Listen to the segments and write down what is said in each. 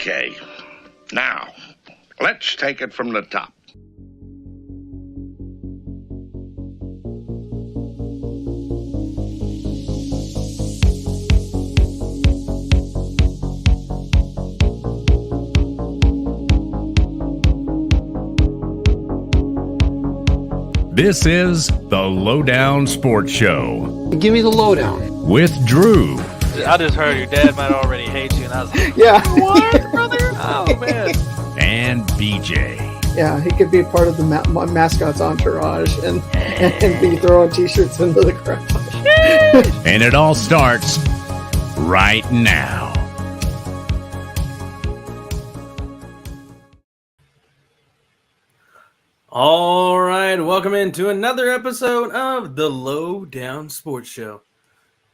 Okay. Now, let's take it from the top. This is the Lowdown Sports Show. Give me the lowdown. With Drew. I just heard your dad might already hate you, and I was like, Yeah. what, brother? Oh, man. And BJ. Yeah, he could be part of the mascot's entourage and be throwing T-shirts into the crowd. And it all starts right now. All right, welcome into another episode of the Lowdown Sports Show.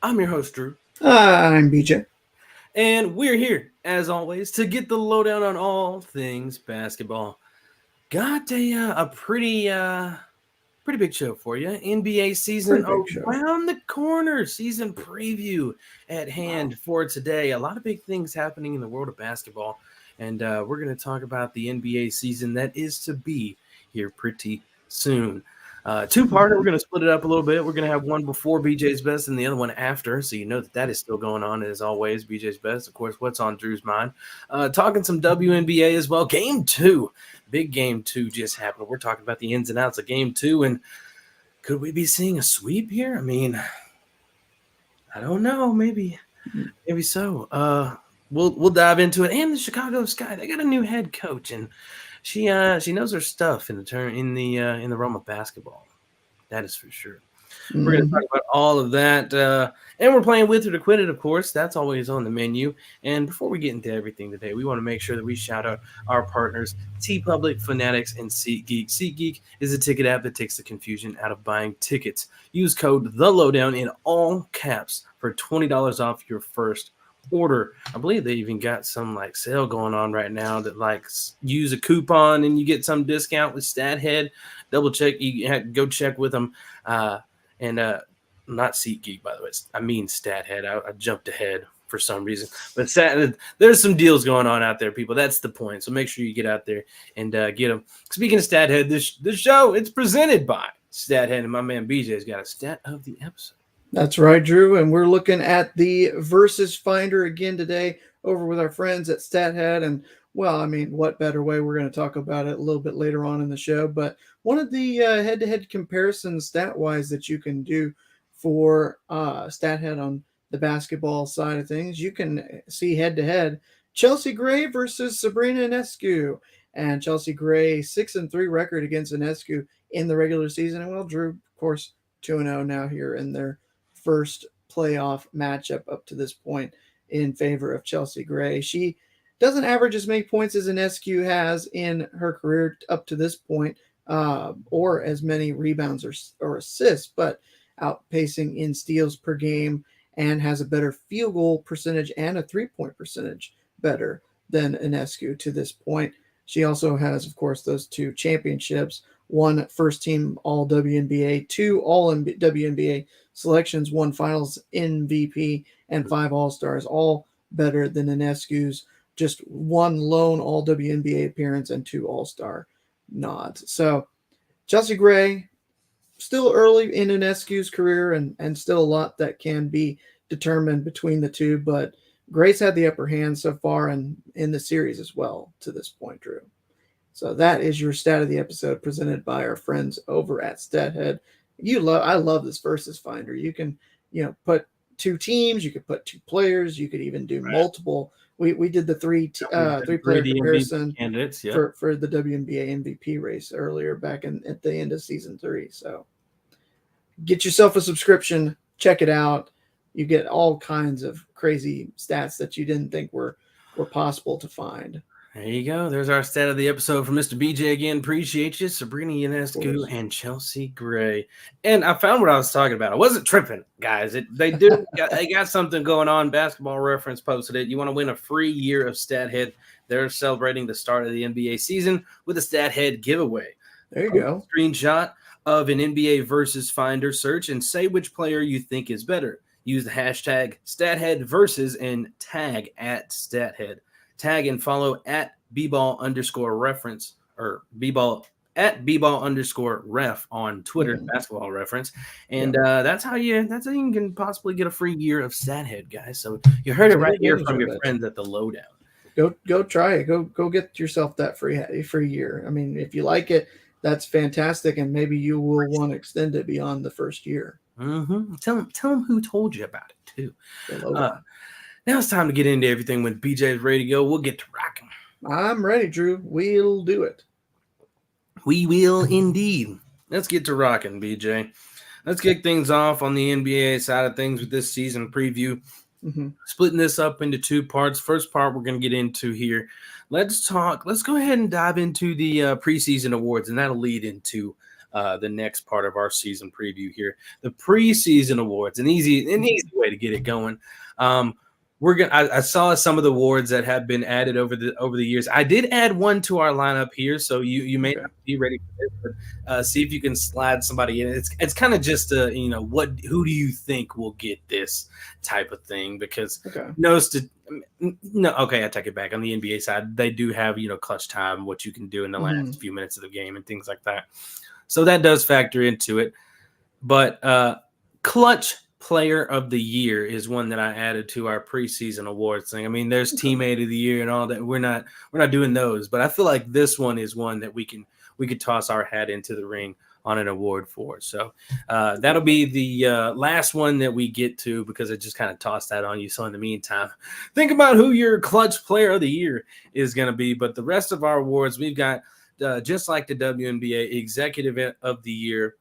I'm your host, Drew. I'm BJ. And we're here, as always, to get the lowdown on all things basketball. Got a pretty big show for you. NBA season around the corner. Season preview at hand for today. A lot of big things happening in the world of basketball. And we're going to talk about the NBA season that is to be here pretty soon. Two-parter. We're going to split it up a little bit. We're going to have one before BJ's Best and the other one after, so you know that is still going on. As always, BJ's Best, of course, what's on Drew's mind. Talking some WNBA as well. Game 2. Big Game 2 just happened. We're talking about the ins and outs of Game 2, and could we be seeing a sweep here? I mean, I don't know. Maybe so. We'll dive into it. And the Chicago Sky, they got a new head coach, and she knows her stuff in the realm of basketball. That is for sure. Mm-hmm. We're going to talk about all of that, and we're playing With or to Quit It, of course. That's always on the menu. And before we get into everything today, we want to make sure that we shout out our partners, TeePublic, Fanatics, and SeatGeek. SeatGeek is a ticket app that takes the confusion out of buying tickets. Use code THELOWDOWN in all caps for $20 off your first order. I believe they even got some like sale going on right now that like use a coupon and you get some discount with StatHead. Double check, go check with them. And not SeatGeek, by the way. I mean StatHead. I jumped ahead for some reason, but there's some deals going on out there, people. That's the point. So make sure you get out there and get them. Speaking of StatHead, this show, it's presented by StatHead, and my man BJ's got a stat of the episode. That's right, Drew. And we're looking at the Versus Finder again today over with our friends at StatHead. And, well, I mean, what better way? We're going to talk about it a little bit later on in the show. But one of the head-to-head comparisons stat-wise that you can do for StatHead on the basketball side of things, you can see head-to-head Chelsea Gray versus Sabrina Ionescu. And Chelsea Gray, 6-3 record against Ionescu in the regular season. And, well, Drew, of course, 2-0 now here in their first playoff matchup up to this point in favor of Chelsea Gray. She doesn't average as many points as Ionescu has in her career up to this point, or as many rebounds or assists, but outpacing in steals per game and has a better field goal percentage and a three-point percentage better than Ionescu to this point. She also has, of course, those two championships, one first-team All-WNBA, two All-WNBA selections, one Finals MVP, and 5 All-Stars, all better than Ionescu's just one lone All-WNBA appearance and 2 All-Star nods. So Chelsea Gray, still early in Ionescu's career and still a lot that can be determined between the two, but Gray's had the upper hand so far and in the series as well to this point, Drew. So that is your stat of the episode presented by our friends over at StatHead. I love this Versus Finder. You can, put 2 teams, you could put 2 players, you could even do multiple. We did the three-player comparison candidates, for the WNBA MVP race earlier back at the end of season 3. So get yourself a subscription, check it out. You get all kinds of crazy stats that you didn't think were possible to find. There you go. There's our stat of the episode from Mr. BJ again. Appreciate you. Sabrina Ionescu and Chelsea Gray. And I found what I was talking about. I wasn't tripping, guys. They got something going on. Basketball Reference posted it. You want to win a free year of StatHead. They're celebrating the start of the NBA season with a StatHead giveaway. There you go. Screenshot of an NBA Versus Finder search and say which player you think is better. Use the hashtag StatHeadVersus and tag @StatHead. tag and follow at bball_reference or bball at bball_ref on Twitter, Basketball Reference, and that's how you can possibly get a free year of StatHead, guys. So you heard it right here from your friends at the Lowdown. Go try it. Go get yourself that free year. I mean, if you like it, that's fantastic, and maybe you will want to extend it beyond the first year. Mm-hmm. Tell them who told you about it too. Now it's time to get into everything. When BJ is ready to go, we'll get to rocking. I'm ready, Drew. We'll do it. We will indeed. Let's get to rocking, BJ. Let's kick things off on the NBA side of things with this season preview. Splitting this up into two parts. First part we're going to get into here. Let's go ahead and dive into the preseason awards, and that'll lead into the next part of our season preview here. The preseason awards, an easy way to get it going. I saw some of the awards that have been added over the years. I did add one to our lineup here, so you may not be ready for this, but see if you can slide somebody in. It's kind of just who do you think will get this type of thing? Because I take it back. On the NBA side, they do have clutch time, what you can do in the last few minutes of the game and things like that. So that does factor into it, but clutch Player of the Year is one that I added to our preseason awards thing. I mean, there's Teammate of the Year and all that. We're not doing those, but I feel like this one is one that we could toss our hat into the ring on an award for. So that'll be the last one that we get to, because I just kind of tossed that on you. So in the meantime, think about who your clutch Player of the Year is going to be. But the rest of our awards, we've got just like the WNBA, Executive of the Year,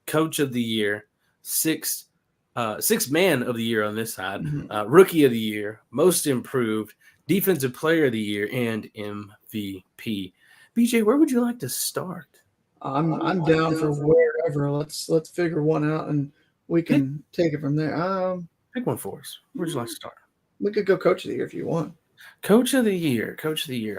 Coach of the Year, Sixth Man of the Year on this side, Rookie of the Year, Most Improved, Defensive Player of the Year, and MVP. BJ, where would you like to start? I'm down for wherever. Let's figure one out, and we can take it from there. Pick one for us. Where'd you like to start? We could go Coach of the Year if you want. Coach of the Year.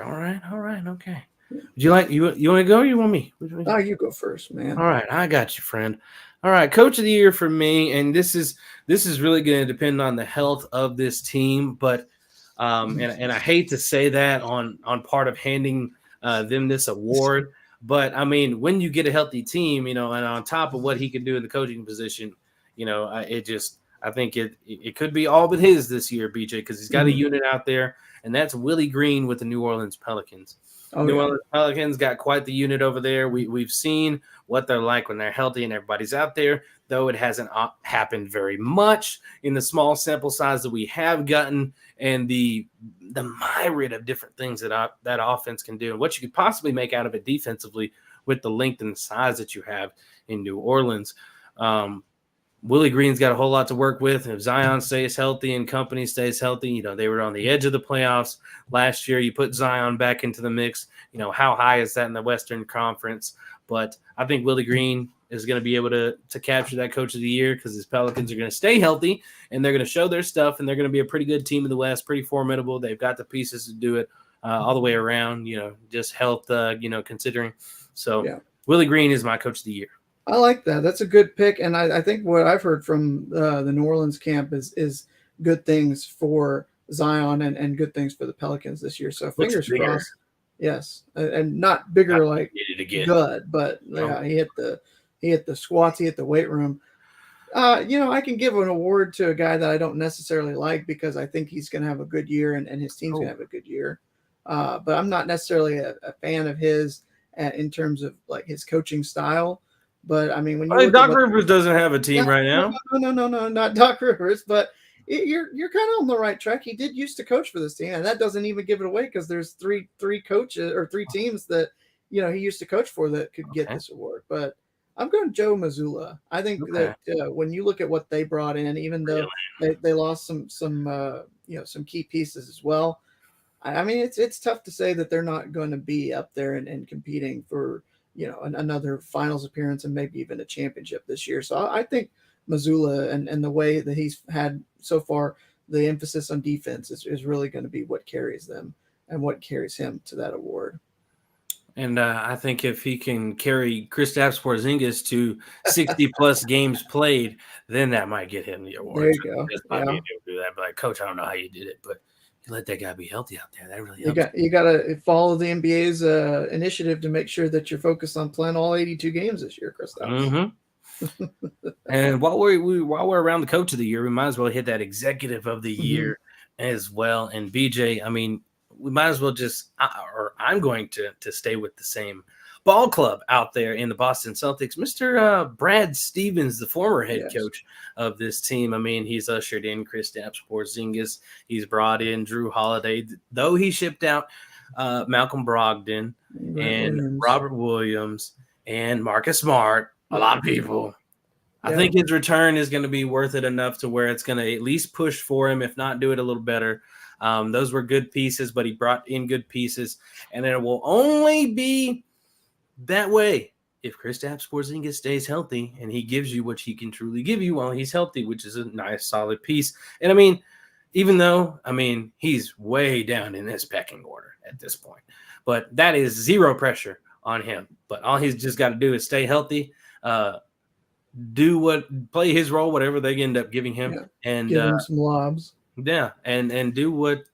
All right, okay. Would you want to go, or you want me? You go first, man. All right, I got you, friend. All right, Coach of the Year for me, and this is really going to depend on the health of this team, but and I hate to say that on part of handing them this award, but I mean, when you get a healthy team, and on top of what he can do in the coaching position, I think it could be all but his this year, BJ, because he's got a unit out there, and that's Willie Green with the New Orleans Pelicans. New Orleans Pelicans got quite the unit over there. We've seen what they're like when they're healthy and everybody's out there, though it hasn't happened very much in the small sample size that we have gotten, and the myriad of different things that offense can do and what you could possibly make out of it defensively with the length and the size that you have in New Orleans. Willie Green's got a whole lot to work with. And if Zion stays healthy and company stays healthy, they were on the edge of the playoffs last year. You put Zion back into the mix. How high is that in the Western Conference? But I think Willie Green is going to be able to capture that Coach of the Year, because his Pelicans are going to stay healthy and they're going to show their stuff, and they're going to be a pretty good team in the West, pretty formidable. They've got the pieces to do it all the way around, just health, considering. So Willie Green is my Coach of the Year. I like that. That's a good pick. And I think what I've heard from the New Orleans camp is good things for Zion and good things for the Pelicans this year. So fingers crossed. Yes. And not bigger like good, but he hit the squats, he hit the weight room. I can give an award to a guy that I don't necessarily like, because I think he's going to have a good year and his team's going to have a good year. But I'm not necessarily a fan of his in terms of like his coaching style. But I mean, when Doc Rivers doesn't have a team right now. No, not Doc Rivers. But you're kind of on the right track. He did used to coach for this team, and that doesn't even give it away, because there's three coaches or three teams that he used to coach for that could get this award. But I'm going Joe Mazzulla. I think that when you look at what they brought in, even though they lost some key pieces as well, I mean, it's tough to say that they're not going to be up there and competing for another finals appearance and maybe even a championship this year. So I think Mazzulla and the way that he's had so far, the emphasis on defense is really going to be what carries them and what carries him to that award. And I think if he can carry Kristaps Porzingis to 60-plus games played, then that might get him the award. There you go. Might be able to do that. But Coach, I don't know how you did it, but You let that guy be healthy out there. That really helps. You got to follow the NBA's initiative to make sure that you're focused on playing all 82 games this year, Chris. And while we're around the coach of the year, we might as well hit that executive of the year as well. And BJ, I mean, we might as well I'm going to stay with the same ball club out there in the Boston Celtics. Mr. Brad Stevens, the former head coach of this team. I mean, he's ushered in Kristaps Porzingis. He's brought in Drew Holiday, though he shipped out Malcolm Brogdon and Robert Williams and Marcus Smart. A lot of people. I think his return is going to be worth it enough to where it's going to at least push for him, if not do it a little better. Those were good pieces, but he brought in good pieces, and it will only be that way if Kristaps Porzingis stays healthy and he gives you what he can truly give you while he's healthy, which is a nice, solid piece. And I mean, even though, he's way down in this pecking order at this point, but that is zero pressure on him. But all he's just got to do is stay healthy, play his role, whatever they end up giving him, and give him some lobs. Yeah, and do what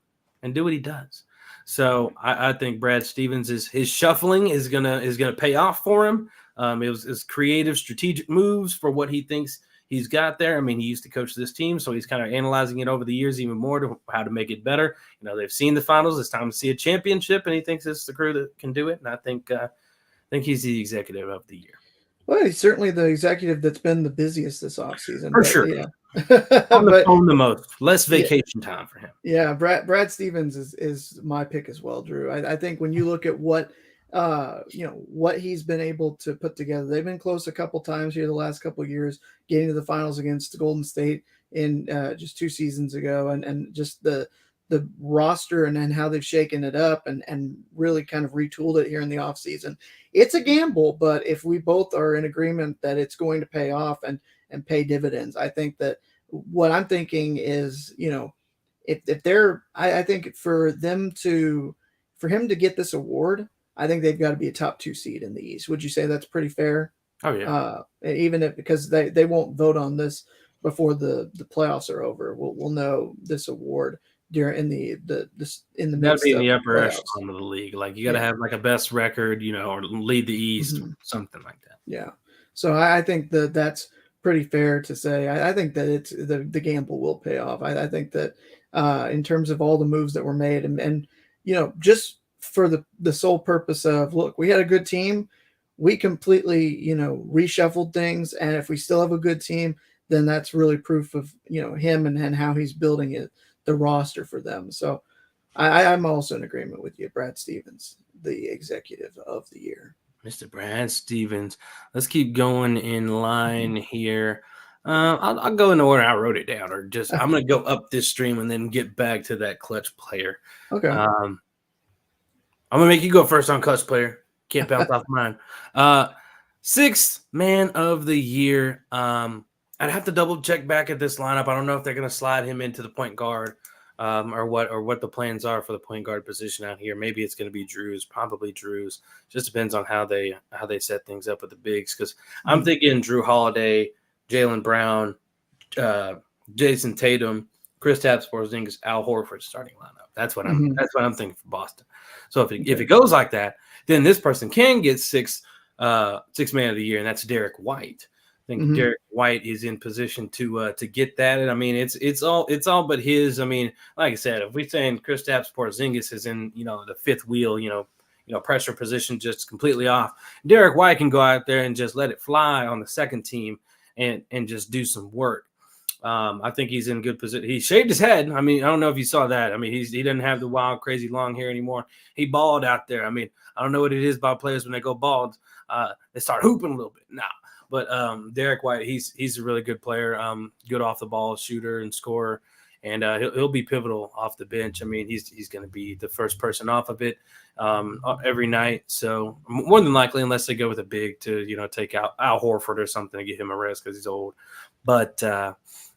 he does. So I think Brad Stevens his shuffling is gonna pay off for him. It was his creative, strategic moves for what he thinks he's got there. I mean, he used to coach this team, so he's kind of analyzing it over the years even more to how to make it better. You know, they've seen the finals. It's time to see a championship, and he thinks it's the crew that can do it. And I think he's the executive of the year. Well, he's certainly the executive that's been the busiest this offseason. For sure. Yeah. On the phone the most. Less vacation time for him. Yeah, Brad Stevens is my pick as well, Drew. I think when you look at what he's been able to put together, they've been close a couple times here the last couple of years, getting to the finals against Golden State in just 2 seasons ago, and just the roster and then how they've shaken it up and really kind of retooled it here in the offseason. It's a gamble, but if we both are in agreement that it's going to pay off and pay dividends, I think that what I'm thinking is, if they're, I think for him to get this award, I think they've got to be a top 2 seed in the East. Would you say that's pretty fair? Oh yeah. Because they won't vote on this before the playoffs are over. We'll know this award in the that'd be in the upper echelon of the league. Like you got to have like a best record, or lead the East, something like that. Yeah. So I think that's pretty fair to say. I think that it's the gamble will pay off. I think that in terms of all the moves that were made and just for the sole purpose of, look, we had a good team. We completely, reshuffled things. And if we still have a good team, then that's really proof of, him and how he's building the roster for them. So I'm also in agreement with you, Brad Stevens, the executive of the year. Mr. Brad Stevens. Let's keep going in line here. I'll go in the order I wrote it down, or just I'm going to go up this stream and then get back to that clutch player. Okay. I'm going to make you go first on clutch player. Can't bounce off mine. 6th man of the year. I'd have to double check back at this lineup. I don't know if they're going to slide him into the point guard or what the plans are for the point guard position out here. Maybe it's going to be Drew's, probably Drew's. Just depends on how they set things up with the bigs. Because I'm thinking Drew Holiday, Jaylen Brown, Jason Tatum, Kristaps Porzingis, Al Horford starting lineup. That's what I'm thinking for Boston. So if it goes like that, then this person can get 6th man of the year, and that's Derek White. I think Derek White is in position to get that. And I mean, it's all but his. I mean, like I said, if we're saying Kristaps Porzingis is in, the 5th wheel, pressure position just completely off, Derek White can go out there and just let it fly on the second team and just do some work. I think he's in good position. He shaved his head. I mean, I don't know if you saw that. I mean, he doesn't have the wild, crazy long hair anymore. He bald out there. I mean, I don't know what it is about players when they go bald. They start hooping a little bit. Nah. But Derek White, he's a really good player, good off the ball shooter and scorer, and he'll be pivotal off the bench. I mean, he's going to be the first person off of it every night. So more than likely, unless they go with a big to take out Al Horford or something to get him a rest because he's old. But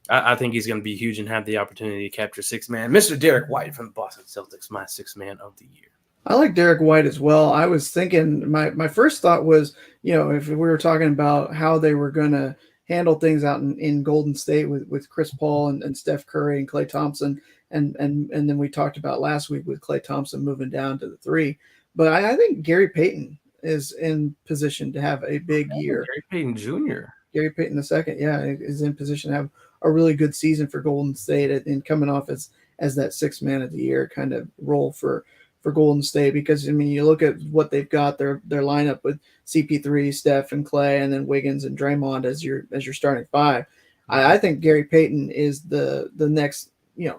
I think he's going to be huge and have the opportunity to capture 6th man. Mr. Derek White from the Boston Celtics, my 6th man of the year. I like Derek White as well. I was thinking my first thought was, if we were talking about how they were going to handle things out in Golden State with Chris Paul and Steph Curry and Klay Thompson, and then we talked about last week with Klay Thompson moving down to the 3. But I think Gary Payton is in position to have a big year. Gary Payton Jr. Gary Payton II, is in position to have a really good season for Golden State and coming off as that 6th man of the year kind of role for Golden State, because I mean you look at what they've got, their lineup with CP3, Steph, and Klay, and then Wiggins and Draymond as your starting 5. I think Gary Payton is the next,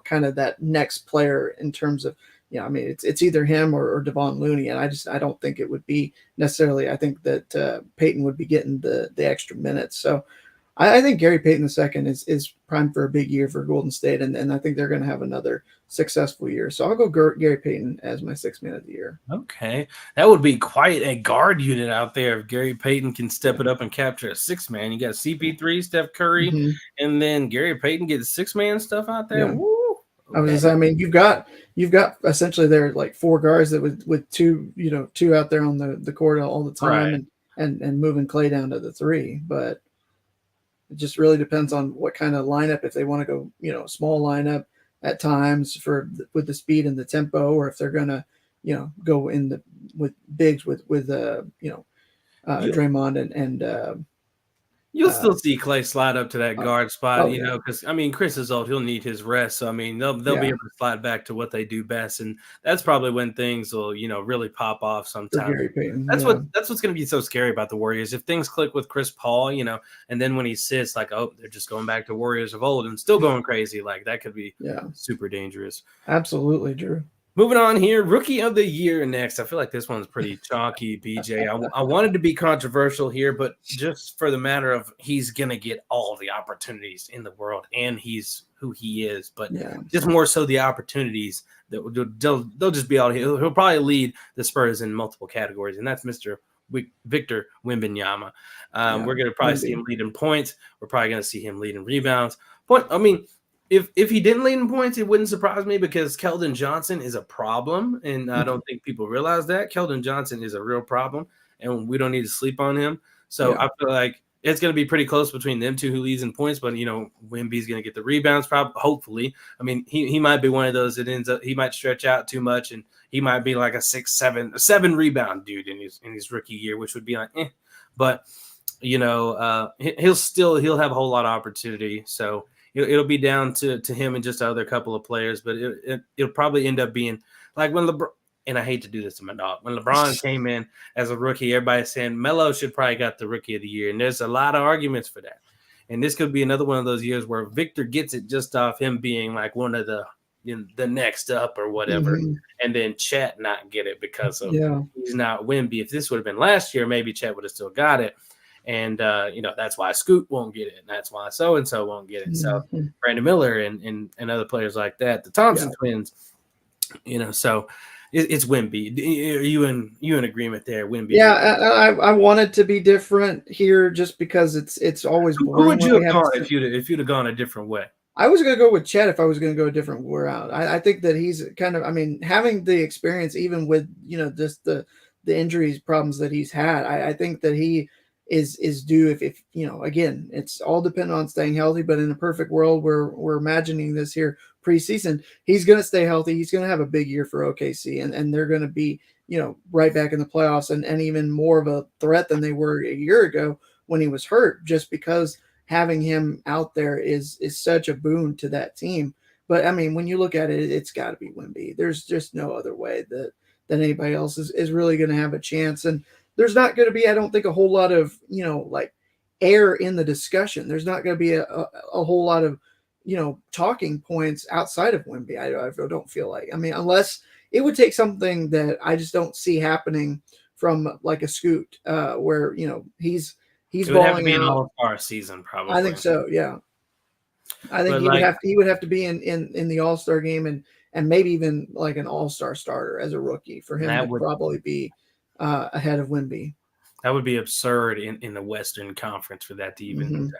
kind of that next player in terms of, I mean it's either him or Devon Looney, and I don't think it would be necessarily. I think that Payton would be getting the extra minutes. So I think Gary Payton II is primed for a big year for Golden State, and I think they're going to have another successful year. So I'll go Gary Payton as my 6th man of the year. Okay. That would be quite a guard unit out there if Gary Payton can step it up and capture a 6-man. You got CP3, Steph Curry, and then Gary Payton gets 6-man stuff out there. Yeah. Woo. Okay. I mean, you've got essentially there like 4 guards that with 2 out there on the court all the time, right, and moving Klay down to the 3, but it just really depends on what kind of lineup. If they want to go, small lineup at times with the speed and the tempo, or if they're gonna, go with bigs with Draymond and you'll still see Klay slide up to that guard spot, because I mean Chris is old; he'll need his rest. So I mean they'll be able to slide back to what they do best, and that's probably when things will really pop off sometime. That's what's going to be so scary about the Warriors. If things click with Chris Paul, and then when he sits, like, oh, they're just going back to Warriors of old and still going crazy, like that could be super dangerous. Absolutely, Drew. Moving on here, Rookie of the Year next. I feel like this one's pretty chalky, BJ. I wanted to be controversial here, but just for the matter of he's going to get all the opportunities in the world, and he's who he is. But just more so the opportunities that they'll just be out here. He'll probably lead the Spurs in multiple categories, and that's Mr. Victor Wembanyama. We're going to probably see him lead in points. We're probably going to see him lead in rebounds. If he didn't lead in points, it wouldn't surprise me, because Keldon Johnson is a problem, and I don't think people realize that. Keldon Johnson is a real problem, and we don't need to sleep on him. So I feel like it's going to be pretty close between them two who leads in points, but, Wemby's going to get the rebounds, hopefully. I mean, he might be one of those that ends up – he might stretch out too much, and he might be like a 7 rebound dude in his rookie year, which would be like, eh. But, he'll have a whole lot of opportunity, so – it'll be down to him and just other couple of players, but it'll probably end up being like when LeBron, and I hate to do this to my dog, when LeBron came in as a rookie, everybody's saying Melo should probably got the Rookie of the Year, and there's a lot of arguments for that. And this could be another one of those years where Victor gets it just off him being like one of the next up or whatever, and then Chet not get it because of he's not Wemby. If this would have been last year, maybe Chet would have still got it. And, that's why Scoot won't get it. And that's why so-and-so won't get it. So Brandon Miller and other players like that, the Thompson twins, so it's Wemby. Are you in agreement there, Wemby? Yeah, I wanted to be different here just because it's always boring. Who would you have gone if you'd have gone a different way? I was going to go with Chet if I was going to go a different route. I think that he's kind of, having the experience, even with, just the injuries problems that he's had, I think that he is due if again, it's all dependent on staying healthy, but in a perfect world we're imagining this here preseason, he's going to stay healthy, he's going to have a big year for OKC, and they're going to be right back in the playoffs and even more of a threat than they were a year ago when he was hurt, just because having him out there is such a boon to that team. But when you look at it, it's got to be Wemby. There's just no other way that anybody else is really going to have a chance. And there's not going to be, I don't think, a whole lot of, air in the discussion. There's not going to be a whole lot of, talking points outside of Wemby. I don't feel like, unless it would take something that I just don't see happening from like a Scoot, where, he's it would have to be an all-star season, probably. I think so. Yeah. I think he would have to be in the all-star game and maybe even like an all-star starter as a rookie for him to probably be ahead of Wemby. That would be absurd in the Western Conference for that to even happen.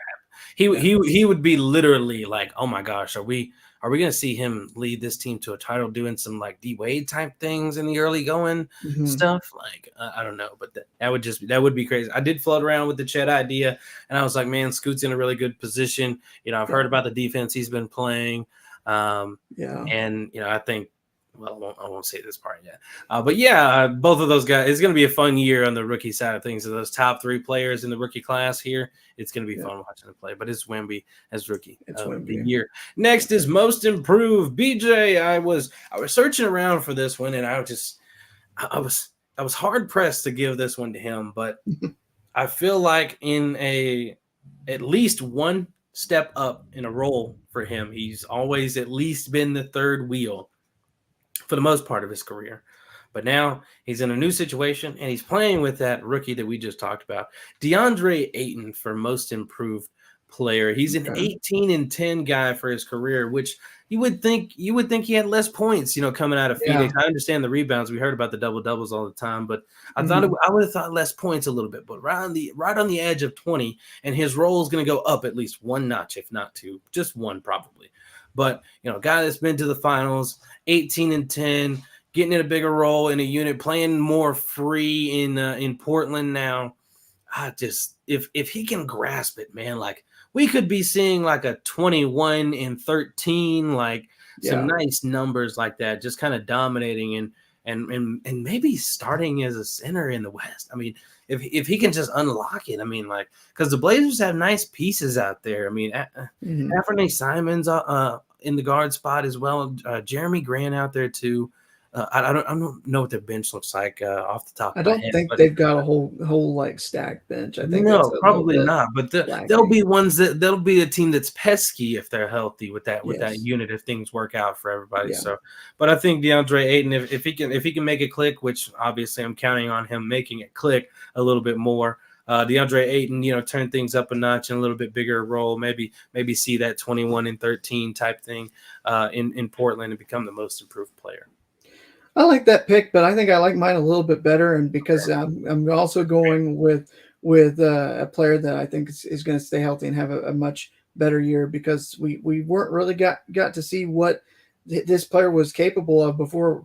He would be literally like, oh my gosh, are we going to see him lead this team to a title doing some like D Wade type things in the early going stuff? Like I don't know, but that would be crazy. I did float around with the Chet idea, and I was like, man, Scoot's in a really good position. I've heard about the defense he's been playing. And I think. Well, I won't say this part yet. But yeah, both of those guys, it's going to be a fun year on the rookie side of things. Of those top 3 players in the rookie class here, it's going to be fun watching them play. But it's Wemby as rookie of the year. Next is most improved. BJ, I was searching around for this one, and I was hard pressed to give this one to him. But I feel like in at least one step up in a role for him, he's always at least been the third wheel for the most part of his career. But now he's in a new situation, and he's playing with that rookie that we just talked about. DeAndre Ayton for most improved player. He's an 18-10 guy for his career, which you would think he had less points, coming out of Phoenix. I understand the rebounds. We heard about the double-doubles all the time, but I I would have thought less points a little bit, but right on the edge of 20, and his role is going to go up at least one notch, if not two, just one probably. But, a guy that's been to the finals, 18-10, getting in a bigger role in a unit, playing more free in Portland now. If he can grasp it, man, like we could be seeing like a 21-13, like some nice numbers like that, just kind of dominating and maybe starting as a center in the West. I mean, if he can just unlock it, I mean, like, because the Blazers have nice pieces out there. I mean, Anthony Simons in the guard spot as well. Jeremy Grant out there too. I don't know what their bench looks like off the top. I don't think they've got a whole like stacked bench. I think no, probably not. But there'll be ones that'll be a team that's pesky if they're healthy with that unit if things work out for everybody. Yeah. So, but I think DeAndre Ayton, if he can make it click, which obviously I'm counting on him making it click a little bit more. DeAndre Ayton, turn things up a notch in a little bit bigger role. Maybe see that 21-13 type thing in Portland and become the most improved player. I like that pick, but I think I like mine a little bit better, and because I'm also going with a player that I think is going to stay healthy and have a much better year, because we weren't really got to see what this player was capable of before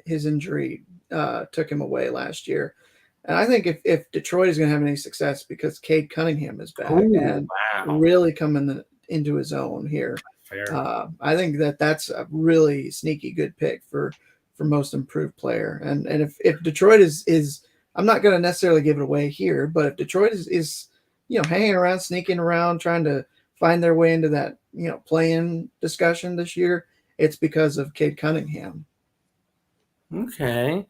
his injury took him away last year. And I think if Detroit is going to have any success, because Cade Cunningham is back really coming into his own here, I think that's a really sneaky good pick for most improved player. And if Detroit is I'm not going to necessarily give it away here, but if Detroit is hanging around, sneaking around, trying to find their way into that play-in discussion this year, it's because of Cade Cunningham. Okay,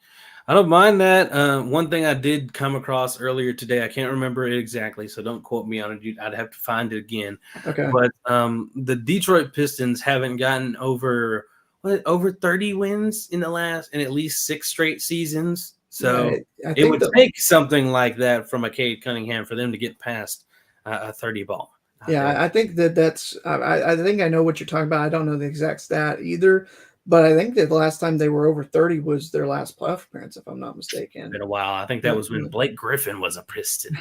I don't mind that. One thing I did come across earlier today, I can't remember it exactly, so don't quote me on it. I'd have to find it again. Okay, but the Detroit Pistons haven't gotten over 30 wins in at least 6 straight seasons. So it would take something like that from a Cade Cunningham for them to get past a 30 ball. I think that's I think I know what you're talking about. I don't know the exact stat either, but I think that the last time they were over 30 was their last playoff appearance, if I'm not mistaken. It's been a while. I think that was when Blake Griffin was a Piston.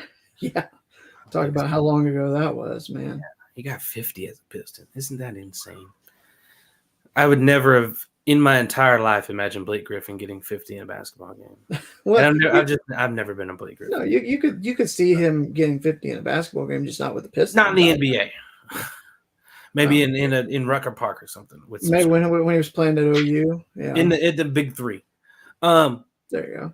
Talk about how long ago that was, man. He got 50 as a Piston. Isn't that insane? I would never have, in my entire life, imagined Blake Griffin getting 50 in a basketball game. I've never been a Blake Griffin. No, you could see him getting 50 in a basketball game, just not with the Pistons. Not in the NBA. Maybe in Rucker Park or something. Maybe when he was playing at OU. Yeah. In the Big Three. There you go.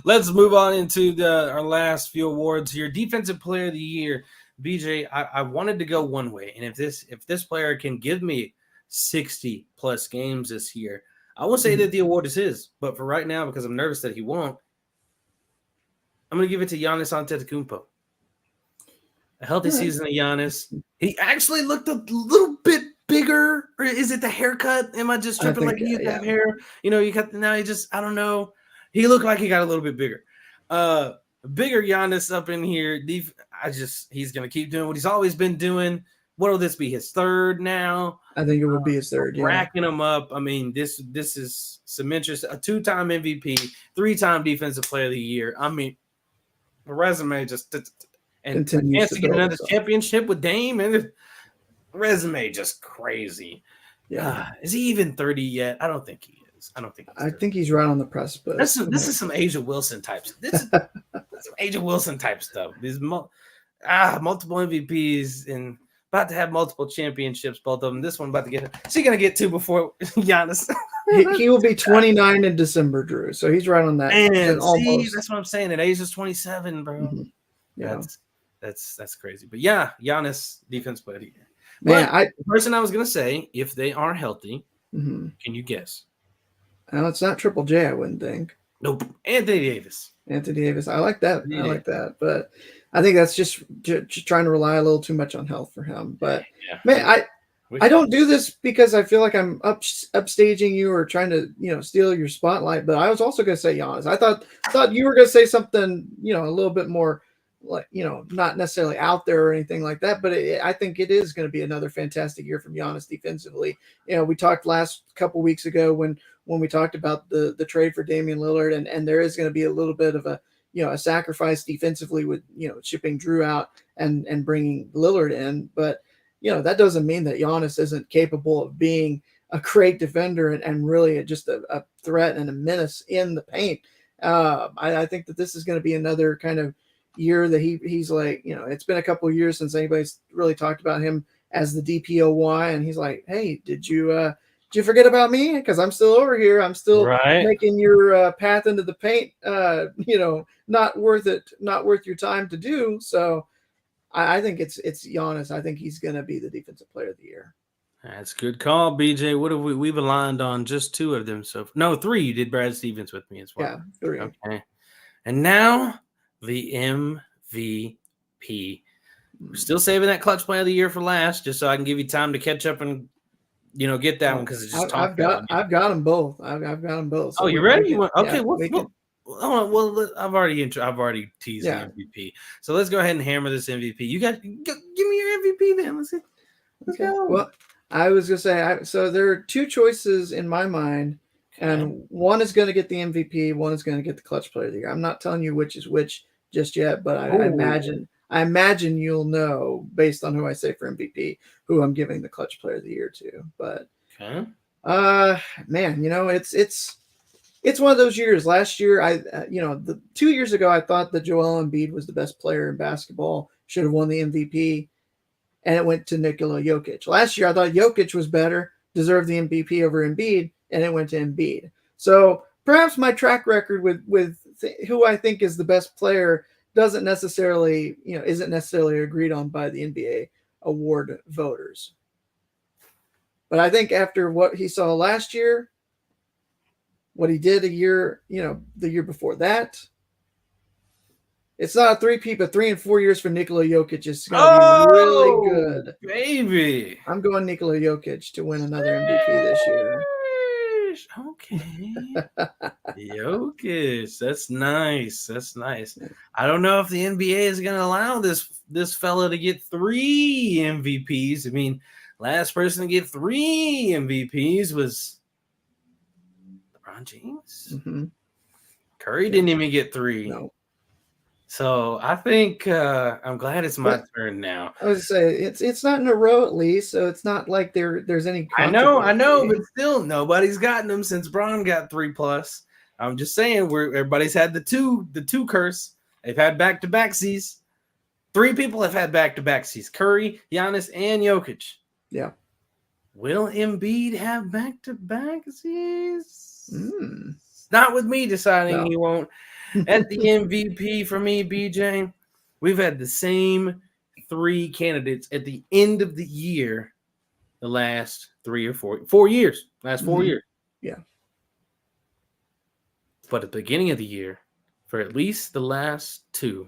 Let's move on into our last few awards here. Defensive Player of the Year. BJ, I wanted to go one way, and if this player can give me 60 plus games this year, I won't say that the award is his, but for right now, because I'm nervous that he won't, I'm going to give it to Giannis Antetokounmpo. A healthy season of Giannis. He actually looked a little bit bigger. Or is it the haircut? Am I just tripping like he used to have hair? You got now. He just, I don't know. He looked like he got a little bit bigger. Bigger Giannis up in here. He's going to keep doing what he's always been doing. What'll this be? His third now? I think it would be his third. Racking him up. I mean, this is some interest. A 2-time MVP, 3-time Defensive Player of the Year. I mean, the resume just and chance to get another championship with Dame, and the resume just crazy. Yeah, is he even 30 yet? I don't think he is. I think he's right on the precipice. This is some Asia Wilson types. This is some Asia Wilson type stuff. These multiple MVPs and about to have multiple championships, both of them. This one about to get. Is he gonna get 2 before Giannis? He will be 29 in December, Drew. So he's right on that. And almost. see, that's what I'm saying. At age is 27, bro. Mm-hmm. Yeah, that's crazy. But yeah, Giannis defense player of the year. Man, But the person I was gonna say, if they are healthy, mm-hmm. can you guess? No, it's not Triple J. I wouldn't think. Nope. Anthony Davis. Anthony Davis. I like that. Yeah. I like that. But I think that's just trying to rely a little too much on health for him. But man, I don't do this because I feel like I'm upstaging you or trying to, steal your spotlight. But I was also going to say Giannis. I thought you were going to say something, a little bit more like, not necessarily out there or anything like that. But I think it is going to be another fantastic year from Giannis defensively. We talked last couple weeks ago when we talked about the trade for Damian Lillard, and there is going to be a little bit of a sacrifice defensively with shipping Drew out and bringing Lillard in, but that doesn't mean that Giannis isn't capable of being a great defender and really just a threat and a menace in the paint. I think that this is going to be another kind of year that he's like, it's been a couple of years since anybody's really talked about him as the DPOY, and he's like, hey, did you forget about me? Because I'm still over here. I'm still making your path into the paint, not worth it, not worth your time to do. So I think it's Giannis. I think he's going to be the defensive player of the year. That's a good call, BJ. What have we've aligned on just 2 of them. So no, 3. You did Brad Stevens with me as well. Yeah, 3. Okay. And now the MVP. We're still saving that clutch play of the year for last, just so I can give you time to catch up and get that one because it's just I've got them both. I've got them both. So you ready? Okay. Well, I've already teased the MVP. So let's go ahead and hammer this MVP. You got give me your MVP then. Let's go. Well, I was gonna say so there are 2 choices in my mind, and one is going to get the MVP, one is going to get the clutch player of the year. I'm not telling you which is which just yet, but I imagine you'll know based on who I say for MVP who I'm giving the clutch player of the year to. But man, it's one of those years. Last year, the 2 years ago, I thought that Joel Embiid was the best player in basketball, should have won the MVP, and it went to Nikola Jokic. Last year, I thought Jokic was better, deserved the MVP over Embiid, and it went to Embiid. So perhaps my track record with who I think is the best player isn't necessarily agreed on by the NBA award voters. But I think after what he saw last year, what he did the year before that, it's not a three-peat, but 3 and 4 years for Nikola Jokic is going to be really good. Baby. I'm going Nikola Jokic to win another MVP this year. Okay. Jokic. That's nice. That's nice. I don't know if the NBA is going to allow this fella to get 3 MVPs. I mean, last person to get 3 MVPs was LeBron James. Mm-hmm. Curry didn't even get 3. No. So I think I'm glad it's my turn now. I was say it's not in a row at least, so it's not like there's any. I know, but still nobody's gotten them since Bron got 3+. I'm just saying everybody's had the two curse. They've had back-to-back C's. 3 people have had back-to-back C's: Curry, Giannis, and Jokic. Yeah. Will Embiid have back-to-back C's? Not with me deciding he won't. At the MVP for me, BJ, we've had the same 3 candidates at the end of the year, the last 3 or 4 years. Last 4 years. Yeah. But at the beginning of the year, for at least the last 2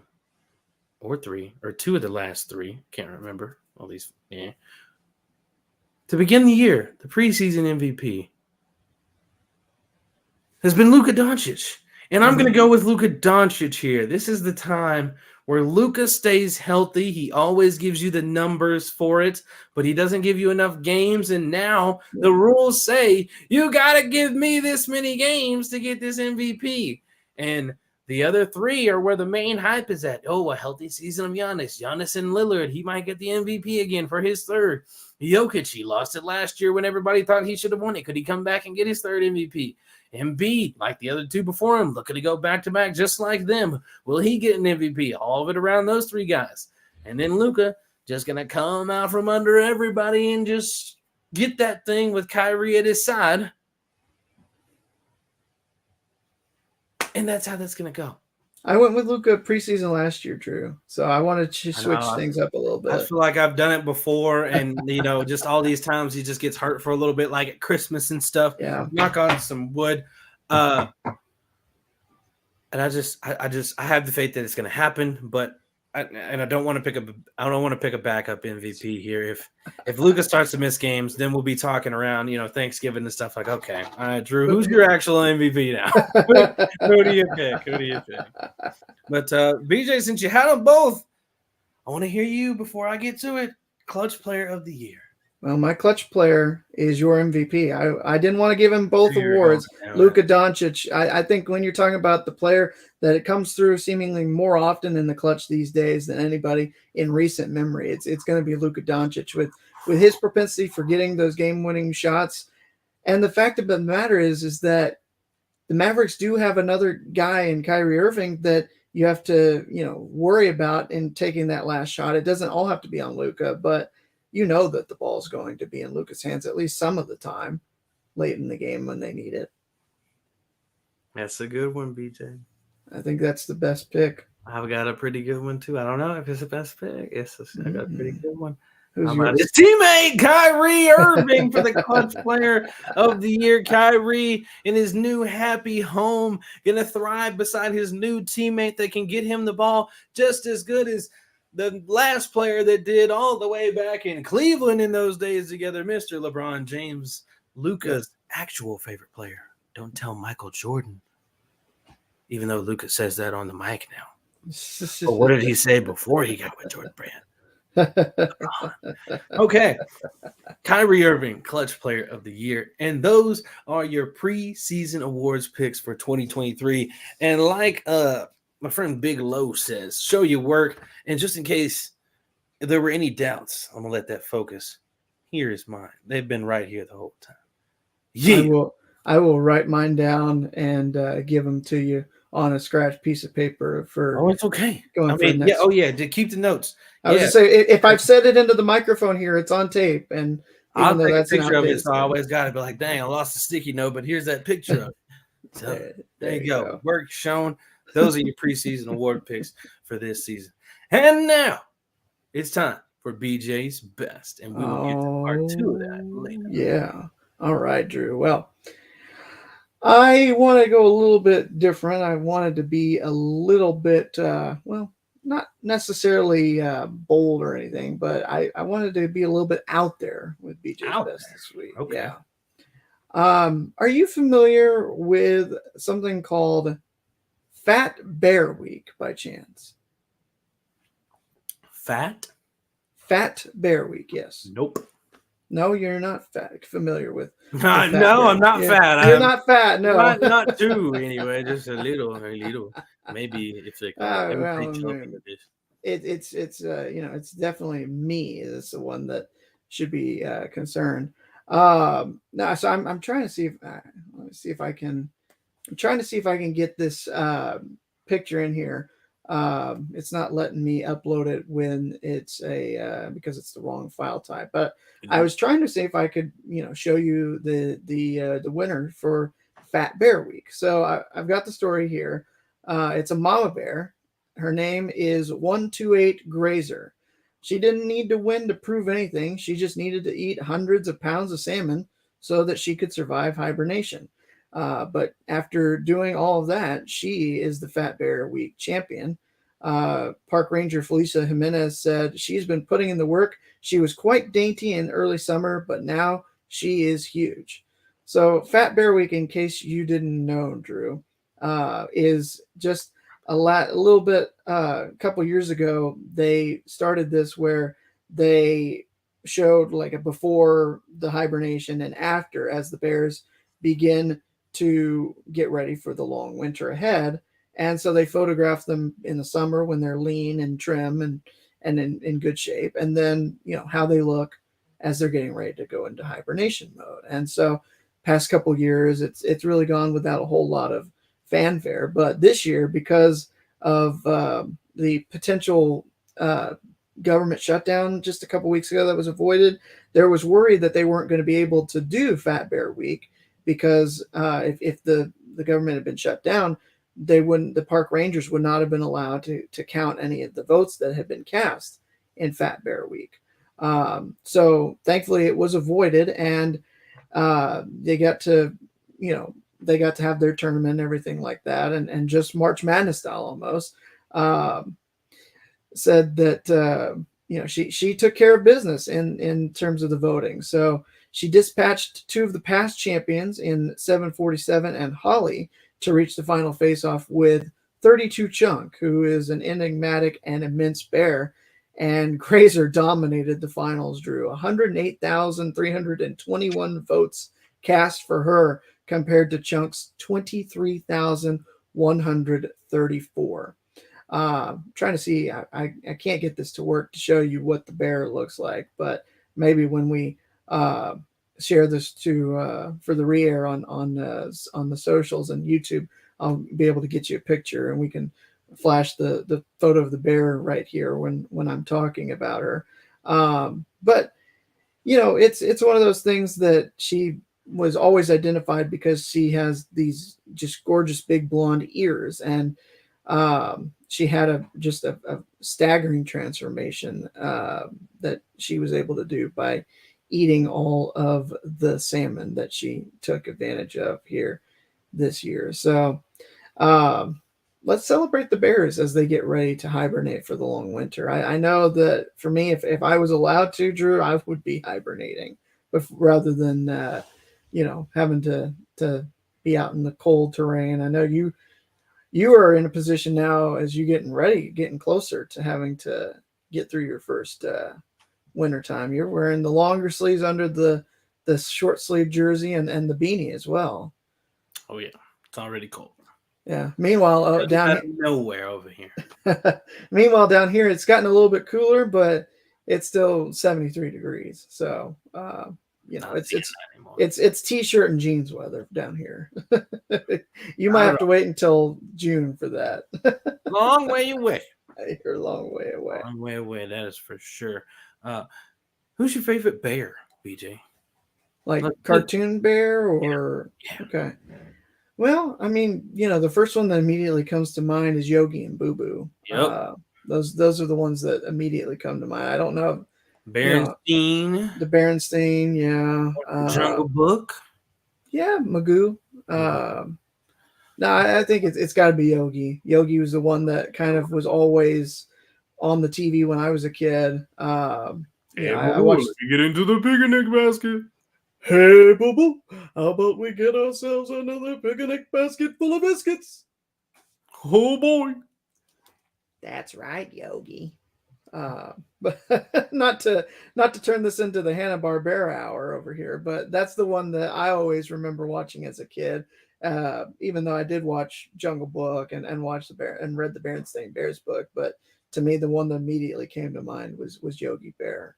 or 3, or 2 of the last 3, can't remember all these. Yeah. To begin the year, the preseason MVP has been Luka Doncic. And I'm going to go with Luka Doncic here. This is the time where Luka stays healthy. He always gives you the numbers for it, but he doesn't give you enough games. And now the rules say you got to give me this many games to get this MVP. And the other 3 are where the main hype is at. Oh, a healthy season of Giannis. Giannis and Lillard. He might get the MVP again for his 3rd. Jokic, he lost it last year when everybody thought he should have won it. Could he come back and get his 3rd MVP? Embiid, like the other 2 before him, looking to go back-to-back just like them. Will he get an MVP? All of it around those 3 guys. And then Luka, just going to come out from under everybody and just get that thing with Kyrie at his side. And that's how that's going to go. I went with Luka preseason last year, Drew. So I wanted to switch things up a little bit. I feel like I've done it before, and just all these times he just gets hurt for a little bit, like at Christmas and stuff. Yeah. Knock on some wood. And I have the faith that it's going to happen, but I don't want to pick up. I don't want to pick a backup MVP here. If Luka starts to miss games, then we'll be talking around, Thanksgiving and stuff like, okay, all right, Drew, who's your actual MVP now? Who do you pick? But BJ, since you had them both, I want to hear you before I get to it. Clutch Player of the Year. Well, my clutch player is your MVP. I didn't want to give him both awards. Luka Doncic. I think when you're talking about the player that it comes through seemingly more often in the clutch these days than anybody in recent memory, it's going to be Luka Doncic with his propensity for getting those game-winning shots. And the fact of the matter is that the Mavericks do have another guy in Kyrie Irving that you have to worry about in taking that last shot. It doesn't all have to be on Luka, but that the ball is going to be in Luka's hands at least some of the time late in the game when they need it. That's a good one, BJ. I think that's the best pick. I've got a pretty good one, too. I don't know if it's the best pick. I got a pretty good one. Who's his teammate, Kyrie Irving, for the Clutch Player of the Year. Kyrie in his new happy home, going to thrive beside his new teammate that can get him the ball just as good as the last player that did all the way back in Cleveland in those days together, Mr. LeBron James, Luka's actual favorite player. Don't tell Michael Jordan, even though Luka says that on the mic now. But what did he say before he got with Jordan Brand? Okay. Kyrie Irving, Clutch Player of the Year. And those are your preseason awards picks for 2023. And like my friend Big Low says, show your work. And just in case there were any doubts, I'm going to let that focus. Here is mine. They've been right here the whole time. Yeah. I will write mine down and give them to you on a scratch piece of paper for. Oh, it's okay. To keep the notes. I was just say if I've said it into the microphone here, it's on tape, and I'll take a picture of it. So I always got to be like, dang, I lost a sticky note, but here's that picture of it. So there you go. Work shown. Those are your preseason award picks for this season. And now it's time for BJ's Best, and we will get to part 2 of that later. Yeah. All right, Drew. Well, I want to go a little bit different. I wanted to be a little bit, not necessarily bold or anything, but I wanted to be a little bit out there with BJ's Best this week. Okay. Yeah. Are you familiar with something called Fat Bear Week by chance? Fat Bear Week, yes. Nope. No, you're not familiar with. No, I'm not fat. You're not fat. No, not too. Anyway, just a little. Maybe if they it's definitely me. Is the one that should be concerned. So I'm trying to see if I can. I'm trying to see if I can get this picture in here. It's not letting me upload it when it's because it's the wrong file type. But I was trying to see if I could, show you the winner for Fat Bear Week. So I've got the story here. It's a mama bear. Her name is 128 Grazer. She didn't need to win to prove anything. She just needed to eat hundreds of pounds of salmon so that she could survive hibernation. But after doing all of that, she is the Fat Bear Week champion. Park Ranger Felisa Jimenez said she's been putting in the work. She was quite dainty in early summer, but now she is huge. So Fat Bear Week, in case you didn't know, Drew, is just a couple years ago, they started this where they showed like a before the hibernation and after as the bears begin to get ready for the long winter ahead. And so they photograph them in the summer when they're lean and trim and in good shape. And then, how they look as they're getting ready to go into hibernation mode. And so past couple years, it's really gone without a whole lot of fanfare. But this year, because of the potential government shutdown just a couple weeks ago that was avoided, there was worry that they weren't going to be able to do Fat Bear Week because if the government had been shut down, the park rangers would not have been allowed to count any of the votes that had been cast in Fat Bear Week. So thankfully it was avoided, and they got to have their tournament and everything like that, and just March Madness style almost. Said that she took care of business in terms of the voting. So she dispatched two of the past champions in 747 and Holly to reach the final face-off with 32 Chunk, who is an enigmatic and immense bear. And Grazer dominated the finals, Drew. 108,321 votes cast for her compared to Chunk's 23,134. Trying to see, I can't get this to work to show you what the bear looks like, but maybe when we share this for the re-air on the socials and YouTube, I'll be able to get you a picture, and we can flash the photo of the bear right here when I'm talking about her. But it's one of those things that she was always identified because she has these just gorgeous big blonde ears, and she had a staggering transformation that she was able to do by eating all of the salmon that she took advantage of here this year. So let's celebrate the bears as they get ready to hibernate for the long winter. I know that for me, if I was allowed to, Drew, I would be hibernating, but rather than having to be out in the cold terrain. I know you are in a position now as you getting closer to having to get through your first winter time. You're wearing the longer sleeves under the short sleeve jersey and the beanie as well. Oh yeah, it's already cold. Yeah. Meanwhile, down nowhere over here. Meanwhile, down here it's gotten a little bit cooler, but it's still 73 degrees. So it's t-shirt and jeans weather down here. You might have to wait until June for that. Long way away. You're a long way away. Long way away, that is for sure. Who's your favorite bear, BJ? Like cartoon bear or yeah. Okay. Well, I mean, the first one that immediately comes to mind is Yogi and Boo Boo. Yep. Those are the ones that immediately come to mind. I don't know. Berenstein. The Berenstein, yeah. Jungle Book. Yeah, Magoo. No, I think it's got to be Yogi. Yogi was the one that kind of was always on the TV when I was a kid. I watched. You get into the picnic basket. Hey, Boo Boo, how about we get ourselves another picnic basket full of biscuits? Oh boy. That's right, Yogi. But not to turn this into the Hanna-Barbera hour over here, but that's the one that I always remember watching as a kid. Even though I did watch Jungle Book and watch the Bear and read the Berenstain Bears book, but to me the one that immediately came to mind was Yogi Bear,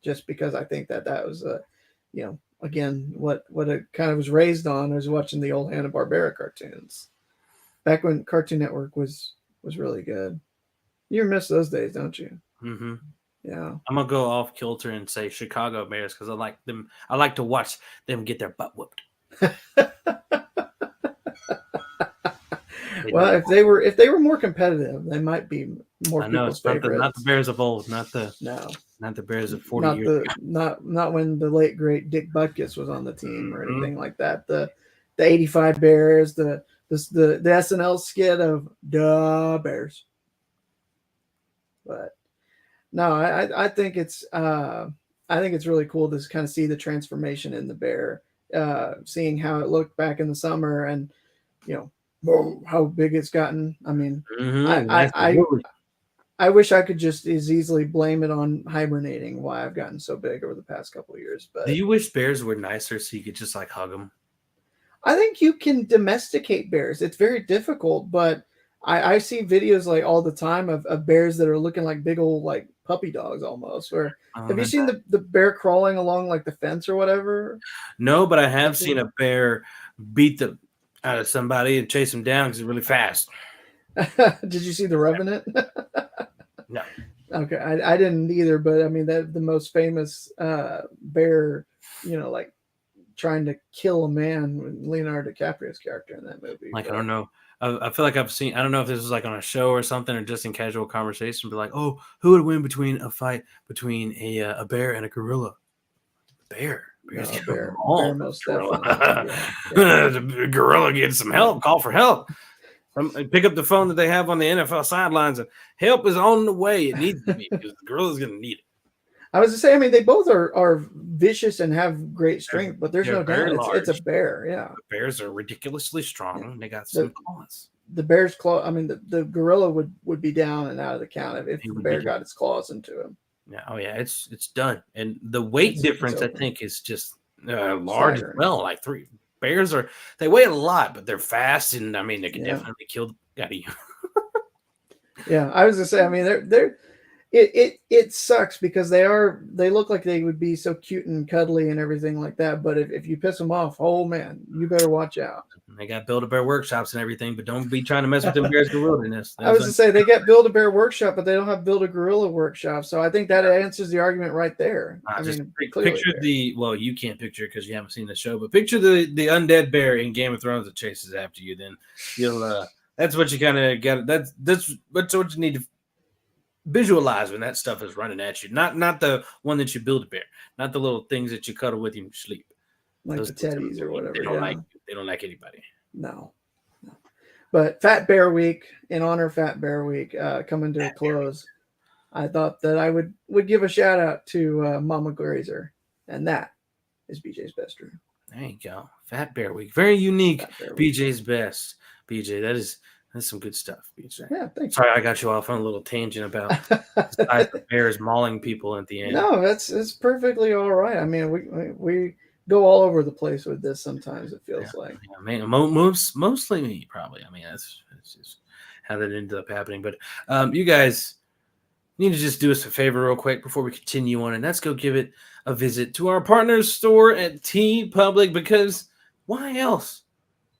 just because I think that was again what it kind of was raised on. I was watching the old Hanna-Barbera cartoons back when Cartoon Network was really good. You miss those days, don't you? Mm-hmm. Yeah. I'm gonna go off kilter and say Chicago Bears because I like them. I like to watch them get their butt whooped. Well, if they were more competitive, they might be more people's favorites. Not the Bears of old, not the Bears of 40 years ago. Not when the late great Dick Butkus was on the team or anything like that. The 85 Bears, the SNL skit of the Bears. But no, I think it's really cool to kind of see the transformation in the bear, seeing how it looked back in the summer and how big it's gotten. I mean, I wish I could just as easily blame it on hibernating why I've gotten so big over the past couple of years. But do you wish bears were nicer so you could just like hug them? I think you can domesticate bears. It's very difficult, but I see videos like all the time of bears that are looking like big old like puppy dogs almost. Have you seen the bear crawling along like the fence or whatever? No, but I have seen a bear beat the out of somebody and chase him down because he's really fast. Did you see The Revenant? No. Okay, I didn't either, but I mean that the most famous bear, like trying to kill a man with Leonardo DiCaprio's character in that movie. Like, I don't know. I feel like I've seen. I don't know if this was like on a show or something, or just in casual conversation. But like, oh, who would win between a fight between a bear and a gorilla? Bear. Bear's No, getting bear mauled. most Gorilla. definitely. Yeah. The gorilla gets some help. Call for help. Pick up the phone that they have on the NFL sidelines, and help is on the way. It needs to be because the gorilla's going to need it. I was to say, I mean, they both are vicious and have great strength, but there's They're no doubt it's a bear. Yeah, the bears are ridiculously strong. They got some claws. The bear's claw. I mean, the gorilla would be down and out of the count if the bear got its claws into him. Yeah, oh yeah, it's done. And the weight difference, I think, is just large as well. Like bears they weigh a lot, but they're fast, and I mean, they can definitely kill the out of you. Yeah, I was gonna say, I mean, it sucks because they look like they would be so cute and cuddly and everything like that, but if you piss them off, oh man, you better watch out. They got Build-A-Bear workshops and everything, but don't be trying to mess with them bears in the wilderness. I was to say they get Build-A-Bear workshop, but they don't have Build-A-Gorilla workshop, so I think that answers the argument right there. I mean, picture you can't picture it because you haven't seen the show, but picture the undead bear in Game of Thrones that chases after you. Then you'll that's what you kind of got. That's what you need to visualize when that stuff is running at you. Not the one that you Build-A-Bear, not the little things that you cuddle with you in sleep. Like those the teddies or whatever. They don't like anybody. No. But Fat Bear Week, in honor of Fat Bear Week, coming to a close, I thought that I would give a shout out to Mama Grazer, and that is BJ's Best Drew. There you go. Fat Bear Week. Very unique. BJ's Best. BJ, that's some good stuff, BJ. Yeah, thanks. Sorry, I got you off on a little tangent about the bears mauling people at the end. No, it's perfectly all right. I mean, we go all over the place with this sometimes, it feels like. Yeah, man, mostly me, probably. I mean, that's just how that ended up happening. But you guys need to just do us a favor real quick before we continue on, and let's go give it a visit to our partners store at TeePublic, because why else?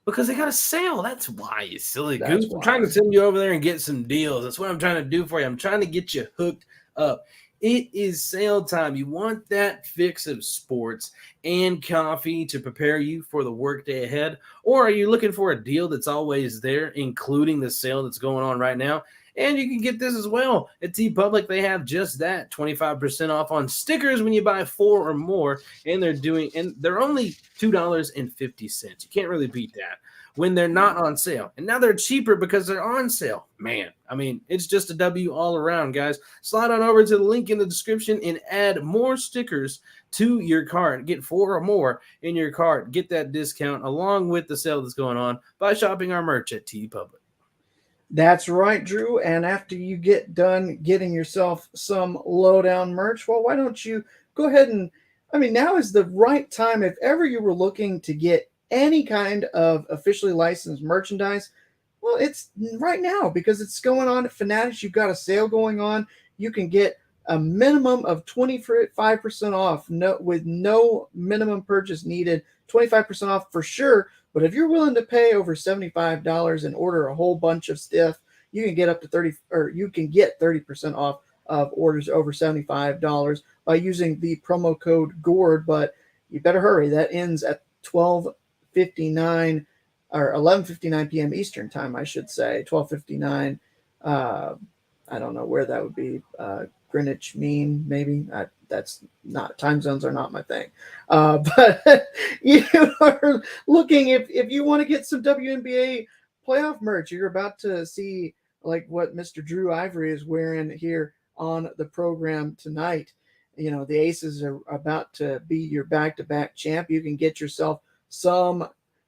Because they got a sale. That's why, you silly goose. I'm trying to send you over there and get some deals. That's what I'm trying to do for you. I'm trying to get you hooked up. It is sale time. You want that fix of sports and coffee to prepare you for the workday ahead? Or are you looking for a deal that's always there, including the sale that's going on right now? And you can get this as well. At TeePublic, they have just that, 25% off on stickers when you buy 4 or more. And they're only $2.50. You can't really beat that when they're not on sale. And now they're cheaper because they're on sale. Man, I mean, it's just a W all around, guys. Slide on over to the link in the description and add more stickers to your cart. Get 4 or more in your cart. Get that discount along with the sale that's going on by shopping our merch at TeePublic. That's right, Drew. And after you get done getting yourself some Lowdown merch, well, why don't you go ahead and, I mean, now is the right time. If ever you were looking to get any kind of officially licensed merchandise, well, it's right now because it's going on at Fanatics. You've got a sale going on. You can get a minimum of 25% off with no minimum purchase needed, 25% off for sure. But if you're willing to pay over $75 and order a whole bunch of stuff, you can get up to 30% off of orders over $75 by using the promo code GORD. But you better hurry. That ends at 12:59 or 11:59 p.m. Eastern time, I should say. 12:59. I don't know where that would be. Greenwich Mean, maybe. That's not, time zones are not my thing. But you are looking, if you want to get some WNBA playoff merch, you're about to see like what Mr. Drew Ivory is wearing here on the program tonight. You know, the Aces are about to be your back-to-back champ. You can get yourself some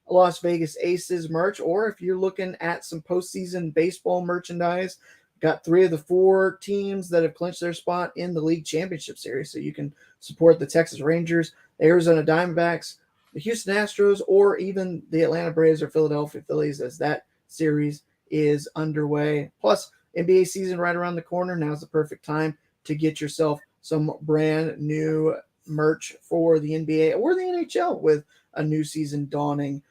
Las Vegas Aces merch, or if you're looking at some postseason baseball merchandise, got 3 of the 4 teams that have clinched their spot in the league championship series. So you can support the Texas Rangers, the Arizona Diamondbacks, the Houston Astros, or even the Atlanta Braves or Philadelphia Phillies as that series is underway. Plus, NBA season right around the corner. Now's the perfect time to get yourself some brand new merch for the NBA or the NHL with a new season dawning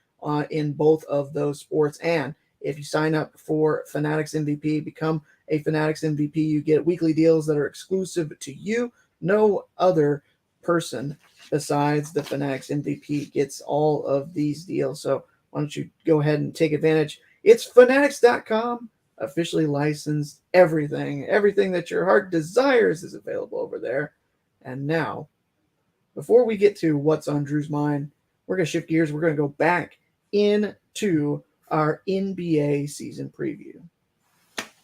in both of those sports. And if you sign up for Fanatics MVP, become a Fanatics MVP. You get weekly deals that are exclusive to you. No other person besides the Fanatics MVP gets all of these deals. So why don't you go ahead and take advantage? It's fanatics.com, officially licensed. Everything that your heart desires is available over there. And now, before we get to what's on Drew's mind, we're going to shift gears. We're going to go back into our NBA season preview.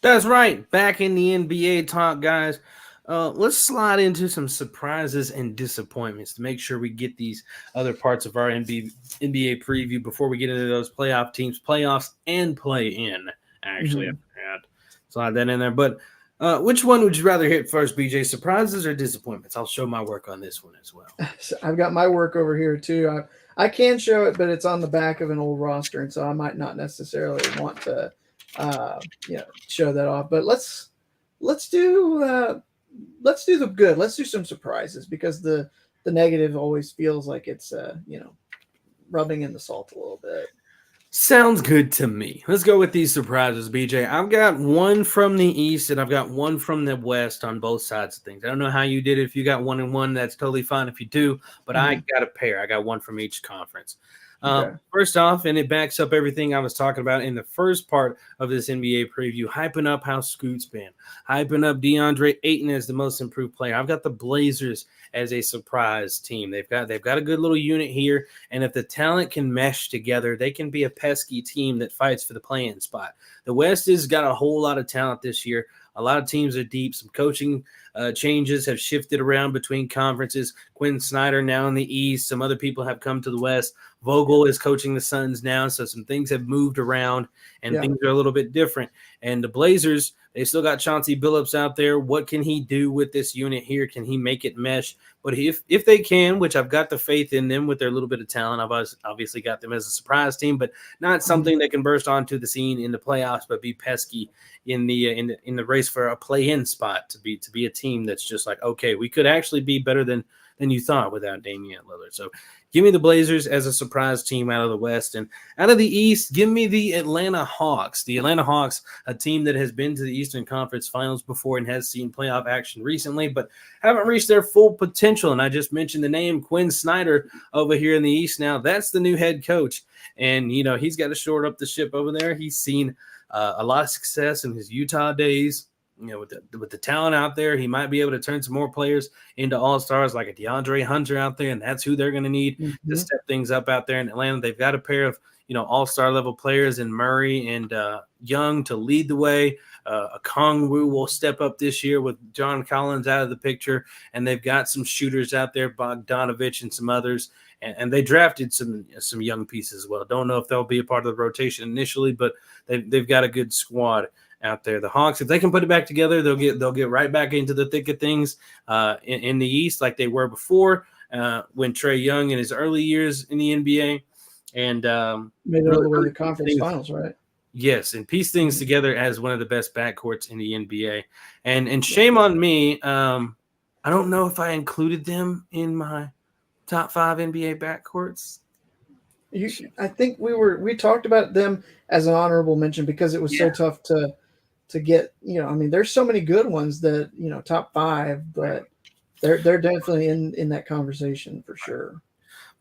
That's right. Back in the NBA talk, guys. Let's slide into some surprises and disappointments to make sure we get these other parts of our NBA preview before we get into those playoff teams, playoffs, and play-in. Actually, I slide that in there. But which one would you rather hit first, BJ? Surprises or disappointments? I'll show my work on this one as well. So I've got my work over here, too. I can show it, but it's on the back of an old roster, and so I might not necessarily want to show that off. But let's do the good. Let's do some surprises, because the negative always feels like it's rubbing in the salt a little bit. Sounds good to me. Let's go with these surprises, BJ. I've got one from the East and I've got one from the West on both sides of things. I don't know how you did it. If you got 1 and 1, that's totally fine if you do, but I got a pair. I got one from each conference. Okay. First off, and it backs up everything I was talking about in the first part of this NBA preview, hyping up how Scoot's been, hyping up DeAndre Ayton as the most improved player. I've got the Blazers as a surprise team. They've got a good little unit here, and if the talent can mesh together, they can be a pesky team that fights for the play-in spot. The West has got a whole lot of talent this year. A lot of teams are deep. Some coaching changes have shifted around between conferences. Quinn Snyder now in the East. Some other people have come to the West. Vogel is coaching the Suns now, so some things have moved around, and things are a little bit different. And the Blazers, they still got Chauncey Billups out there. What can he do with this unit here? Can he make it mesh? But if they can, which I've got the faith in them with their little bit of talent, I've obviously got them as a surprise team, but not something that can burst onto the scene in the playoffs, but be pesky in the race for a play-in spot to be a team that's just like, okay, we could actually be better than you thought without Damian Lillard. So give me the Blazers as a surprise team out of the West. And out of the East, give me the Atlanta Hawks. The Atlanta Hawks, a team that has been to the Eastern Conference Finals before and has seen playoff action recently, but haven't reached their full potential. And I just mentioned the name Quinn Snyder over here in the East now. That's the new head coach. And, he's got to shore up the ship over there. He's seen a lot of success in his Utah days. With the talent out there, he might be able to turn some more players into all-stars like a DeAndre Hunter out there, and that's who they're going to need to step things up out there in Atlanta. They've got a pair of, all-star level players in Murray and Young to lead the way. Okongwu will step up this year with John Collins out of the picture, and they've got some shooters out there, Bogdanovich and some others, and they drafted some young pieces as well. Don't know if they'll be a part of the rotation initially, but they've got a good squad out there. The Hawks, if they can put it back together, they'll get right back into the thick of things in the East like they were before when Trae Young in his early years in the NBA and made it all the way to the conference finals, right? Yes, and piece things together as one of the best backcourts in the NBA. And shame on me, I don't know if I included them in my top 5 NBA backcourts. I think we talked about them as an honorable mention because it was so tough to get, there's so many good ones that, top 5, but they're definitely in that conversation for sure.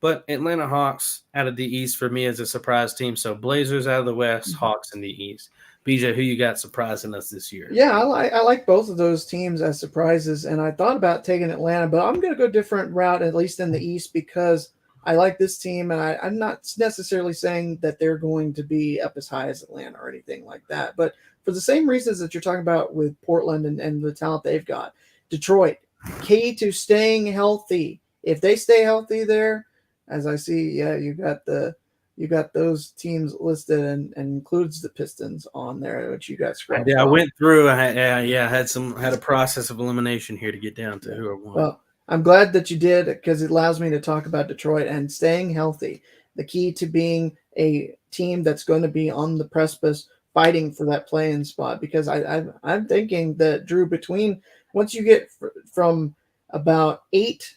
But Atlanta Hawks out of the East for me is a surprise team. So Blazers out of the West, Hawks in the East. BJ, who you got surprising us this year? Yeah, I like both of those teams as surprises, and I thought about taking Atlanta, but I'm going to go a different route, at least in the East, because I like this team, and I'm not necessarily saying that they're going to be up as high as Atlanta or anything like that. But for the same reasons that you're talking about with Portland and the talent they've got, Detroit, key to staying healthy. If they stay healthy there, as I see, you got those teams listed and includes the Pistons on there, which you got scratched. I went through. I had a process of elimination here to get down to who I won. Well, I'm glad that you did, because it allows me to talk about Detroit and staying healthy. The key to being a team that's going to be on the precipice fighting for that play-in spot, because I'm thinking that, Drew, between once you get from about 8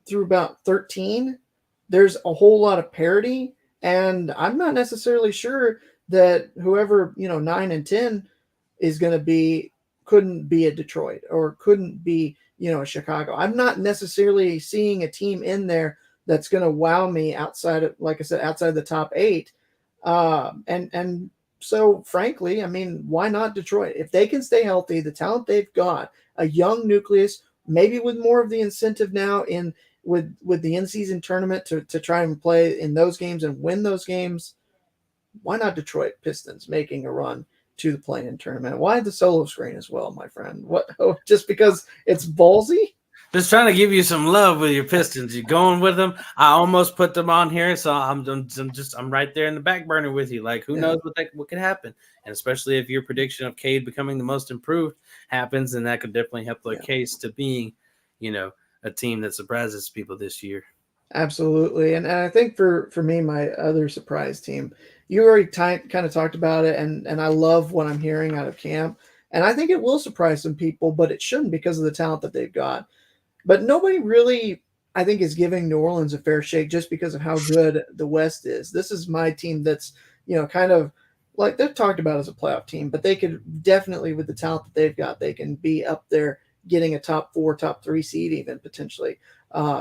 through about 13, there's a whole lot of parity, and I'm not necessarily sure that whoever 9 and 10 is going to be couldn't be a Detroit or couldn't be, a Chicago. I'm not necessarily seeing a team in there that's going to wow me outside of, like I said, outside the top 8. And so, frankly, I mean, why not Detroit? If they can stay healthy, the talent they've got, a young nucleus, maybe with more of the incentive now with the in-season tournament to try and play in those games and win those games, why not Detroit Pistons making a run to the play-in tournament? Why the solo screen as well, my friend? What? Oh, just because it's ballsy? Just trying to give you some love with your Pistons. You're going with them. I almost put them on here, so I'm right there in the back burner with you. Like, who knows what could happen? And especially if your prediction of Cade becoming the most improved happens, then that could definitely help the case to being, a team that surprises people this year. Absolutely. And I think for me, my other surprise team, you already kind of talked about it, and I love what I'm hearing out of camp. And I think it will surprise some people, but it shouldn't because of the talent that they've got. But nobody really, I think, is giving New Orleans a fair shake just because of how good the West is. This is my team that's, kind of like they're talked about as a playoff team, but they could definitely, with the talent that they've got, they can be up there getting a top 4, top 3 seed even potentially,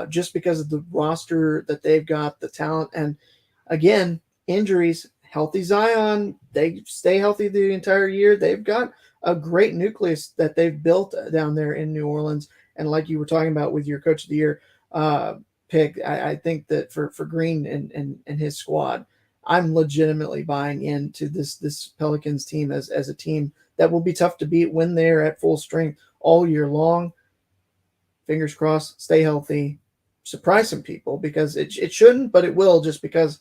just because of the roster that they've got, the talent. And again, injuries, healthy Zion, they stay healthy the entire year. They've got a great nucleus that they've built down there in New Orleans. And like you were talking about with your Coach of the Year pick, I think that for Green and his squad, I'm legitimately buying into this Pelicans team as a team that will be tough to beat when they're at full strength all year long. Fingers crossed, stay healthy, surprise some people, because it shouldn't, but it will, just because,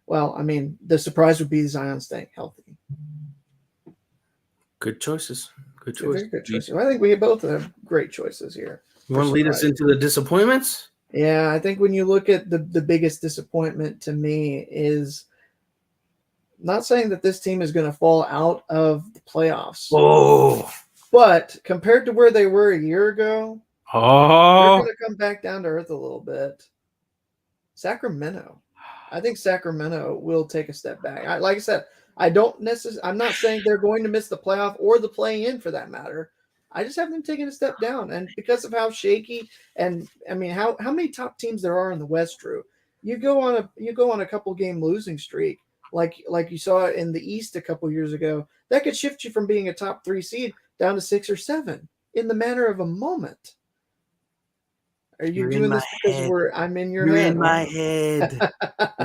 well, I mean, the surprise would be Zion staying healthy. Good choices. Good choice. Very good choices. I think we both have great choices here. You want to lead us into the disappointments? Yeah, I think when you look at the biggest disappointment to me is not saying that this team is going to fall out of the playoffs. Oh. But compared to where they were a year ago, they're going to come back down to earth a little bit. Sacramento. I think Sacramento will take a step back. Like I said, I'm not saying they're going to miss the playoff or the play-in for that matter. I just have them taking a step down. And because of how shaky, and I mean, how many top teams there are in the West, Drew, you go on a couple game losing streak, like you saw in the East a couple years ago, that could shift you from being a top 3 seed down to 6 or 7 in the matter of a moment. Are you doing this because I'm in your head? You're in my head.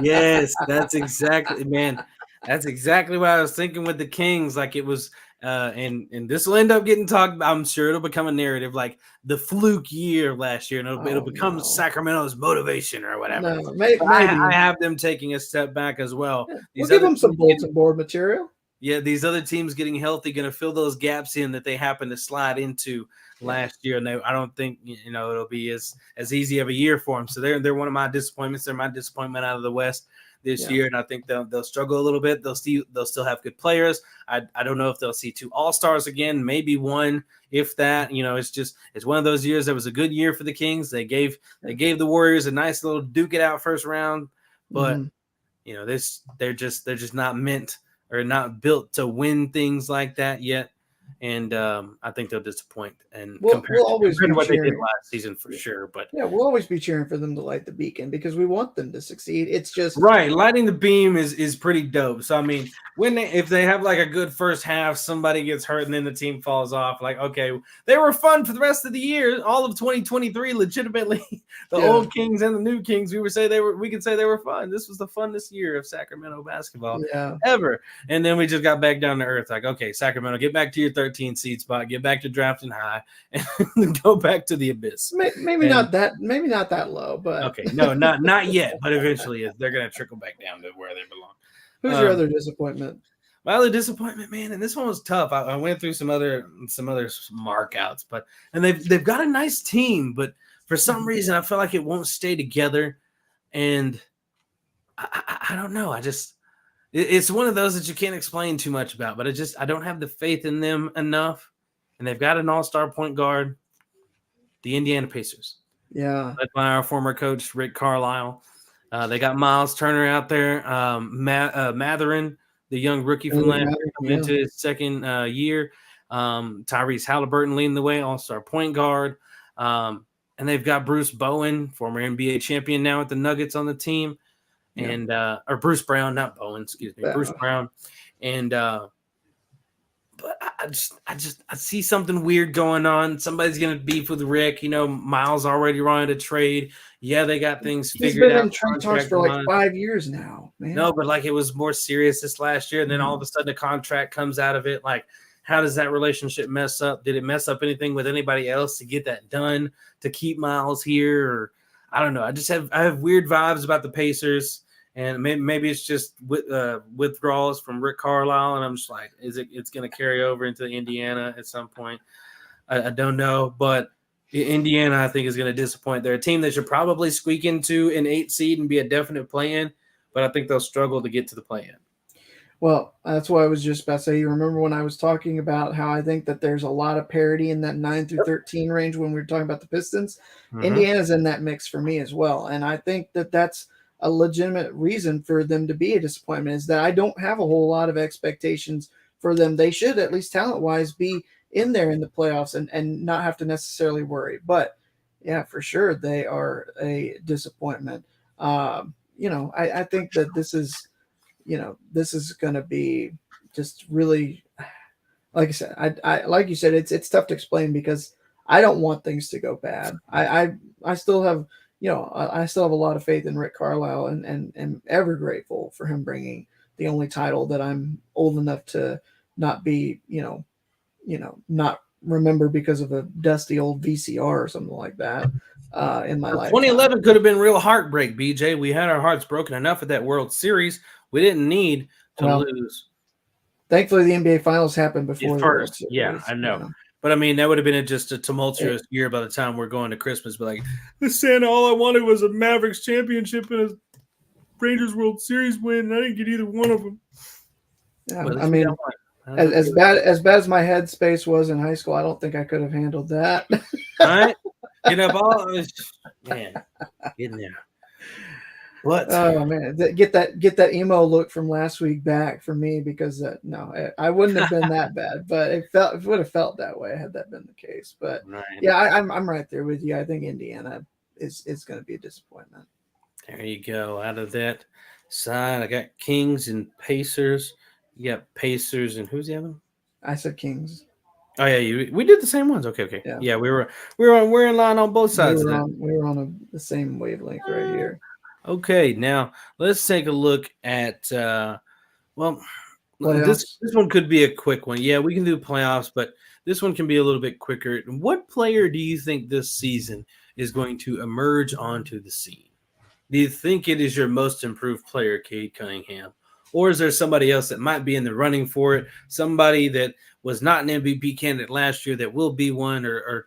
Yes, that's exactly, man. That's exactly what I was thinking with the Kings. Like it was, and this will end up getting talked about. I'm sure it'll become a narrative, like the fluke year last year, and it'll become Sacramento's motivation or whatever. No, maybe. I have them taking a step back as well. Yeah, we'll give them some bulletin board material. Yeah, these other teams getting healthy, going to fill those gaps in that they happen to slide into last year, and I don't think it'll be as easy of a year for them. So they're one of my disappointments. They're my disappointment out of the West this year, and I think they'll struggle a little bit. They'll still have good players. I don't know if they'll see 2 All-Stars again, maybe 1, if that. It's one of those years that was a good year for the Kings. They gave the Warriors a nice little duke it out first round, but they're just not meant or not built to win things like that yet. And I think they'll disappoint. And we'll always be what cheering. They did last season for sure. But yeah, we'll always be cheering for them to light the beacon because we want them to succeed. It's just right. Lighting the beam is pretty dope. So I mean, if they have like a good first half, somebody gets hurt and then the team falls off. Like, okay, they were fun for the rest of the year, all of 2023. Legitimately, the old Kings and the new Kings. We could say they were fun. This was the funnest year of Sacramento basketball ever. And then we just got back down to earth. Like, okay, Sacramento, get back to your 13 seed spot, get back to drafting high, and go back to the abyss. Maybe not that low, but okay, no, not yet, but eventually they're gonna trickle back down to where they belong. Who's your other disappointment? My other disappointment, man, and this one was tough. I went through some other markouts, and they've got a nice team, but for some reason I feel like it won't stay together, and I don't know. It's one of those that you can't explain too much about, but I don't have the faith in them enough. And they've got an all-star point guard, the Indiana Pacers. Yeah. Led by our former coach, Rick Carlisle. They got Miles Turner out there. Matherin, the young rookie from last year, coming into his second year. Tyrese Halliburton leading the way, all-star point guard. And they've got Bruce Bowen, former NBA champion now at the Nuggets on the team. And or Bruce Brown, not Bowen, excuse me, Bruce Brown. And but I see something weird going on. Somebody's gonna beef with Rick. Miles already wanted a trade. Yeah, they got things figured out. He's been in trade talks for like 5 years now, man. No, but like it was more serious this last year, and then all of a sudden a contract comes out of it. Like, how does that relationship mess up? Did it mess up anything with anybody else to get that done to keep Miles here? Or I don't know. I have weird vibes about the Pacers. And maybe it's just withdrawals from Rick Carlisle, and I'm just like, it's going to carry over into Indiana at some point? I don't know, but Indiana, I think, is going to disappoint. They're a team that should probably squeak into an 8 seed and be a definite play-in, but I think they'll struggle to get to the play-in. Well, that's what I was just about to say. You remember when I was talking about how I think that there's a lot of parity in that 9 through 13 range when we were talking about the Pistons? Mm-hmm. Indiana's in that mix for me as well, and I think that that's a legitimate reason for them to be a disappointment, is that I don't have a whole lot of expectations for them. They should, at least talent-wise, be in there in the playoffs and not have to necessarily worry. But, yeah, for sure, they are a disappointment. I think that this is going to be just really, like I said, I like you said, it's tough to explain because I don't want things to go bad. I still have – I still have a lot of faith in Rick Carlisle and am ever grateful for him bringing the only title that I'm old enough to not be, not remember because of a dusty old VCR or something like that in my life. 2011 could have been real heartbreak, BJ. We had our hearts broken enough at that World Series. We didn't need to lose. Thankfully, the NBA Finals happened before the World Series. Yeah, I know. But, I mean, that would have been just a tumultuous year by the time we're going to Christmas. But, like, Santa, all I wanted was a Mavericks championship and a Rangers World Series win, and I didn't get either one of them. Yeah, I mean, as bad as my headspace was in high school, I don't think I could have handled that. All right? Man, getting there. What? Oh man, get that emo look from last week back for me, because no, I wouldn't have been that bad, but it would have felt that way had that been the case. But yeah, I'm right there with you. I think Indiana is going to be a disappointment. There you go. Out of that side, I got Kings and Pacers. You got Pacers and who's the other one? I said Kings. Oh yeah, we did the same ones. Okay. Yeah, we're in line on both sides. We were on the same wavelength right here. Okay, now let's take a look at this one could be a quick one. Yeah, we can do playoffs, but this one can be a little bit quicker. What player do you think this season is going to emerge onto the scene? Do you think it is your most improved player, Cade Cunningham? Or is there somebody else that might be in the running for it? Somebody that was not an MVP candidate last year that will be one, or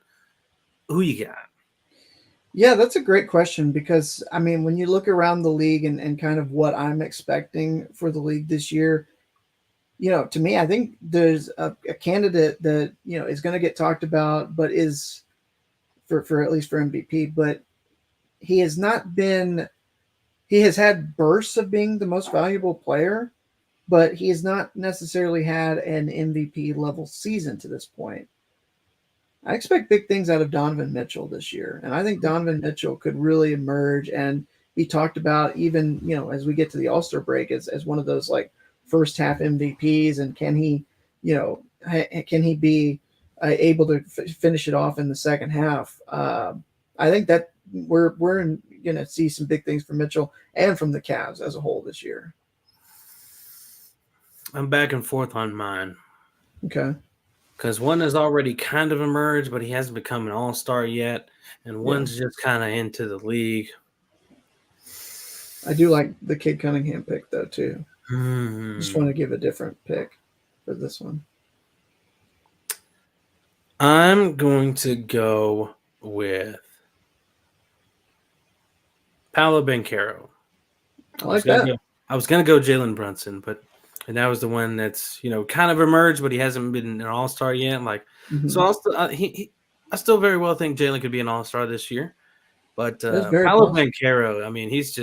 who you got? Yeah, that's a great question, because, I mean, when you look around the league and kind of what I'm expecting for the league this year, to me, I think there's a candidate that, is going to get talked about, but is for at least for MVP, but he has had bursts of being the most valuable player, but he has not necessarily had an MVP level season to this point. I expect big things out of Donovan Mitchell this year, and I think Donovan Mitchell could really emerge and be talked about even, as we get to the All-Star break as one of those like first half MVPs, and can he be able to finish it off in the second half? I think that we're going to see some big things from Mitchell and from the Cavs as a whole this year. I'm back and forth on mine. Okay. Because one has already kind of emerged, but he hasn't become an all-star yet. And one's just kind of into the league. I do like the Cade Cunningham pick, though, too. Just want to give a different pick for this one. I'm going to go with Paolo Banchero. I like that. I was going to go Jalen Brunson, and that was the one that's, kind of emerged, but he hasn't been an all-star yet. So I still very well think Jalen could be an all-star this year. But Paolo Banchero, I mean, he's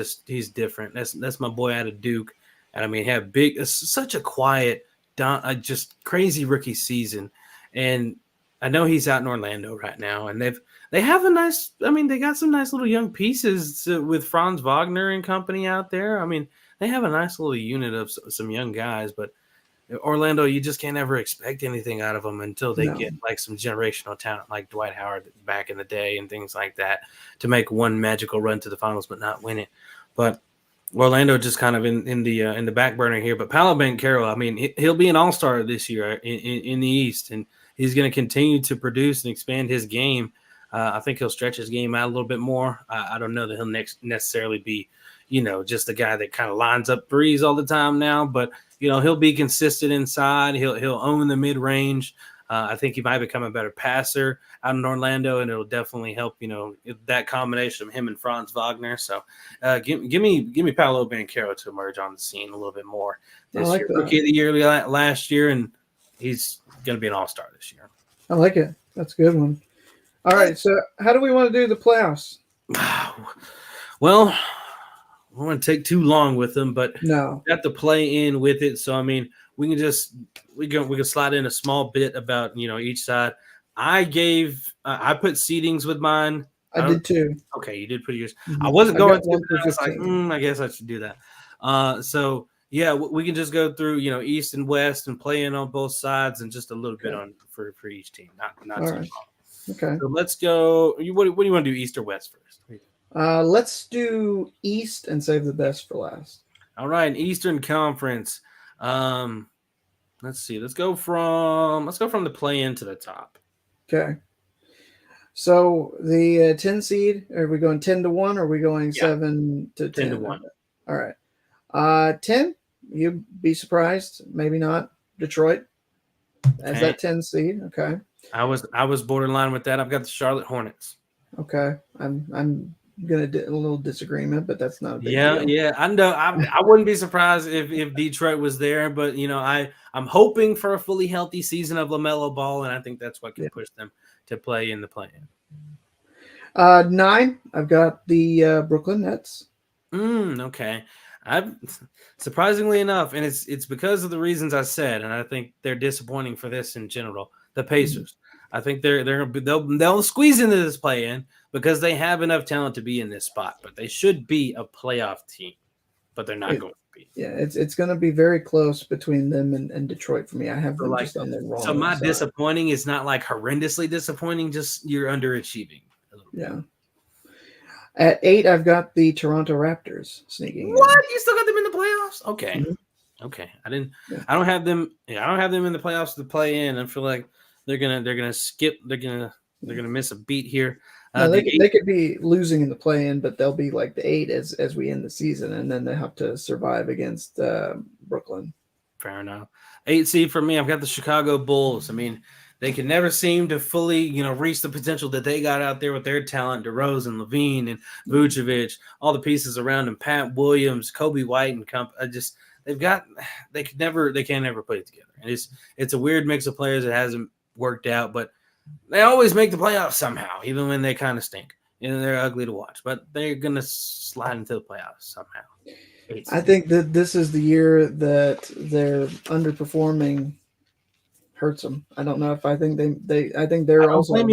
different. That's my boy out of Duke. And I mean, such a quiet, just crazy rookie season. And I know he's out in Orlando right now, and they have a nice. I mean, they got some nice little young pieces with Franz Wagner and company out there. I mean, they have a nice little unit of some young guys, but Orlando, you just can't ever expect anything out of them until they get like some generational talent, like Dwight Howard back in the day and things like that, to make one magical run to the finals but not win it. But Orlando just kind of in the back burner here. But Paolo Banchero, I mean, he'll be an all-star this year in the East, and he's going to continue to produce and expand his game. I think he'll stretch his game out a little bit more. I don't know that he'll necessarily be, just a guy that kind of lines up threes all the time now, but he'll be consistent inside. He'll own the mid-range. I think he might become a better passer out in Orlando, and it'll definitely help, that combination of him and Franz Wagner. So give me Paolo Banchero to emerge on the scene a little bit more this year. Rookie of the year last year, and he's going to be an all-star this year. I like it. That's a good one. All right, so how do we want to do the playoffs? Well, I want to take too long with them, but no, got to play in with it. So I mean, we can slide in a small bit about each side. I put seedings with mine. I did too. Okay, you did put yours. I wasn't going to. I was like, I guess I should do that. So yeah, we can just go through East and West and play in on both sides and just a little bit on for each team. Not too long. Okay. So let's go. What do you want to do, East or West first? Let's do East and save the best for last. All right, Eastern Conference. Let's see. Let's go from the play-in to the top. Okay. So the 10 seed, are we going 10-1 or are we going 7 to 10? 10-1. All right. 10, you'd be surprised. Maybe not. Detroit as that 10 seed. Okay. I was borderline with that. I've got the Charlotte Hornets. Okay. I'm gonna do a little disagreement, but that's not a big deal. Yeah. I know. I wouldn't be surprised if Detroit was there, but I'm hoping for a fully healthy season of LaMelo Ball, and I think that's what can push them to play in the play-in. 9, I've got the Brooklyn Nets. Okay. I've surprisingly enough, and it's because of the reasons I said, and I think they're disappointing for this in general. The Pacers. I think they'll squeeze into this play-in because they have enough talent to be in this spot, but they should be a playoff team, but they're not going to be. Yeah, it's going to be very close between them and Detroit for me. I have them just on the wrong. So my side. disappointing is not like horrendously disappointing, just you're underachieving. Yeah. At 8, I've got the Toronto Raptors sneaking. What? You still got them in the playoffs? Okay. Mm-hmm. Okay. I don't have them in the playoffs to play in. I feel like they're gonna skip. They're gonna miss a beat here. They could be losing in the play-in, but they'll be like the 8 as we end the season, and then they have to survive against Brooklyn. Fair enough. 8 seed for me. I've got the Chicago Bulls. I mean, they can never seem to fully, reach the potential that they got out there with their talent, DeRozan, Levine, and Vucevic, all the pieces around them, Pat Williams, Kobe White, and they can't never put it together. And it's a weird mix of players that hasn't worked out, but they always make the playoffs somehow, even when they kind of stink. They're ugly to watch, but they're going to slide into the playoffs somehow. I think that this is the year that their underperforming hurts them. I don't know if I think I think they're also. I don't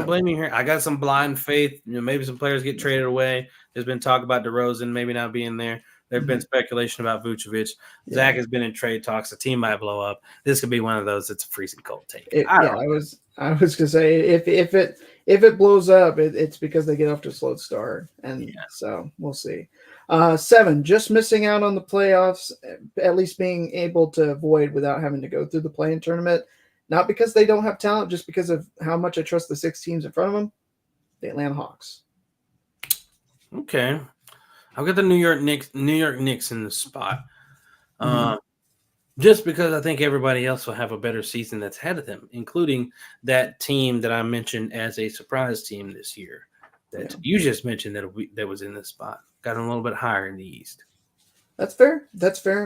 blame you here. I got some blind faith. Maybe some players get traded away. There's been talk about DeRozan maybe not being there. There's been speculation about Vucevic. Yeah. Zach has been in trade talks. The team might blow up. This could be one of those. It's a freezing cold take. I was gonna say if it blows up, it's because they get off to a slow start, and so we'll see. 7, just missing out on the playoffs, at least being able to avoid without having to go through the play-in tournament. Not because they don't have talent, just because of how much I trust the 6 teams in front of them. The Atlanta Hawks. Okay. I've got the New York Knicks in the spot. Just because I think everybody else will have a better season that's ahead of them, including that team that I mentioned as a surprise team this year that you just mentioned that was in this spot. Got them a little bit higher in the East. That's fair.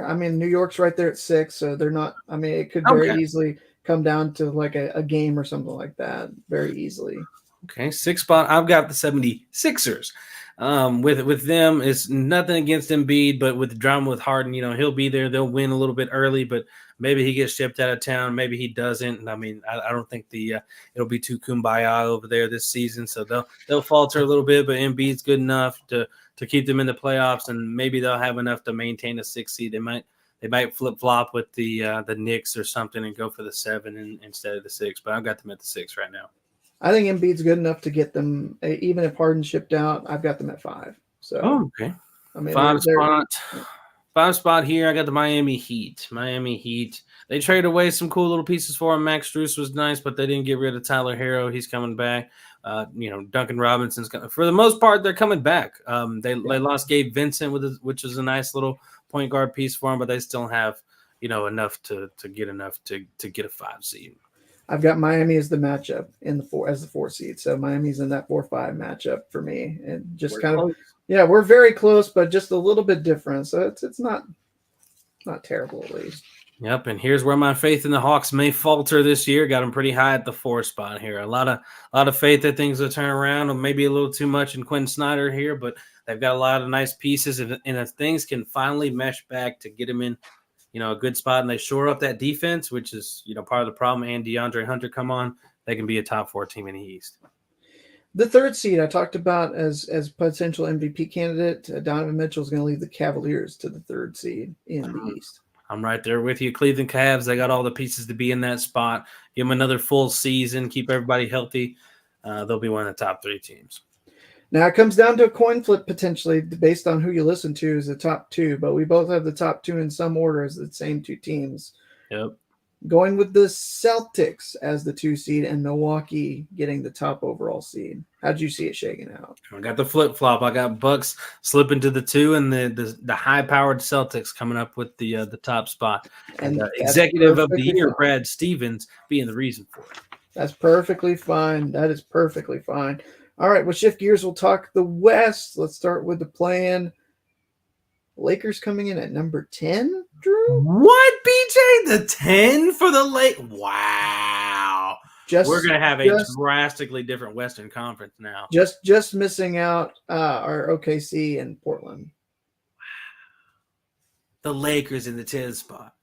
I mean, New York's right there at 6, so they're not – I mean, it could very easily come down to like a game or something like that very easily. Okay, 6th spot. I've got the 76ers. With them, it's nothing against Embiid, but with the drama with Harden, he'll be there. They'll win a little bit early, but Maybe he gets shipped out of town. Maybe he doesn't. And I mean, I don't think it'll be too kumbaya over there this season. So they'll falter a little bit, but Embiid's good enough to keep them in the playoffs, and maybe they'll have enough to maintain a 6 seed. They might flip flop with the Knicks or something and go for the 7 instead of the 6. But I've got them at the 6 right now. I think Embiid's good enough to get them, even if Harden shipped out. I've got them at 5. So, okay. I mean, 5 spot here. I got the Miami Heat. They traded away some cool little pieces for him. Max Strus was nice, but they didn't get rid of Tyler Herro. He's coming back. Duncan Robinson's coming. For the most part, they're coming back. They lost Gabe Vincent which was a nice little point guard piece for him, but they still have enough to get a 5 seed. I've got Miami as the matchup as the 4 seed. So Miami's in that 4-5 matchup for me, and just we're very close, but just a little bit different. So it's not terrible at least. Yep, and here's where my faith in the Hawks may falter this year. Got them pretty high at the 4 spot here. A lot of faith that things will turn around, or maybe a little too much in Quinn Snyder here, but they've got a lot of nice pieces, and if things can finally mesh back to get them in a good spot, and they shore up that defense, which is part of the problem, and DeAndre Hunter come on, they can be a top 4 team in the East. The 3rd seed I talked about as potential MVP candidate. Donovan Mitchell is going to lead the Cavaliers to the 3rd seed in the East. I'm right there with you. Cleveland Cavs, they got all the pieces to be in that spot. Give them another full season, keep everybody healthy. They'll be one of the top 3 teams. Now it comes down to a coin flip potentially based on who you listen to as the top 2, but we both have the top 2 in some order as the same 2 teams. Yep. Going with the Celtics as the 2 seed and Milwaukee getting the top overall seed. How did you see it shaking out? I got the flip-flop. I got Bucks slipping to the 2 and the high-powered Celtics coming up with the top spot. And executive of the year, Brad Stevens, being the reason for it. That's perfectly fine. That is perfectly fine. All right, we'll shift gears. We'll talk the West. Let's start with the play-in. Lakers coming in at number 10, Drew? What, BJ? The 10 for the Lakers? Wow. We're going to have a drastically different Western Conference now. Just missing out our OKC and Portland. Wow. The Lakers in the 10 spot.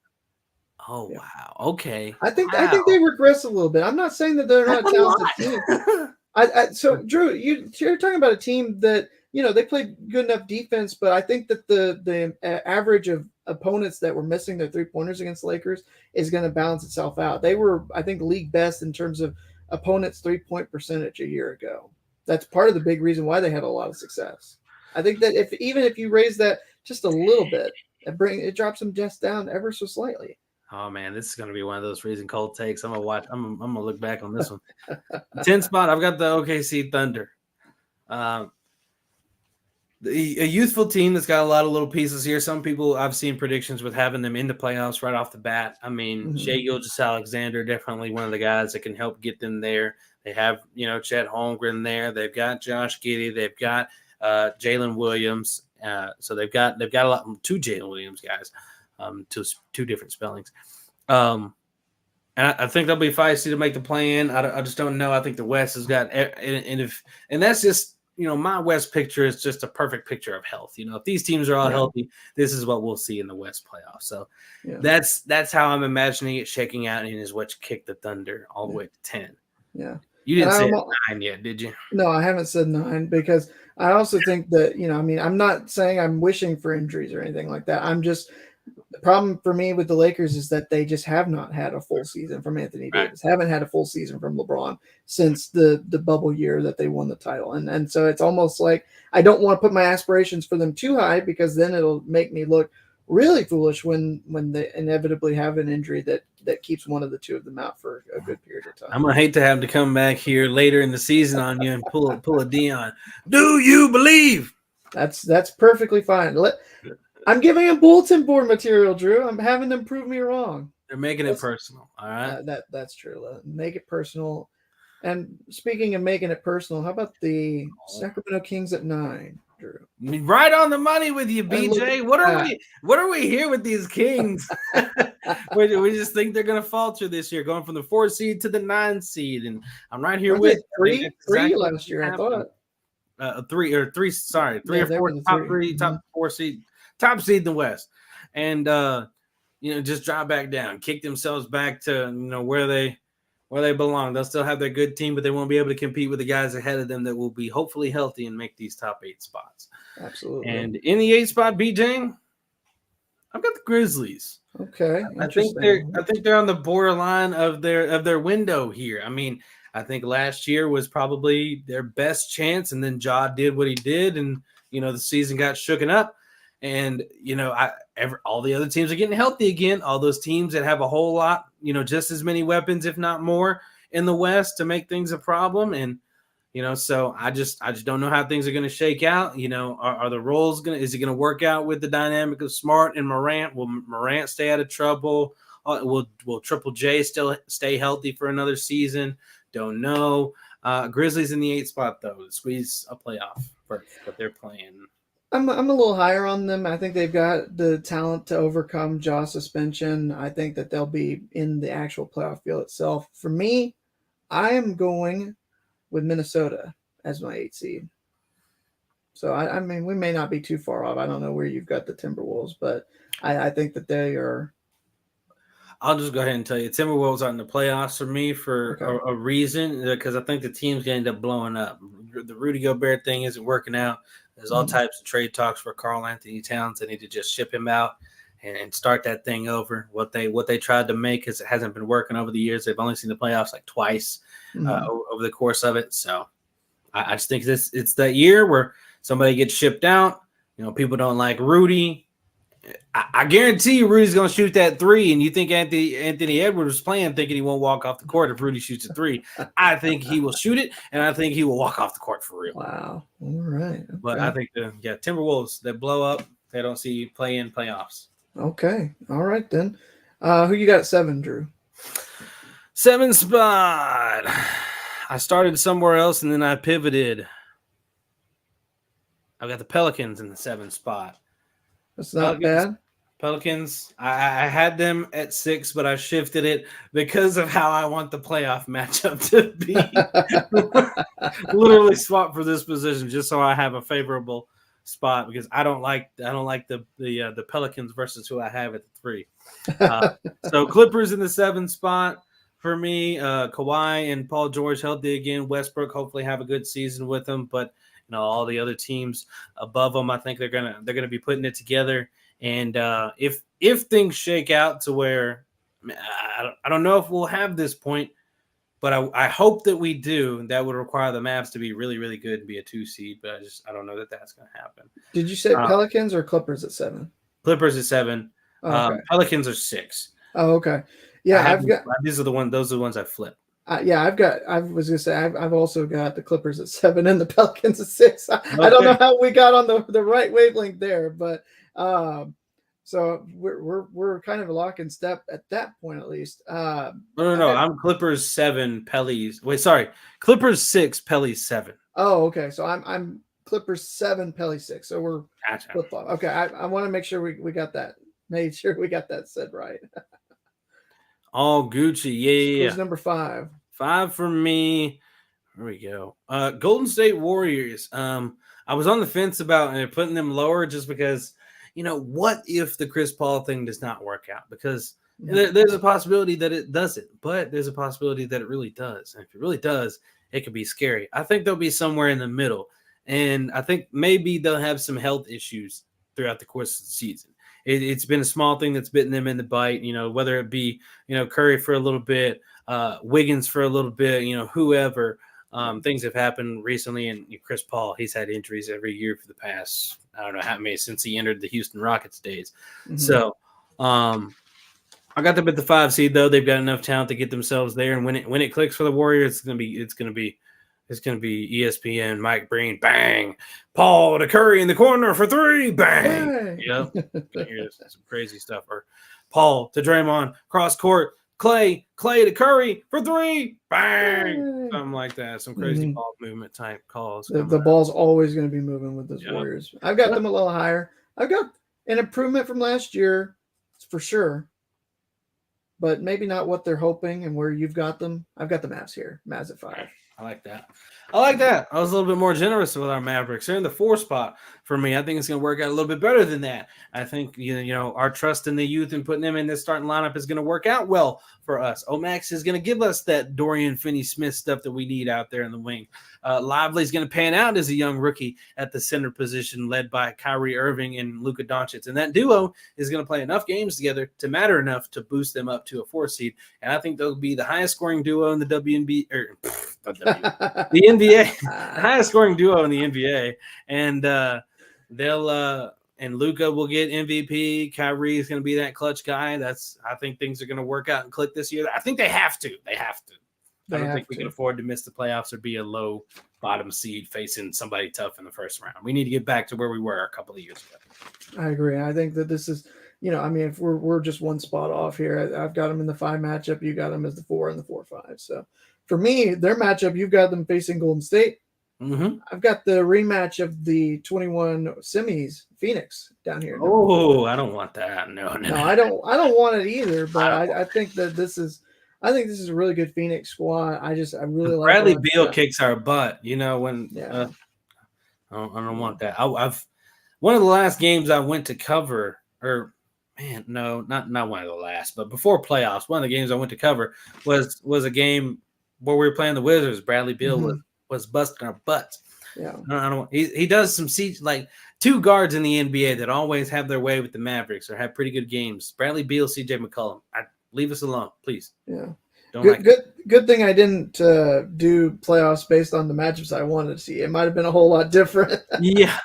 Oh, yeah. Wow. Okay. I think they regress a little bit. I'm not saying that they're not a talented team. So, Drew, you're talking about a team that – they played good enough defense, but I think that the average of opponents that were missing their 3-pointers against the Lakers is going to balance itself out. They were, I think, league best in terms of opponents' 3-point percentage a year ago. That's part of the big reason why they had a lot of success. I think that even if you raise that just a little bit, it drops them just down ever so slightly. Oh man, this is going to be one of those freezing cold takes. I'm gonna look back on this one. 10 spot. I've got the OKC Thunder. A youthful team that's got a lot of little pieces here. Some people I've seen predictions with having them in the playoffs right off the bat. I mean, Shai Gilgeous-Alexander, definitely one of the guys that can help get them there. They have, Chet Holmgren there. They've got Josh Giddey. They've got Jalen Williams. So they've got a lot. 2 Jalen Williams guys, two different spellings. And I think they'll be feisty to make the play-in. I just don't know. I think the West has got, and that's just. My West picture is just a perfect picture of health. If these teams are all healthy, this is what we'll see in the West playoffs. So that's how I'm imagining it shaking out, and is what kicked the Thunder all the way to 10. Yeah. You didn't say 9 yet, did you? No, I haven't said 9 because I also think that, I'm not saying I'm wishing for injuries or anything like that. The problem for me with the Lakers is that they just have not had a full season from Anthony Davis, haven't had a full season from LeBron since the bubble year that they won the title. And so it's almost like I don't want to put my aspirations for them too high because then it'll make me look really foolish when they inevitably have an injury that keeps one of the 2 of them out for a good period of time. I'm going to hate to have to come back here later in the season on you and pull a Dion. Do you believe? That's perfectly fine. I'm giving them bulletin board material, Drew. I'm having them prove me wrong. They're making it personal. All right. That's true. Make it personal. And speaking of making it personal, how about the Sacramento Kings at 9, Drew? Right on the money with you, BJ. What are we here with these Kings? we just think they're going to falter this year, going from the 4 seed to the 9 seed, and I'm right here with 3 last year. I thought 3 or 4 top 3 top 4 seed. Top seed in the West. And just drop back down, kick themselves back to where they belong. They'll still have their good team, but they won't be able to compete with the guys ahead of them that will be hopefully healthy and make these top 8 spots. Absolutely. And in the 8th spot, BJ, I've got the Grizzlies. Okay. I think they're on the borderline of their window here. I mean, I think last year was probably their best chance, and then Ja did what he did, and the season got shooken up. And all the other teams are getting healthy again. All those teams that have a whole lot, just as many weapons, if not more, in the West to make things a problem. And so I just don't know how things are going to shake out. Are the roles is it going to work out with the dynamic of Smart and Morant? Will Morant stay out of trouble? Will Triple J still stay healthy for another season? Don't know. Grizzlies in the 8th spot though, to squeeze a playoff berth, but they're playing. I'm a little higher on them. I think they've got the talent to overcome Ja's suspension. I think that they'll be in the actual playoff field itself. For me, I am going with Minnesota as my 8th seed. So, I mean, we may not be too far off. I don't know where you've got the Timberwolves, but I think that they are. I'll just go ahead and tell you, Timberwolves are in the playoffs for me for a reason, because I think the team's going to end up blowing up. The Rudy Gobert thing isn't working out. There's all types of trade talks for Karl Anthony Towns. They need to just ship him out and start that thing over. What they tried to make is it hasn't been working over the years. They've only seen the playoffs like twice over the course of it. So I just think it's that year where somebody gets shipped out. People don't like Rudy. I guarantee you Rudy's going to shoot that 3, and you think Anthony Edwards was playing thinking he won't walk off the court if Rudy shoots a 3. I think he will shoot it, and I think he will walk off the court for real. Wow. All right. Okay. But I think Timberwolves, they blow up. They don't see play-in playoffs. Okay. All right, then. Who you got at 7, Drew? 7 spot. I started somewhere else, and then I pivoted. I've got the Pelicans in the 7 spot. That's not bad. Pelicans, I had them at 6, but I shifted it because of how I want the playoff matchup to be. Literally swap for this position just so I have a favorable spot, because I don't like the Pelicans versus who I have at the 3. So Clippers in the 7 spot for me. Kawhi and Paul George healthy again. Westbrook hopefully have a good season with them, but all the other teams above them, I think they're gonna be putting it together. And if things shake out to where I don't know if we'll have this point, but I hope that we do. That would require the Mavs to be really, really good and be a 2 seed. But I don't know that that's going to happen. Did you say Pelicans or Clippers at 7? Clippers at 7. Okay. Pelicans are 6. Oh, okay. Yeah, Those are the ones I flipped. I was gonna say I've also got the Clippers at 7 and the Pelicans at 6. I don't know how we got on the right wavelength there, but so we're kind of lock in step at that point at least. No. I'm Clippers 7, Pellies. Wait, sorry, Clippers 6, Pellies 7. Oh, okay. So I'm Clippers 7, Pelly 6. So we're gotcha. flip flop. Okay, I want to make sure we got that. Made sure we got that said right. All Gucci, yeah. Who's number 5? 5 for me. Here we go. Golden State Warriors. I was on the fence about putting them lower just because, what if the Chris Paul thing does not work out? Because there's a possibility that it doesn't, but there's a possibility that it really does. And if it really does, it could be scary. I think they'll be somewhere in the middle. And I think maybe they'll have some health issues throughout the course of the season. It's been a small thing that's bitten them in the bite, whether it be, Curry for a little bit, Wiggins for a little bit, whoever. Things have happened recently, and Chris Paul, he's had injuries every year for the past, I don't know how many, since he entered the Houston Rockets days. Mm-hmm. So I got them at the 5 seed, though. They've got enough talent to get themselves there, and when it clicks for the Warriors, it's gonna be ESPN, Mike Breen, bang. Paul to Curry in the corner for 3, bang. Yep. Here's some crazy stuff. Or Paul to Draymond, cross court, Clay to Curry for 3, bang. Something like that. Some crazy ball movement type calls. The ball's always going to be moving with those Warriors. I've got them a little higher. I've got an improvement from last year, for sure. But maybe not what they're hoping and where you've got them. I've got the Mavs here. Mavs at 5. I like that. I was a little bit more generous with our Mavericks. They're in the 4 spot. for me. I think it's going to work out a little bit better than that. I think our trust in the youth and putting them in this starting lineup is going to work out well for us. Omax is going to give us that Dorian Finney-Smith stuff that we need out there in the wing. Lively's going to pan out as a young rookie at the center position, led by Kyrie Irving and Luka Doncic, and that duo is going to play enough games together to matter enough to boost them up to a 4 seed. And I think they'll be the highest scoring duo in the WNBA, the NBA, the highest scoring duo in the NBA, and and Luka will get MVP. Kyrie is going to be that clutch guy. I think things are going to work out and click this year. I think they have to. I don't think we can afford to miss the playoffs or be a low bottom seed facing somebody tough in the first round. We need to get back to where we were a couple of years ago. I agree. I think that this is, if we're just one spot off here, I've got them in the 5 matchup. You got them as the 4 and the 4-5. So for me, their matchup, you've got them facing Golden State. Mm-hmm. I've got the rematch of the 21 semis, Phoenix down here. Oh, I don't want that. No, I don't want it either. But I think that this is a really good Phoenix squad. I really like Bradley Beal kicks our butt. I don't want that. I've one of the last games I went to cover, not one of the last, but before playoffs, one of the games I went to cover was a game where we were playing the Wizards. Bradley Beal was busting our butts. Yeah, he does some like 2 guards in the NBA that always have their way with the Mavericks or have pretty good games. Bradley Beal, CJ McCollum. Leave us alone, please. Yeah. Good thing I didn't do playoffs based on the matchups I wanted to see. It might have been a whole lot different. Yeah.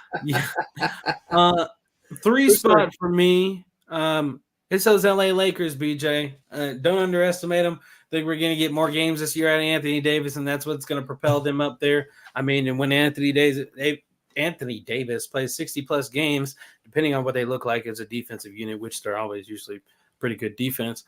3 spot for me. It's those LA Lakers, BJ. Don't underestimate them. I think we're going to get more games this year out of Anthony Davis, and that's what's going to propel them up there. I mean, and when Anthony Davis plays 60-plus games, depending on what they look like as a defensive unit, which they're always usually pretty good defense,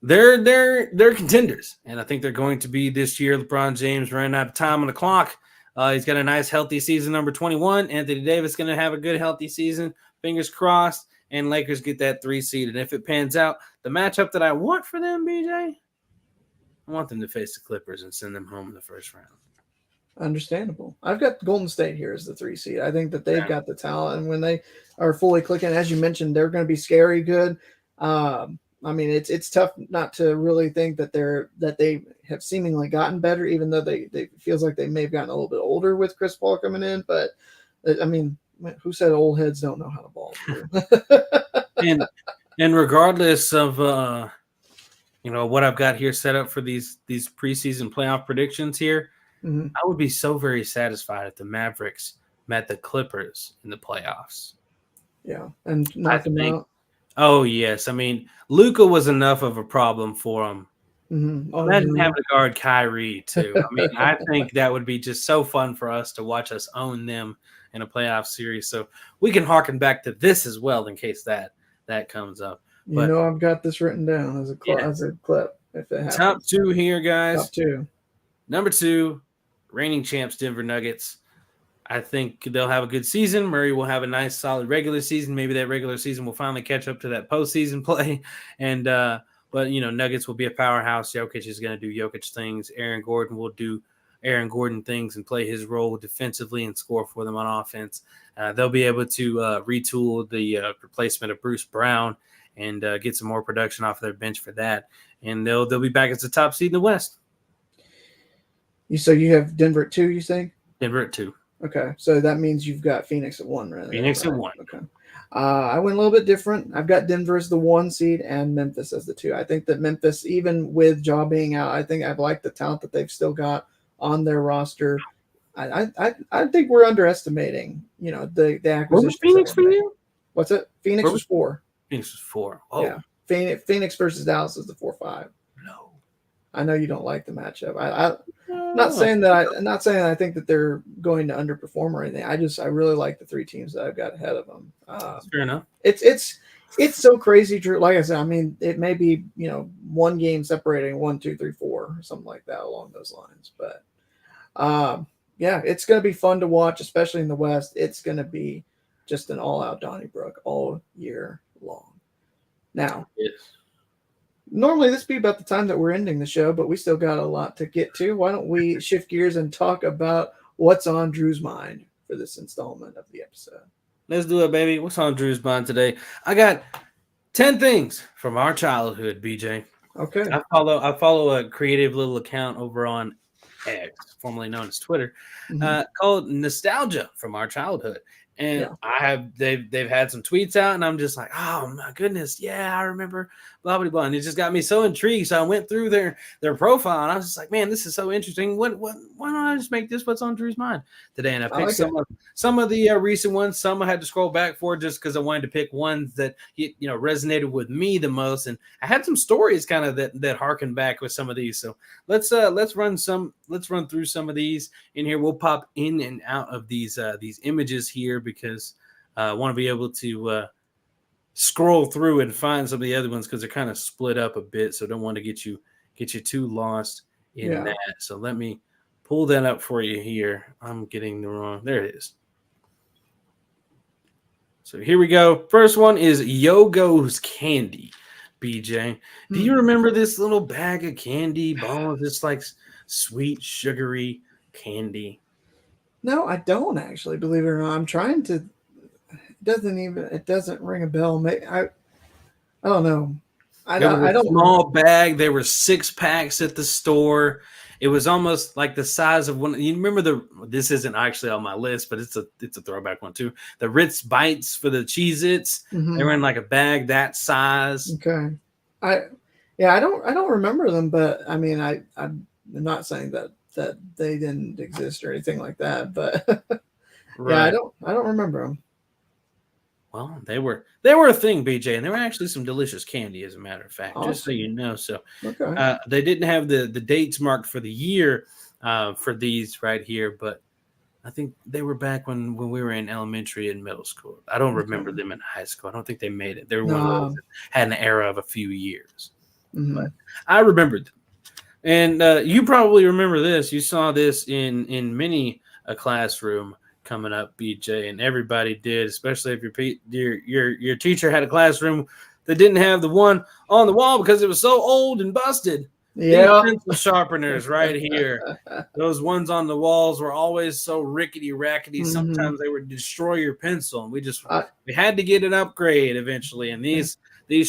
they're contenders, and I think they're going to be this year. LeBron James running out of time on the clock. He's got a nice, healthy season, number 21. Anthony Davis going to have a good, healthy season. Fingers crossed. And Lakers get that 3 seed. And if it pans out, the matchup that I want for them, BJ, I want them to face the Clippers and send them home in the first round. Understandable. I've got Golden State here as the 3 seed. I think that they've got the talent, and when they are fully clicking, as you mentioned, they're going to be scary good. I mean, it's tough not to really think that they have seemingly gotten better, even though they feels like they may have gotten a little bit older with Chris Paul coming in. But I mean, who said old heads don't know how to ball? and regardless of what I've got here set up for these preseason playoff predictions here, I would be so very satisfied if the Mavericks met the Clippers in the playoffs. Yeah, and knock them out. Oh yes, I mean Luka was enough of a problem for him. Imagine having to guard Kyrie too. I mean, I think that would be just so fun for us to watch us own them in a playoff series. So we can harken back to this as well in case that comes up. But, I've got this written down as a clip. If it happens. Top 2 here, guys. Top 2. Number 2, reigning champs, Denver Nuggets. I think they'll have a good season. Murray will have a nice, solid regular season. Maybe that regular season will finally catch up to that postseason play. And but Nuggets will be a powerhouse. Jokic is going to do Jokic things. Aaron Gordon will do Aaron Gordon things and play his role defensively and score for them on offense. They'll be able to retool the replacement of Bruce Brown and get some more production off of their bench for that. And they'll be back as the top seed in the West. So you have Denver at 2, you say? Denver at 2. Okay, so that means you've got Phoenix at 1, right? Phoenix at 1. Okay. I went a little bit different. I've got Denver as the 1 seed and Memphis as the 2. I think that Memphis, even with Ja being out, I think I've liked the talent that they've still got on their roster. I think we're underestimating, the acquisition. What was Phoenix for you? What's it? Phoenix was 4. Phoenix was 4. Oh, yeah. Phoenix versus Dallas is the 4-5. No, I know you don't like the matchup. I'm not saying that I think that they're going to underperform or anything. I really like the 3 teams that I've got ahead of them. Fair enough. It's so crazy, Drew. Like I said, I mean, it may be 1 game separating 1, 2, 3, 4, or something like that along those lines. But yeah, it's going to be fun to watch, especially in the West. It's going to be just an all-out Donnybrook all year long. Now, yes. Normally this would be about the time that we're ending the show, but we still got a lot to get to. Why don't we shift gears and talk about what's on Drew's mind for this installment of the episode. Let's do it, baby. What's on Drew's mind today? I got 10 things from our childhood, BJ. Okay. I follow a creative little account over on X, formerly known as Twitter, called Nostalgia from Our Childhood. And they've had some tweets out, and I'm just like, oh my goodness, yeah, I remember blah blah blah. And it just got me so intrigued. So I went through their profile, and I was just like, man, this is so interesting. Why don't I just make this what's on Drew's mind today? And I picked some of the recent ones. Some I had to scroll back for just because I wanted to pick ones that resonated with me the most. And I had some stories kind of that harken back with some of these. So let's run through some of these in here. We'll pop in and out of these images here, because I want to be able to scroll through and find some of the other ones, because they're kind of split up a bit. So don't want to get you too lost in that. So let me pull that up for you here. I'm getting the wrong. There it is. So here we go. First one is Yogo's Candy. BJ, do you remember this little bag of candy balls? It's like sweet, sugary candy. No, I don't actually, believe it or not. I'm trying to. It doesn't ring a bell. I don't know. I don't. Small bag. There were 6 packs at the store. It was almost like the size of one. You remember this isn't actually on my list, but it's a throwback one too. The Ritz Bites for the Cheez-Its. They were in like a bag that size. Okay. I don't remember them, but I mean, I'm not saying that they didn't exist or anything like that, but right. Yeah, I don't remember them. Well, they were a thing, BJ, and they were actually some delicious candy, as a matter of fact, just so you know. So they didn't have the dates marked for the year for these right here, but I think they were back when we were in elementary and middle school. I don't remember them in high school. I don't think they made it. They were one of those that had an era of a few years. But I remembered them. And you probably remember this. You saw this in many a classroom coming up, BJ, and everybody did, especially if your teacher had a classroom that didn't have the one on the wall because it was so old and busted. Yeah, pencil sharpeners right here. Those ones on the walls were always so rickety rackety. Sometimes they would destroy your pencil, and we had to get an upgrade eventually. And these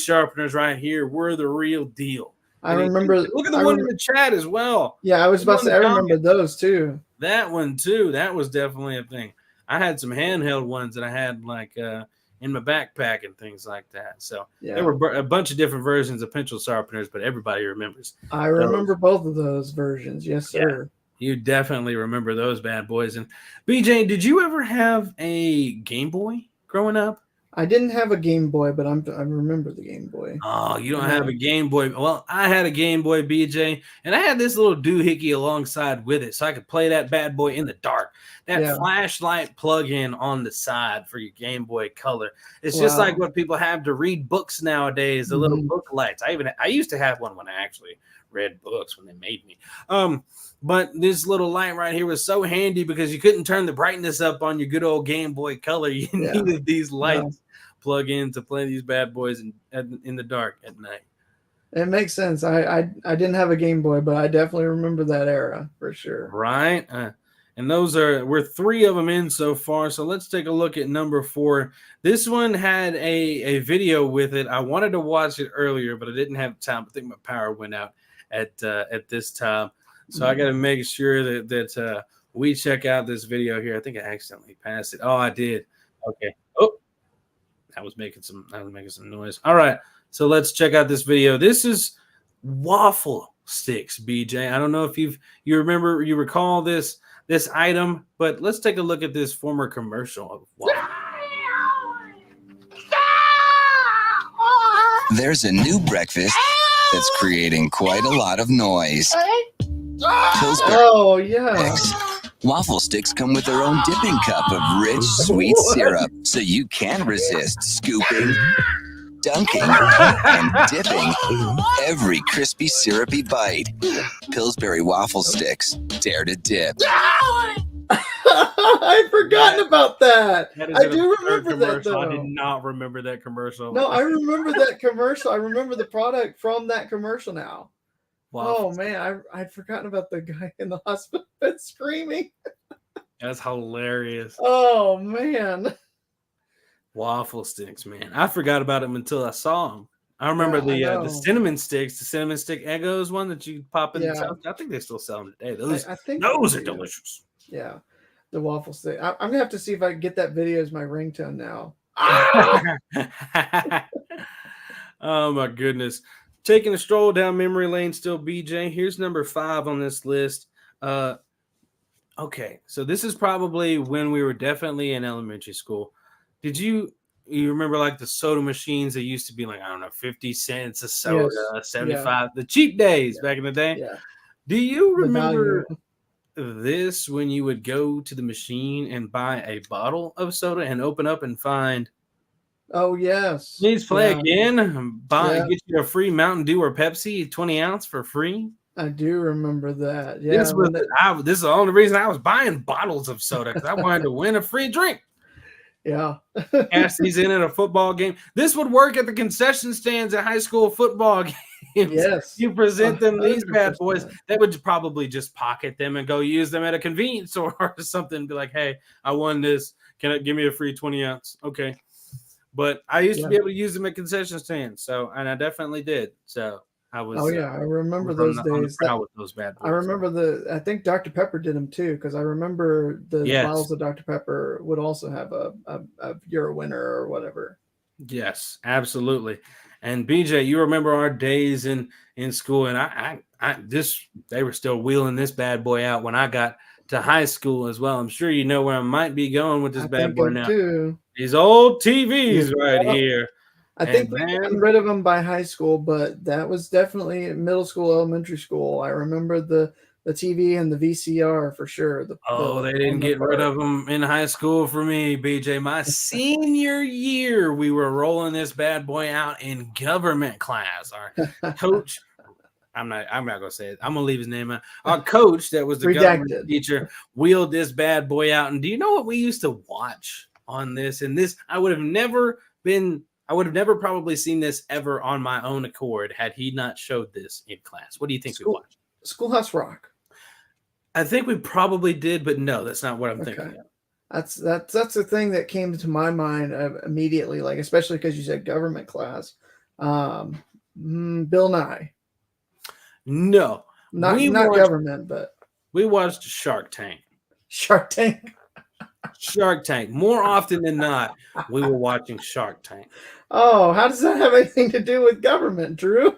sharpeners right here were the real deal. I remember. Look at the one in the chat as well. Yeah, I was about to say, I remember those too. That one too. That was definitely a thing. I had some handheld ones that I had like in my backpack and things like that. So there were a bunch of different versions of pencil sharpeners, but everybody remembers. I remember both of those versions. Yes, sir. Yeah, you definitely remember those bad boys. And BJ, did you ever have a Game Boy growing up? I didn't have a Game Boy, but I remember the Game Boy. Oh, you don't have a Game Boy. Well, I had a Game Boy, BJ, and I had this little doohickey alongside with it, so I could play that bad boy in the dark. That flashlight plug-in on the side for your Game Boy Color. It's just like what people have to read books nowadays, the little book lights. I used to have one when I actually read books when they made me. But this little light right here was so handy because you couldn't turn the brightness up on your good old Game Boy Color. You needed these lights plug in to play these bad boys in the dark at night. It makes sense. I didn't have a Game Boy, but I definitely remember that era for sure. Right. And we're 3 of them in so far. So let's take a look at number 4. This one had a video with it. I wanted to watch it earlier, but I didn't have time. I think my power went out at this time. So I got to make sure that we check out this video here. I think I accidentally passed it. Oh, I did. Okay. Oh, I was making some noise. All right. So let's check out this video. This is waffle sticks, BJ. I don't know if you recall this item, but let's take a look at this former commercial of waffle. There's a new breakfast that's creating quite a lot of noise. Pillsbury X. Waffle sticks come with their own dipping cup of rich, sweet syrup, so you can resist scooping, dunking, and dipping every crispy, syrupy bite. Pillsbury waffle sticks. Dare to dip. I'd forgotten about that. I do remember that, though. I did not remember that commercial. No, I remember that commercial. I remember the product from that commercial now. Wow. Oh, man. I'd forgotten about the guy in the hospital screaming. That's hilarious. Oh man. Waffle sticks, man. I forgot about them until I saw them. I remember Yeah, I the know. cinnamon sticks, the cinnamon stick Eggos one that you pop in. Yeah. I think they still sell them today. Those I think those they are do. delicious. Yeah. The waffle stick. I'm gonna have to see if I can get that video as my ringtone now. Oh my goodness. Taking a stroll down memory lane still, BJ. Here's number 5 on this list. Okay, so this is probably when we were definitely in elementary school. Did you remember like the soda machines that used to be like, I don't know, 50 cents a soda, Yes. 75, the cheap days back in the day? Yeah. Do you The value. remember this when you would go to the machine and buy a bottle of soda and open up and find, Oh yes. please play Yeah. again, Yeah. get you a free Mountain Dew or Pepsi 20 ounce for free? I do remember that. Yeah. This is the only reason I was buying bottles of soda, because I wanted to win a free drink. Yeah. Cash these in at a football game. This would work at the concession stands at high school football games. Yes. You present them these bad 100%. boys. They would probably just pocket them and go use them at a convenience store or something. Be like, hey, I won this. Can I give me a free 20 ounce? Okay. But I used to be able to use them at concession stands. So, and I definitely did. So I was. Oh yeah, I remember on those the- on the days. prowl with those bad boys. I remember I think Dr. Pepper did them too, because I remember the Yes. bottles of Dr. Pepper would also have a you're a winner or whatever. Yes, absolutely. And BJ, you remember our days in school, and they were still wheeling this bad boy out when I got to high school as well. I'm sure you know where I might be going with this bad boy now. Too. These old TVs right Yeah. here. I think we man- got rid of them by high school, but that was definitely middle school, elementary school. I remember the TV and the VCR for sure. They didn't get rid of them in high school for me, BJ. My senior year, we were rolling this bad boy out in government class. Our coach, I'm not gonna say it. I'm gonna leave his name out. Our coach, that was the government Redacted. teacher, wheeled this bad boy out. And do you know what we used to watch on this? And this, I would have never probably seen this ever on my own accord had he not showed this in class. What do you think we watched? Schoolhouse Rock. I think we probably did, but no, that's not what I'm thinking of. That's the thing that came to my mind immediately, like especially because you said government class. Bill Nye. No, Not watched- government, but we watched Shark Tank. Shark Tank. Shark Tank. More often than not, we were watching Shark Tank. Oh, how does that have anything to do with government, Drew?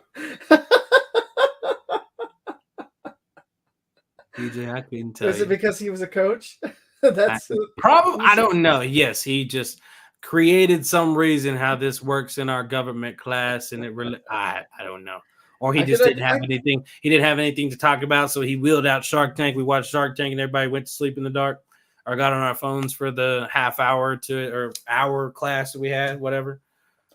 DJ, I couldn't tell Is you. it because he was a coach? That's Probably. I don't know. Yes, he just created some reason how this works in our government class, and it really, I don't know. Or he just didn't have anything. He didn't have anything to talk about, so he wheeled out Shark Tank. We watched Shark Tank, and everybody went to sleep in the dark, or got on our phones for the half hour or hour class that we had, whatever.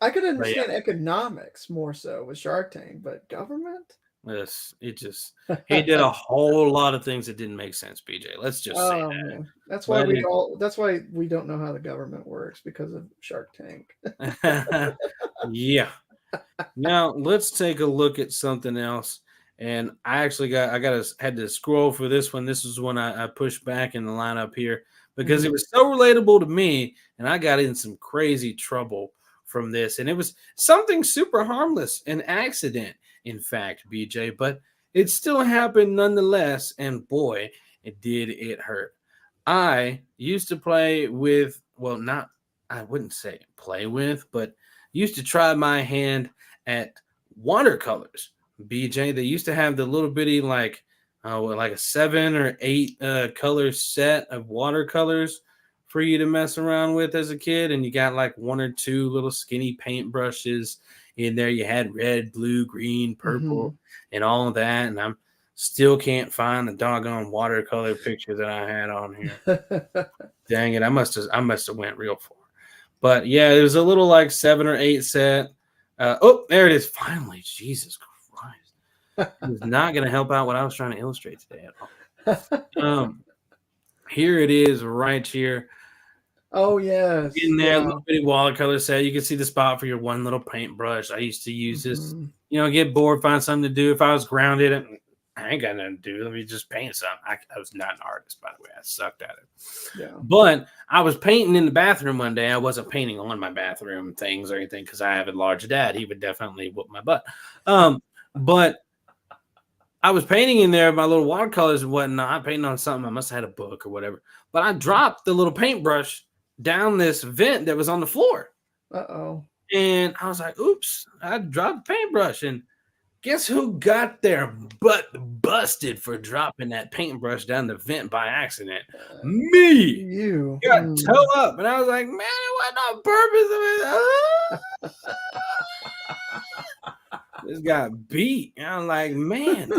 I could understand economics more so with Shark Tank, but government? Yes, he did a whole lot of things that didn't make sense, BJ. Let's just say that. Man. That's why we don't know how the government works, because of Shark Tank. Yeah. Now let's take a look at something else. And I actually had to scroll for this one. This is one I pushed back in the lineup here because it was so relatable to me, and I got in some crazy trouble from this. And it was something super harmless, an accident, in fact, BJ, but it still happened nonetheless. And boy, it hurt. I used to play with, I wouldn't say play with, but used to try my hand at watercolors. BJ, they used to have the little bitty like a 7 or 8 color set of watercolors for you to mess around with as a kid, and you got like 1 or 2 little skinny paint brushes in there. You had red, blue, green, purple, and all of that, and I still can't find the doggone watercolor picture that I had on here. Dang it, I must have went real far. But yeah, it was a little like 7 or 8 set. There it is. Finally, Jesus Christ. It was not going to help out what I was trying to illustrate today at all. Here it is right here. Oh, yes. In there, a little bitty watercolor set. You can see the spot for your one little paintbrush. I used to use this, get bored, find something to do. If I was grounded, I ain't got nothing to do. Let me just paint something. I was not an artist, by the way. I sucked at it. Yeah. But I was painting in the bathroom one day. I wasn't painting on my bathroom things or anything because I have a large dad. He would definitely whoop my butt. But I was painting in there my little watercolors and whatnot, painting on something. I must have had a book or whatever. But I dropped the little paintbrush down this vent that was on the floor. Uh-oh. And I was like, oops, I dropped the paintbrush. And guess who got their butt busted for dropping that paintbrush down the vent by accident? Me. You. Got toe up. And I was like, man, it wasn't on purpose. This got beat. And I'm like, man.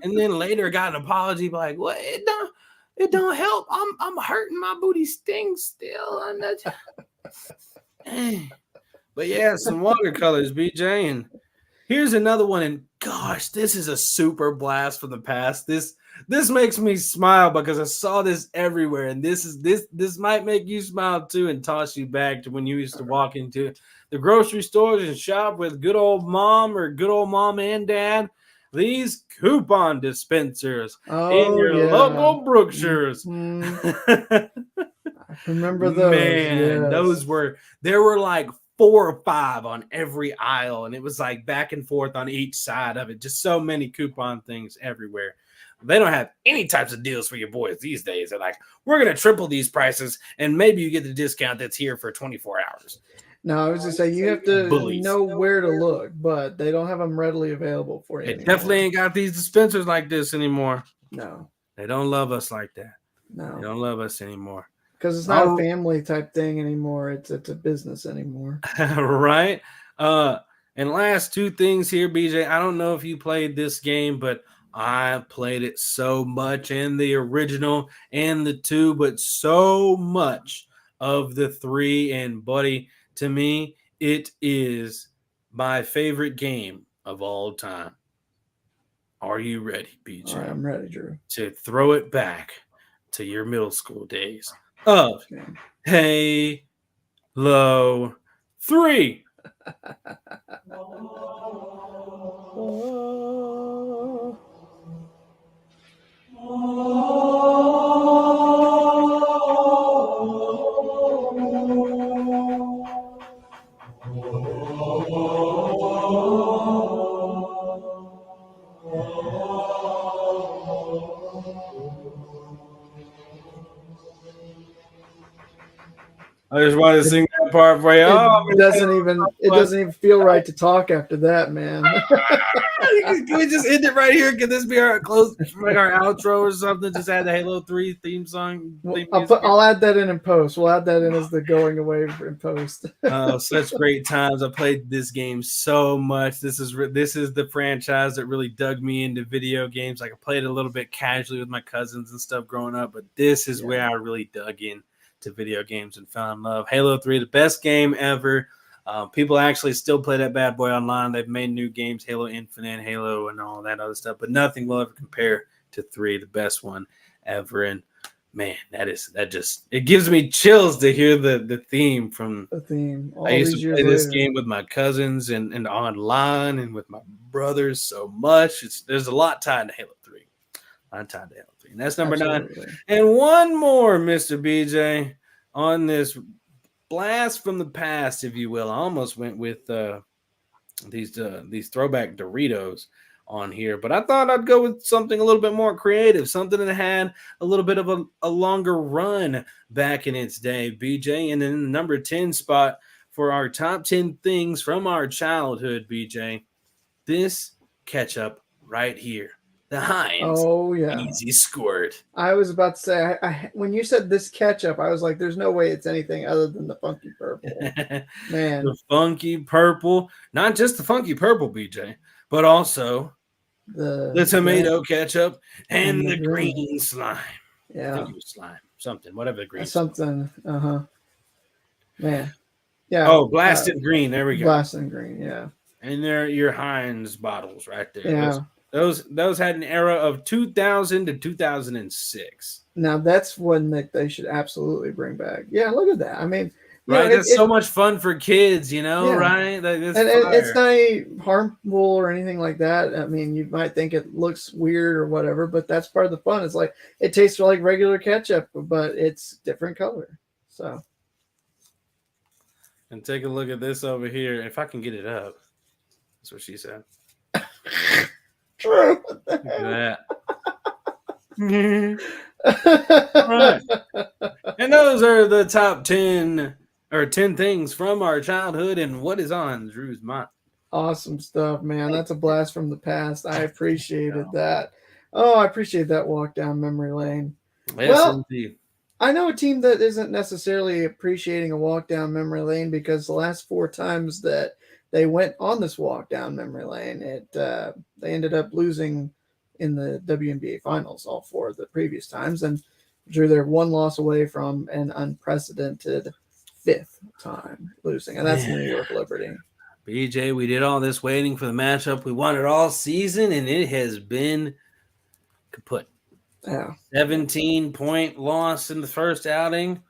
And then later got an apology like, what? It don't help. I'm hurting. My booty stings still. But yeah, some watercolors, BJ. And here's another one. And gosh, this is a super blast from the past. This makes me smile because I saw this everywhere. And this might make you smile too and toss you back to when you used to walk into the grocery stores and shop with good old mom and dad. These coupon dispensers in your local Brookshires. I remember those. Man, yes. there were like 4 or 5 on every aisle, and it was like back and forth on each side of it. Just so many coupon things everywhere. They don't have any types of deals for your boys these days. They're like, we're going to triple these prices, and maybe you get the discount that's here for 24 hours. No, I was going to say, you have to Bullies. know where to look, but they don't have them readily available for you They anymore. definitely ain't got these dispensers like this anymore. No. They don't love us like that. No. They don't love us anymore. Because it's not a family type thing anymore. It's a business anymore. Right? And last 2 things here, BJ. I don't know if you played this game, but I played it so much in the original and the 2, but so much of the 3. And buddy, to me, it is my favorite game of all time. Are you ready, BJ? All right, I'm ready, Drew. To throw it back to your middle school days of Halo 3. I just wanted to sing that part for you. It doesn't even feel right to talk after that, man. Can we just end it right here? Can this be our close, like our outro or something? Just add the Halo 3 theme song. I'll add that in post. We'll add that in as the going away in post. Oh, such great times! I played this game so much. This is the franchise that really dug me into video games. Like I played a little bit casually with my cousins and stuff growing up, but this is where I really dug in to video games and fell in love. Halo 3, the best game ever. People actually still play that bad boy online. They've made new games, Halo Infinite, Halo, and all that other stuff, but nothing will ever compare to 3, the best one ever. And man, it gives me chills to hear the theme from the theme. I used to play this game with my cousins and online and with my brothers so much. There's a lot tied to Halo 3. A lot tied to Halo 3. And that's number 9. And one more, Mr. BJ, on this blast from the past, if you will. I almost went with these throwback Doritos on here, but I thought I'd go with something a little bit more creative, something that had a little bit of a longer run back in its day, BJ. And then the number 10 spot for our top 10 things from our childhood, BJ, this ketchup right here. The Heinz Easy Squirt. I was about to say, when you said this ketchup, I was like, there's no way it's anything other than the funky purple. Man. The funky purple. Not just the funky purple, BJ, but also the tomato ketchup and the green slime. Yeah. I think it was slime. Something. Whatever the green something. Man. Yeah. Oh, blasted green. There we go. Blasted green, yeah. And they're your Heinz bottles right there. Yeah. Those had an era of 2000 to 2006. Now that's one that they should absolutely bring back. Yeah, look at that. I mean, Right, that's so much fun for kids, right? Like, and it's not harmful or anything like that. I mean, you might think it looks weird or whatever, but that's part of the fun. It's like it tastes like regular ketchup, but it's different color. So, and take a look at this over here. If I can get it up, that's what she said. True. Look at that. Right. And those are the top 10 things from our childhood and what is on Drew's mind. Awesome stuff, man. That's a blast from the past. I appreciated that. Oh, I appreciate that walk down memory lane. Yes, well, indeed. I know a team that isn't necessarily appreciating a walk down memory lane because the last 4 times that they went on this walk down memory lane, they ended up losing in the WNBA finals all 4 of the previous times, and Drew, they're 1 loss away from an unprecedented 5th time losing, and that's New York Liberty. BJ, we did all this waiting for the matchup. We wanted all season, and it has been kaput. Yeah. 17-point loss in the first outing.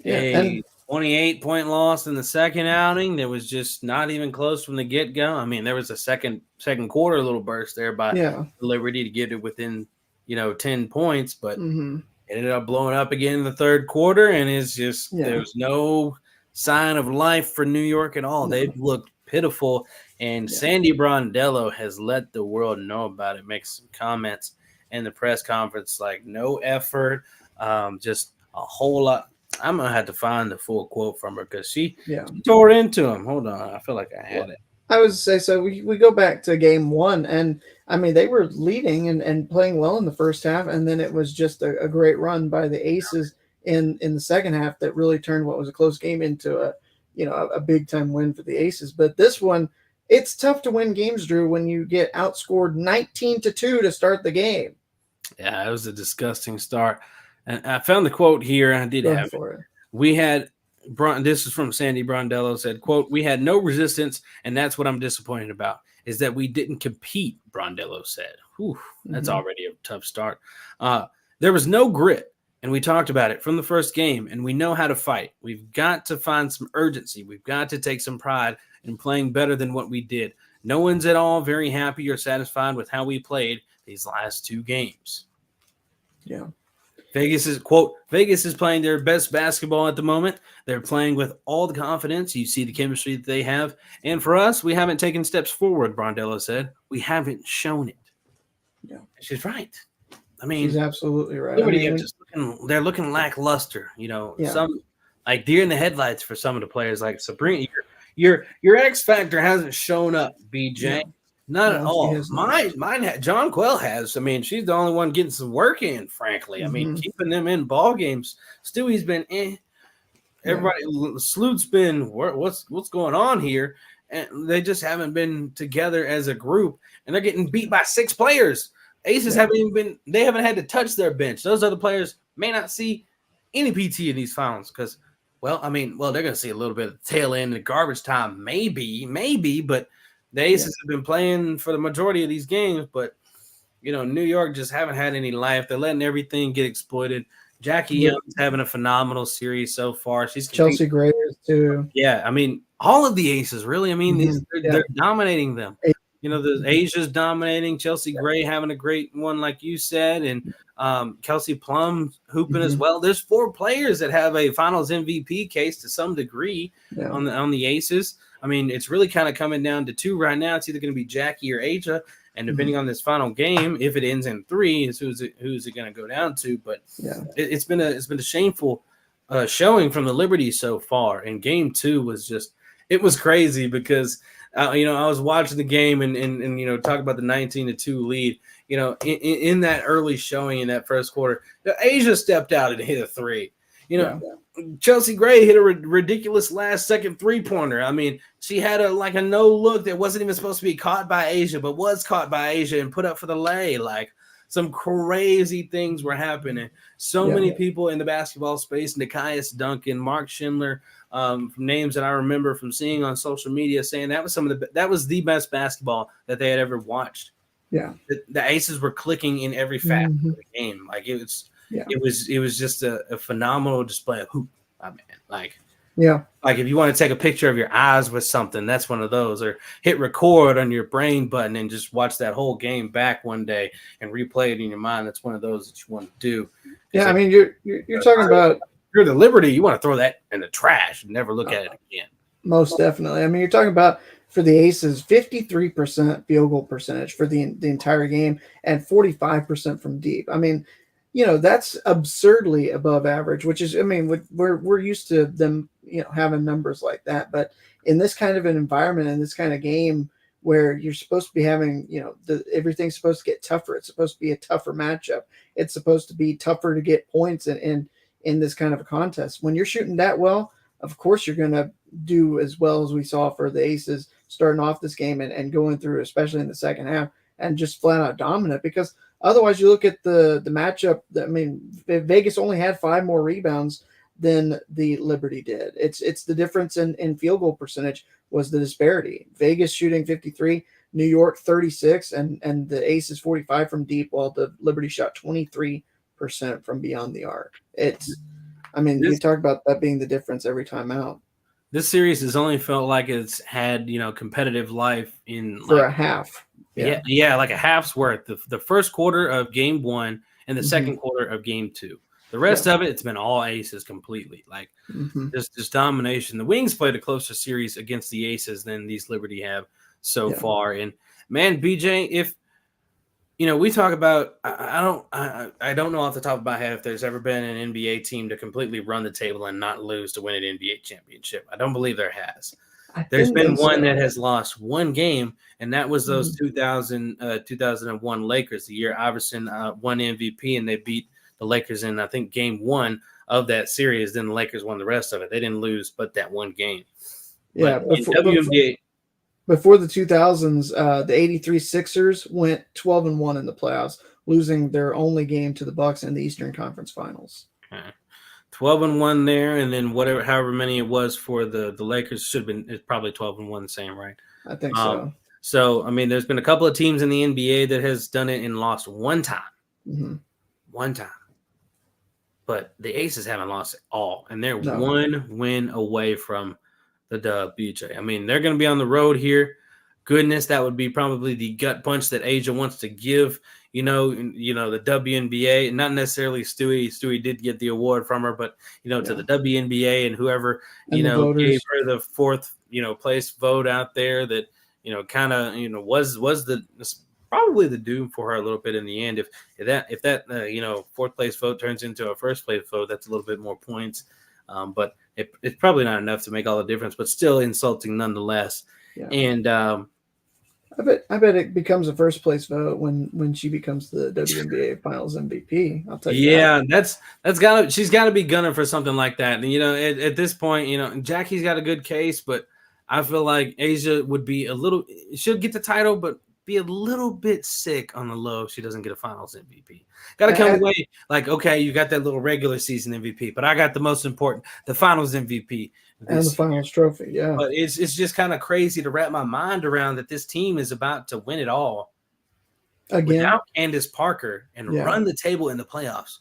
Yeah, a 28-point loss in the second outing. That was just not even close from the get-go. I mean, there was a second quarter little burst there by Liberty to get it within, 10 points, but it ended up blowing up again in the third quarter, and it's just there's no sign of life for New York at all. They've looked pitiful, and Sandy Brondello has let the world know about it, make some comments in the press conference, like no effort, just a whole lot. I'm going to have to find the full quote from her because she tore into him. Hold on. I feel like I had it. I would say so. We go back to game 1, and I mean, they were leading and playing well in the first half, and then it was just a great run by the Aces in the second half that really turned what was a close game into a big time win for the Aces. But this one, it's tough to win games, Drew, when you get outscored 19-2 to start the game. Yeah, it was a disgusting start. And I found the quote here. I did have it. We had this is from Sandy Brondello, said, quote, "We had no resistance, and that's what I'm disappointed about, is that we didn't compete," Brondello said. Whew, that's already a tough start. There was no grit, and we talked about it from the first game, and we know how to fight. We've got to find some urgency. We've got to take some pride in playing better than what we did. No one's at all very happy or satisfied with how we played these last 2 games. Yeah. Vegas is playing their best basketball at the moment. They're playing with all the confidence. You see the chemistry that they have. And for us, we haven't taken steps forward, Brondello said. We haven't shown it. Yeah. She's right. I mean, she's absolutely right. They're looking lackluster, some like deer in the headlights for some of the players. Like Sabrina, your X factor hasn't shown up, BJ. Not at all. John Quell has. I mean, she's the only one getting some work in, frankly. I mean, keeping them in ball games. Stewie's been Everybody, Sloot's been, what's going on here? And they just haven't been together as a group, and they're getting beat by 6 players. Aces haven't had to touch their bench. Those other players may not see any PT in these finals because, they're going to see a little bit of the tail end of garbage time, maybe, but the Aces have been playing for the majority of these games, but, New York just haven't had any life. They're letting everything get exploited. Jackie Young's having a phenomenal series so far. She's Chelsea Gray too. Yeah, I mean, all of the Aces, really. I mean, they're dominating them. The Asia's dominating. Chelsea Gray having a great one, like you said, and Kelsey Plum hooping as well. There's 4 players that have a Finals MVP case to some degree on the Aces. I mean, it's really kind of coming down to 2 right now. It's either going to be Jackie or Asia, and depending on this final game, if it ends in 3, is who's it going to go down to? But it's been a shameful showing from the Liberty so far. And game 2 was was crazy because I was watching the game and talk about the 19-2 lead. In that early showing in that first quarter, Asia stepped out and hit a 3. Chelsea Gray hit a ridiculous last-second 3-pointer. I mean, she had a no-look that wasn't even supposed to be caught by Asia, but was caught by Asia and put up for the lay. Like, some crazy things were happening. So many people in the basketball space, Nikias Duncan, Mark Schindler, from names that I remember from seeing on social media, saying that was the best basketball that they had ever watched. Yeah, the Aces were clicking in every facet of the game. Like it was just a phenomenal display of hoop. I mean, like Yeah. Like if you want to take a picture of your eyes with something, that's one of those. Or hit record on your brain button and just watch that whole game back one day and replay it in your mind. That's one of those that you want to do. Yeah, I like, mean, you're talking about you're the Liberty. You want to throw that in the trash and never look at it again. most definitely. I mean, you're talking about for the Aces, 53% field goal percentage for the entire game and 45% from deep. I mean, that's absurdly above average, which is, I mean, we're used to them, having numbers like that. But in this kind of an environment, in this kind of game where you're supposed to be having, everything's supposed to get tougher. It's supposed to be a tougher matchup. It's supposed to be tougher to get points in this kind of a contest. When you're shooting that well, of course you're going to do as well as we saw for the Aces starting off this game and going through, especially in the second half, and just flat out dominant. Because otherwise, you look at the matchup. I mean, Vegas only had 5 more rebounds than the Liberty did. It's the difference in field goal percentage was the disparity. Vegas shooting 53, New York 36, and the Aces 45 from deep, while the Liberty shot 23% from beyond the arc. You talk about that being the difference every time out. This series has only felt like it's had, competitive life for a half. Yeah, like a half's worth. The first quarter of game 1 and the second quarter of game 2. The rest of it's been all Aces completely. Like this domination. The Wings played a closer series against the Aces than these Liberty have so far. And man, BJ, if we talk about, I don't know off the top of my head if there's ever been an NBA team to completely run the table and not lose to win an NBA championship. I don't believe there has. There's been one that has lost one game, and that was those 2001 Lakers, the year Iverson won MVP, and they beat the Lakers in, I think, game 1 of that series. Then the Lakers won the rest of it. They didn't lose but that one game. Yeah, but in WNBA. Before the 2000s, the 83 Sixers went 12-1 in the playoffs, losing their only game to the Bucks in the Eastern Conference Finals. Okay. 12-1 there, and then however many it was for the Lakers should have been. It's probably 12-1 the same, right? I think so. So, I mean, there's been a couple of teams in the NBA that has done it and lost one time. One time. But the Aces haven't lost it all, and they're one win away from the dub, BJ. I mean, they're going to be on the road here. Goodness, that would be probably the gut punch that Asia wants to give, the WNBA, not necessarily Stewie. Stewie did get the award from her, but, to the WNBA and whoever, gave her the 4th, place vote out there that, kind of, was probably the doom for her a little bit in the end. If that 4th place vote turns into a 1st place vote, that's a little bit more points. But it's probably not enough to make all the difference, but still insulting nonetheless. Yeah. And I bet it becomes a 1st place vote when she becomes the WNBA Finals MVP. I'll tell you. Yeah, she's gotta be gunning for something like that. And at this point, Jackie's got a good case, but I feel like Asia would be should get the title, but be a little bit sick on the low if she doesn't get a Finals MVP. Got to come away like, okay, you got that little regular season MVP, but I got the most important, the Finals MVP. And the Finals trophy, yeah. But it's just kind of crazy to wrap my mind around that this team is about to win it all again without Candace Parker and run the table in the playoffs,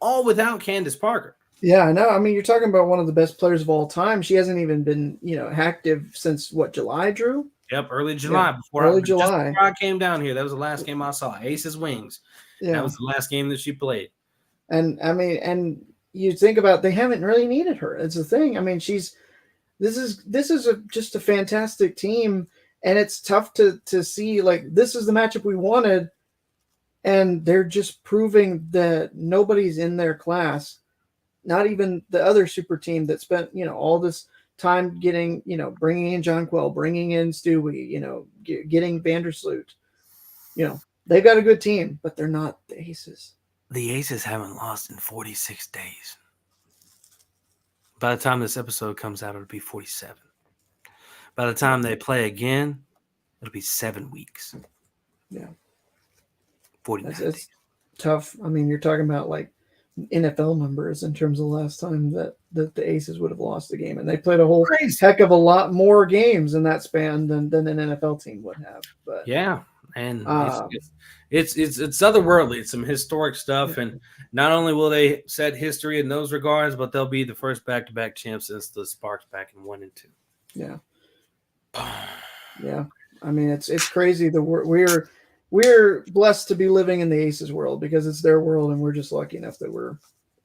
all without Candace Parker. Yeah, I know. I mean, you're talking about one of the best players of all time. She hasn't even been, active since July, Drew? Yep, early July. Yeah, before I came down here. That was the last game I saw. Aces Wings. Yeah. That was the last game that she played. And I mean, and you think about they haven't really needed her. It's the thing. I mean, this is just a fantastic team, and it's tough to see like this is the matchup we wanted, and they're just proving that nobody's in their class, not even the other super team that spent all this time getting, bringing in Jonquel, bringing in Stewie, getting Vandersloot. They've got a good team, but they're not the Aces. The Aces haven't lost in 46 days. By the time this episode comes out, it'll be 47. By the time they play again, it'll be 7 weeks. Yeah. 49 it's tough. I mean, you're talking about like NFL numbers in terms of the last time that the Aces would have lost the game, and they played a whole heck of a lot more games in that span than an NFL team would have. But yeah, And it's otherworldly. It's some historic stuff, and not only will they set history in those regards, but they'll be the first back-to-back champs since the Sparks back in 1 and 2. Yeah, yeah. I mean, it's crazy. We're blessed to be living in the Aces world because it's their world, and we're just lucky enough that we're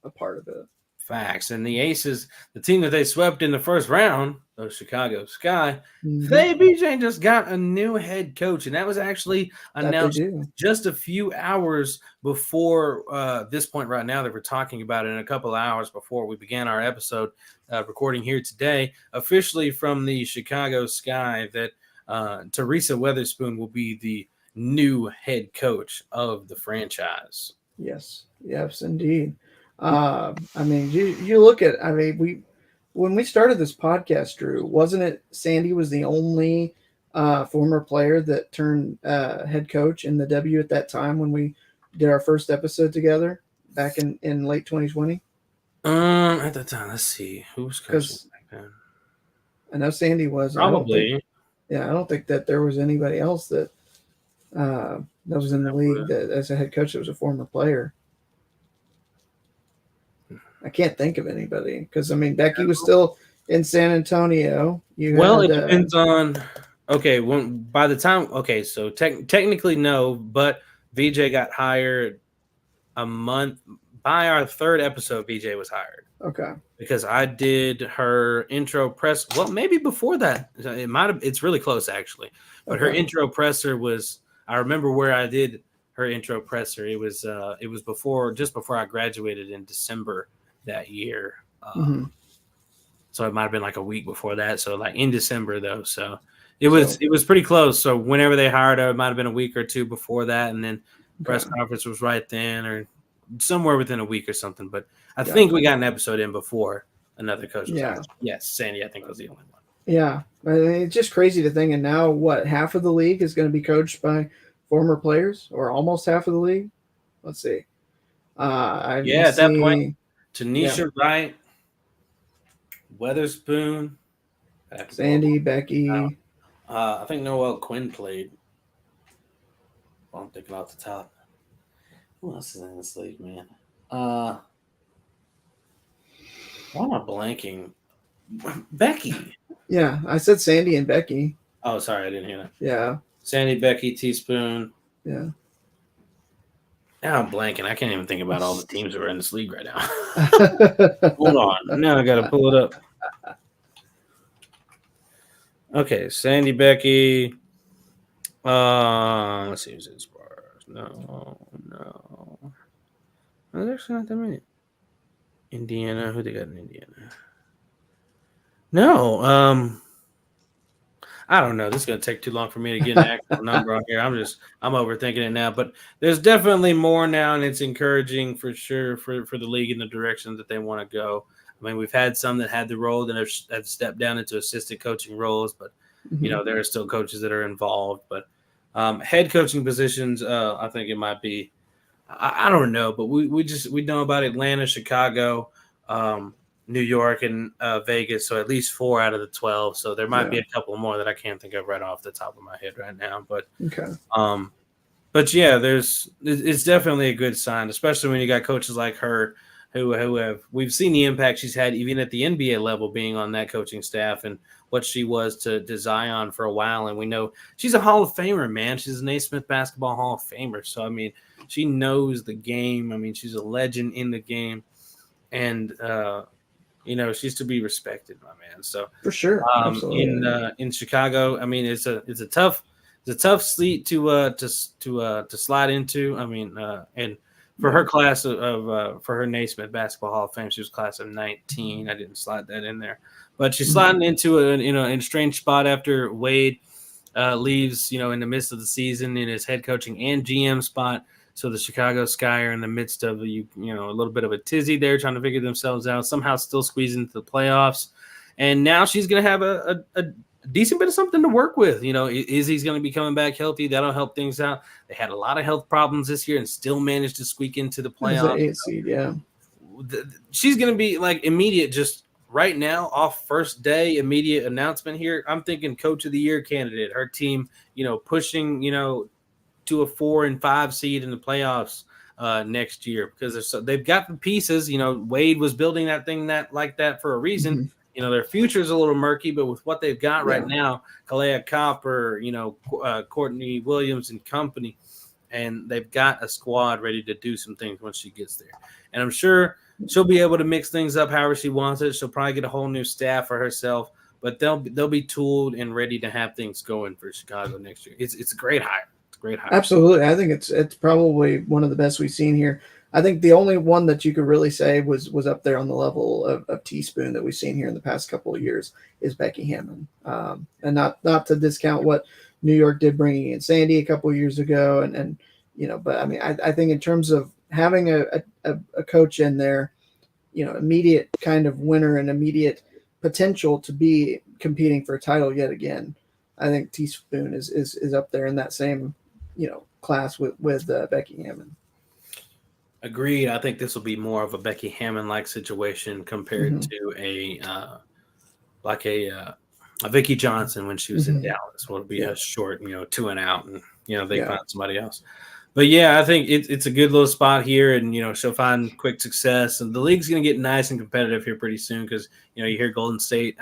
a part of it. Facts. And the Aces, the team that they swept in the first round, the Chicago Sky, they, BJ, just got a new head coach. And that was actually announced just a few hours before this point right now that we're talking about it, in a couple of hours before we began our episode recording here today, officially from the Chicago Sky, that Teresa Weatherspoon will be the new head coach of the franchise. Yes, indeed. I mean, you look at, I mean, when we started this podcast, Drew, wasn't it Sandy was the only former player that turned head coach in the W at that time when we did our first episode together back in late 2020? At that time, let's see, who was coaching back then? I know Sandy was. Probably. I don't think that there was anybody else that was in the league that as a head coach that was a former player. I can't think of anybody because, I mean, Becky was still in San Antonio. It depends on – okay, by the time – okay, so technically no, but VJ got hired a month – by our third episode, VJ was hired. Okay. Because I did her intro press – well, maybe before that. It might have – it's really close, actually. But her intro presser was – I remember where I did her intro presser. It was just before I graduated in December that year. So it might have been like a week before that. So like in December though. So it was pretty close. So whenever they hired her, it might have been a week or two before that. And then press conference was right then or somewhere within a week or something. But I think we got an episode in before another coach was hired. Yes, Sandy, I think was the only one. Yeah. I mean, it's just crazy to think. And now half of the league is going to be coached by former players, or almost half of the league? Let's see. At that point, Tanisha Wright, Weatherspoon, Sandy, Becky. I think Noelle Quinn played. Well, I'm thinking off the top. Who else is in this league, man? Why am I blanking? Becky. Yeah, I said Sandy and Becky. Oh, sorry, I didn't hear that. Yeah. Sandy, Becky, Teaspoon. Yeah. Now I'm blanking. I can't even think about all the teams that are in this league right now. Hold on. Now I got to pull it up. Okay, Sandy, Becky. Let's see who's in Spurs. No. There's actually not that many. Indiana. Who they got in Indiana? No. I don't know. This is going to take too long for me to get an actual number on here. I'm overthinking it now. But there's definitely more now, and it's encouraging for sure for the league in the direction that they want to go. I mean, we've had some that had the role that have stepped down into assistant coaching roles, but, there are still coaches that are involved. But head coaching positions, I think it might be – I don't know, but we know about Atlanta, Chicago, New York, and Vegas, so at least 4 out of the 12. So there might be a couple more that I can't think of right off the top of my head right now. But but yeah, it's definitely a good sign, especially when you got coaches like her who we've seen the impact she's had even at the NBA level, being on that coaching staff and what she was to Zion for a while. And we know she's a Hall of Famer, man. She's an Naismith Basketball Hall of Famer. So I mean, she knows the game. I mean, she's a legend in the game, and she's to be respected, my man. So for sure, in Chicago, I mean, it's a tough sleet to slide into. I mean, and for her class for her Naismith Basketball Hall of Fame, she was class of 19. I didn't slide that in there, but she's sliding into in a strange spot after Wade leaves, in the midst of the season in his head coaching and GM spot. So the Chicago Sky are in the midst of a little bit of a tizzy there, trying to figure themselves out, somehow still squeezing into the playoffs. And now she's going to have a decent bit of something to work with. Izzy's going to be coming back healthy. That'll help things out. They had a lot of health problems this year and still managed to squeak into the playoffs. It's an 8 seed, yeah. She's going to be like immediate, just right now, off first day, immediate announcement here. I'm thinking coach of the year candidate. Her team, pushing, to a 4 and 5 seed in the playoffs next year because they've got the pieces. Wade was building that thing like that for a reason. Mm-hmm. Their future is a little murky, but with what they've got right now, Kalea Copper, Courtney Williams and company, and they've got a squad ready to do some things once she gets there. And I'm sure she'll be able to mix things up however she wants it. She'll probably get a whole new staff for herself, but they'll be tooled and ready to have things going for Chicago next year. It's a great hire. It's a great hire. Absolutely. I think it's probably one of the best we've seen here. I think the only one that you could really say was up there on the level of Teaspoon that we've seen here in the past couple of years is Becky Hammond. And not to discount what New York did bringing in Sandy a couple of years ago. And but I mean, I think in terms of having a coach in there, immediate kind of winner and immediate potential to be competing for a title yet again, I think Teaspoon is up there in that same, class with Becky Hammond. Agreed. I think this will be more of a Becky Hammond-like situation compared to a Vicky Johnson when she was in Dallas. Will be a short, 2 and out, and they find somebody else. But yeah, I think it's a good little spot here, and she'll find quick success, and the league's going to get nice and competitive here pretty soon because you hear Golden State,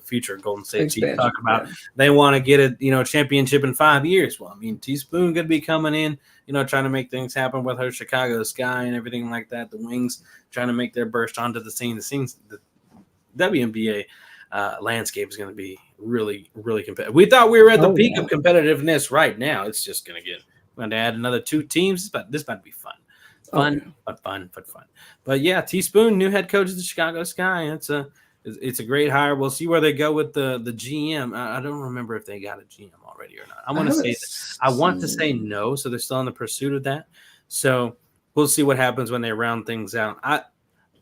future Golden State team talking about they want to get a championship in 5 years. Well, I mean, Teaspoon going to be coming in, trying to make things happen with her Chicago Sky and everything like that. The Wings trying to make their burst onto the scene. The WNBA landscape is going to be really, really competitive. We thought we were at the peak of competitiveness. Right now, it's just going to get. We're going to add another 2 teams, but this might be fun. Fun. But yeah, Teaspoon, new head coach of the Chicago Sky. It's a great hire. We'll see where they go with the GM. I don't remember if they got a GM already or not. I want to say no, so they're still in the pursuit of that. So we'll see what happens when they round things out.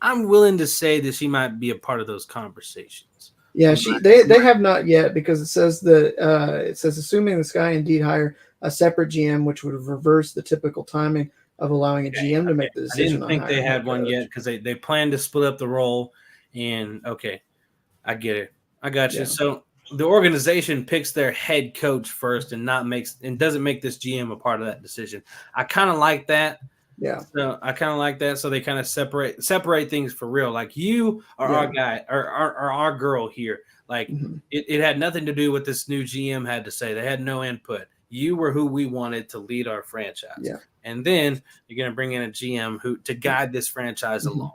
I'm willing to say that she might be a part of those conversations. Yeah, they have not yet because it says assuming the Sky indeed hire a separate GM, which would reverse the typical timing of allowing a GM to make the decision. I didn't think they had one yet because they planned to split up the role. And I get it. I got you. Yeah. So the organization picks their head coach first and doesn't make this GM a part of that decision. I kind of like that. Yeah. So I kind of like that. So they kind of separate things for real. Like you are our guy or our girl here. Like it had nothing to do with this new GM had to say. They had no input. You were who we wanted to lead our franchise. Yeah. And then you're going to bring in a GM to guide this franchise along.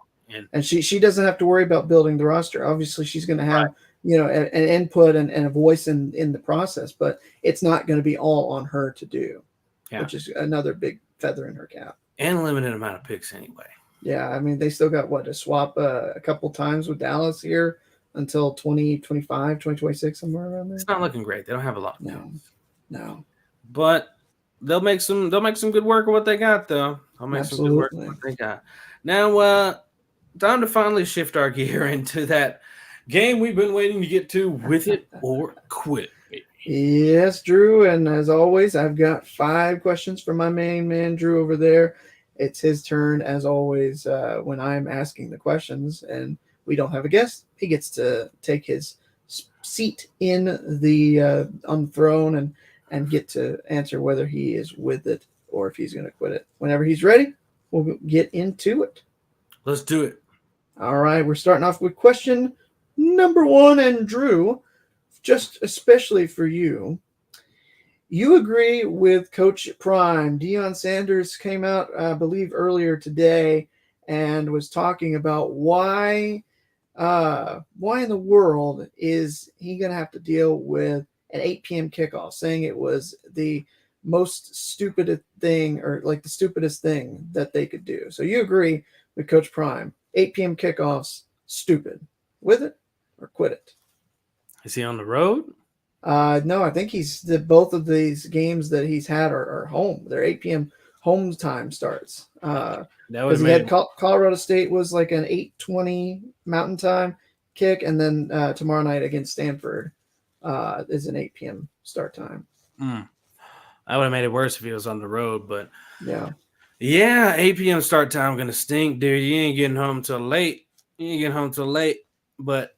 And she doesn't have to worry about building the roster. Obviously, she's going to have an input and a voice in the process, but it's not going to be all on her to do, which is another big feather in her cap. And a limited amount of picks anyway. Yeah, I mean, they still got to swap a couple times with Dallas here until 2025, 2026, somewhere around there. It's not looking great. They don't have a lot. No. But they'll make some good work of what they got, though. They'll make some good work of what they got. Now, time to finally shift our gear into that game we've been waiting to get to, With It or Quit It. Yes, Drew, and as always, I've got 5 questions for my main man, Drew, over there. It's his turn, as always, when I'm asking the questions, and we don't have a guest. He gets to take his seat in the on the throne and get to answer whether he is with it or if he's going to quit it. Whenever he's ready, we'll get into it. Let's do it. All right, we're starting off with question number 1, and Drew, just especially for you, you agree with Coach Prime. Deion Sanders came out, I believe, earlier today and was talking about why in the world is he going to have to deal with an 8 p.m. kickoff, saying it was the most stupid thing or like the stupidest thing that they could do. So you agree with Coach Prime, 8 p.m. kickoffs, stupid. With it or quit it? Is he on the road? No, I think both of these games that he's had are home. They're 8 p.m. home time starts. Because he had Colorado State was like an 8:20 Mountain Time kick, and then tomorrow night against Stanford is an 8 p.m. start time. I would have made it worse if he was on the road, but yeah, 8 p.m. start time gonna stink, dude. You ain't getting home till late. But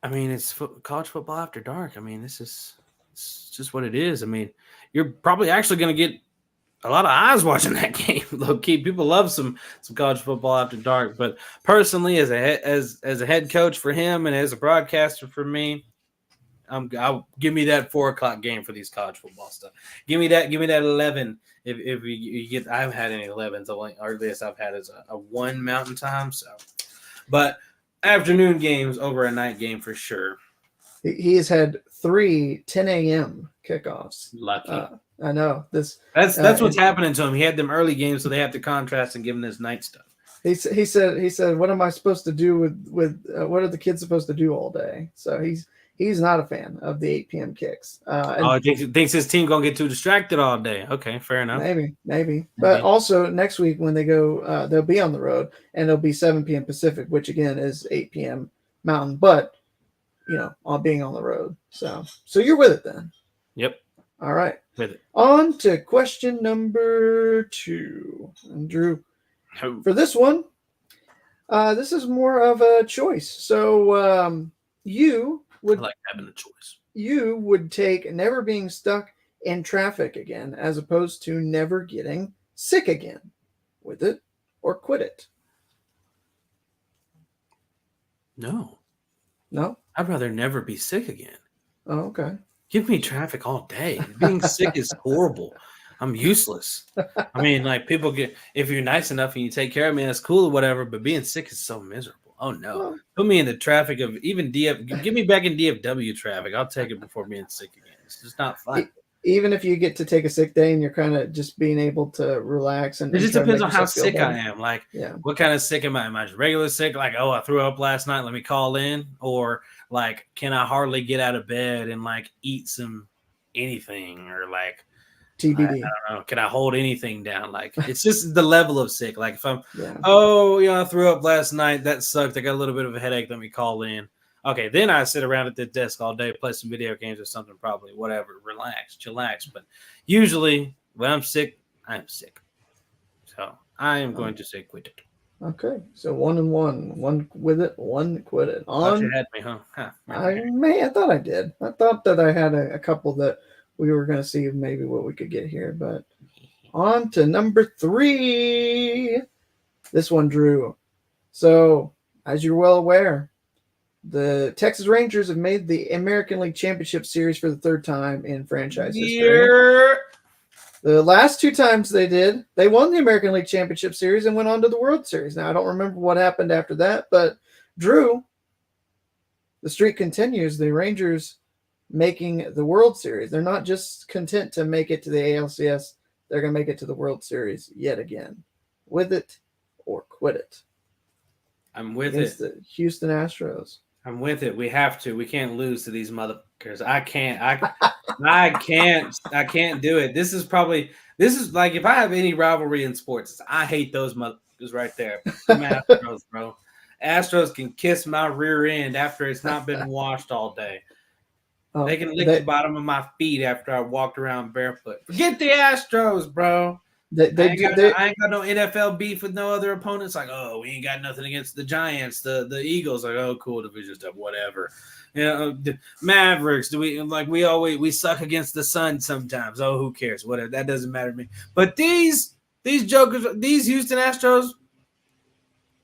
I mean, it's college football after dark. I mean, it's just what it is. I mean, you're probably actually going to get a lot of eyes watching that game. Low key, people love some college football after dark. But personally, as a head coach for him and as a broadcaster for me, I'll give me that 4:00 game for these college football stuff. Give me that 11. If you get, I haven't had any 11s. The earliest I've had is a 1 Mountain Time. So, but afternoon games over a night game for sure. He has had 3 10 a.m. kickoffs. Lucky. I know this. That's what's happening to him. He had them early games, so they have to contrast and give him this night stuff. He said, what am I supposed to do with what are the kids supposed to do all day? So he's not a fan of the 8 p.m. kicks. He thinks his team gonna get too distracted all day. Okay, fair enough. Maybe. But also next week when they go, they'll be on the road and it'll be 7 p.m. Pacific, which again is 8 p.m. Mountain. But on being on the road, so you're with it then. Yep. All right. With it. On to question number 2. And Drew, for this one, this is more of a choice. So you would I like having a choice. You would take never being stuck in traffic again as opposed to never getting sick again. With it or quit it? No. I'd rather never be sick again. Oh, okay. Give me traffic all day. Being sick is horrible. I'm useless. I mean, like people if you're nice enough and you take care of me, that's cool or whatever, but being sick is so miserable. Oh no. Well, put me in the traffic of even give me back in DFW traffic. I'll take it before being sick again. It's just not fun. Even if you get to take a sick day and you're kind of just being able to relax and it just depends on how sick better. I am. Like, what kind of sick am I? Am I just regular sick? Like, I threw up last night. Let me call in. Or like, can I hardly get out of bed and like eat some anything? Or like, TBD. I don't know. Can I hold anything down? Like, it's just the level of sick. Like, if I'm, I threw up last night. That sucked. I got a little bit of a headache. Let me call in. Okay, then I sit around at the desk all day, play some video games or something, probably, whatever, relax, chillax. But usually when I'm sick, I'm sick. So I am going to say quit it. Okay, so 1 and 1. 1 with it, 1 quit it. Thought you had me, huh? I thought I did. I thought that I had a couple that we were going to see maybe what we could get here. But on to number 3. This one, Drew. So, as you're well aware, the Texas Rangers have made the American League Championship Series for the 3rd time in franchise history. The last 2 times they won the American League Championship Series and went on to the World Series. Now, I don't remember what happened after that, but Drew, the streak continues. The Rangers making the World Series. They're not just content to make it to the ALCS. They're going to make it to the World Series yet again. With it or quit it. I'm with against it. The Houston Astros. I'm with it. We have to. We can't lose to these motherfuckers. I can't do it. This is like if I have any rivalry in sports, I hate those motherfuckers right there. Astros, bro. Astros can kiss my rear end after it's not been washed all day. They can lick the bottom of my feet after I walked around barefoot. Forget the Astros, bro. I ain't got no NFL beef with no other opponents. Like, oh, we ain't got nothing against the Giants, the Eagles. Like, oh, cool, division stuff, whatever. The Mavericks. We suck against the Sun sometimes. Oh, who cares? Whatever. That doesn't matter to me. But these jokers, these Houston Astros,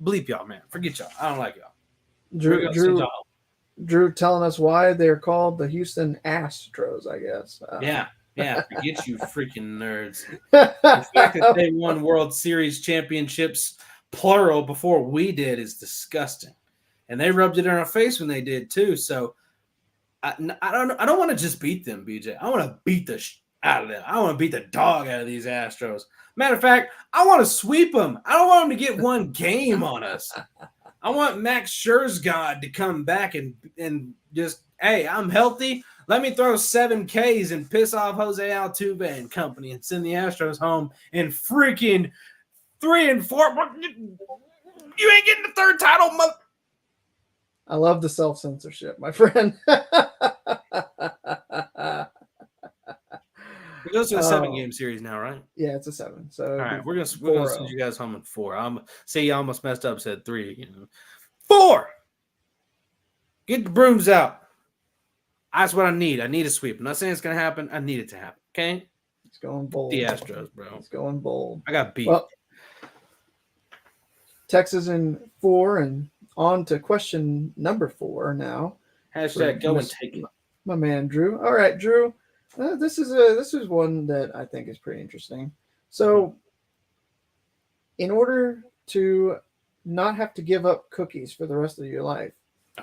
bleep y'all, man. Forget y'all. I don't like y'all. Drew telling us why they're called the Houston Astros, I guess. Yeah, forget you freaking nerds. The fact that they won World Series championships, plural, before we did is disgusting. And they rubbed it in our face when they did too. So I don't want to just beat them, BJ. I want to beat the out of them. I want to beat the dog out of these Astros. Matter of fact, I want to sweep them. I don't want them to get one game on us. I want Max Scherzer to come back and just, hey, I'm healthy. Let me throw 7 Ks and piss off Jose Altuve and company and send the Astros home in freaking 3 and 4. You ain't getting the 3rd title, mother. I love the self-censorship, my friend. It goes to a 7-game series now, right? Yeah, it's a 7. So all right, we're gonna send you guys home in 4. I'm say you almost messed up, said 3. 4. Get the brooms out. That's what I need. I need a sweep. I'm not saying it's gonna happen. I need it to happen. Okay. It's going bold. The Astros, bro. It's going bold. I got beat. Well, Texas in 4, and on to question number 4 now. Hashtag go and take it. My man Drew. All right, Drew. This is one that I think is pretty interesting. So, in order to not have to give up cookies for the rest of your life,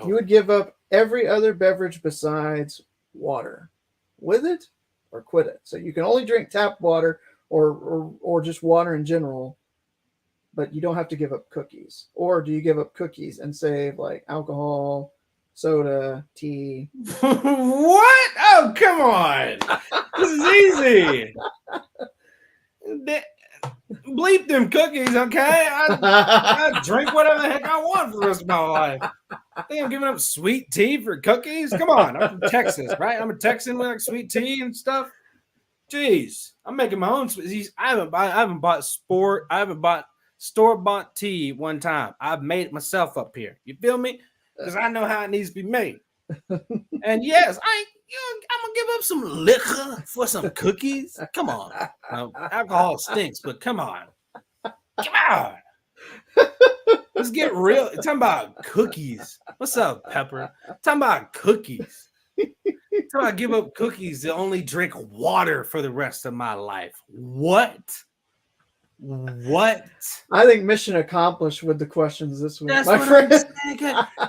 you would give up every other beverage besides water. With it or quit it. So you can only drink tap water or just water in general, but you don't have to give up cookies. Or do you give up cookies and save like alcohol, soda, tea? What? Oh, come on. This is easy. Bleep them cookies, okay? I drink whatever the heck I want for the rest of my life. I think I'm giving up sweet tea for cookies? Come on. I'm from Texas, right? I'm a Texan with like sweet tea and stuff. Jeez. I'm making my own sweet. I haven't bought store-bought tea one time. I've made it myself up here. You feel me? Because I know how it needs to be made. And yes, I'm gonna give up some liquor for some cookies. Come on. Alcohol stinks, but come on. Come on. Let's get real. Talking about cookies. What's up, Pepper? Talking about cookies. Talking about give up cookies to only drink water for the rest of my life. What? I think mission accomplished with the questions this week. That's my what friend. I'm saying.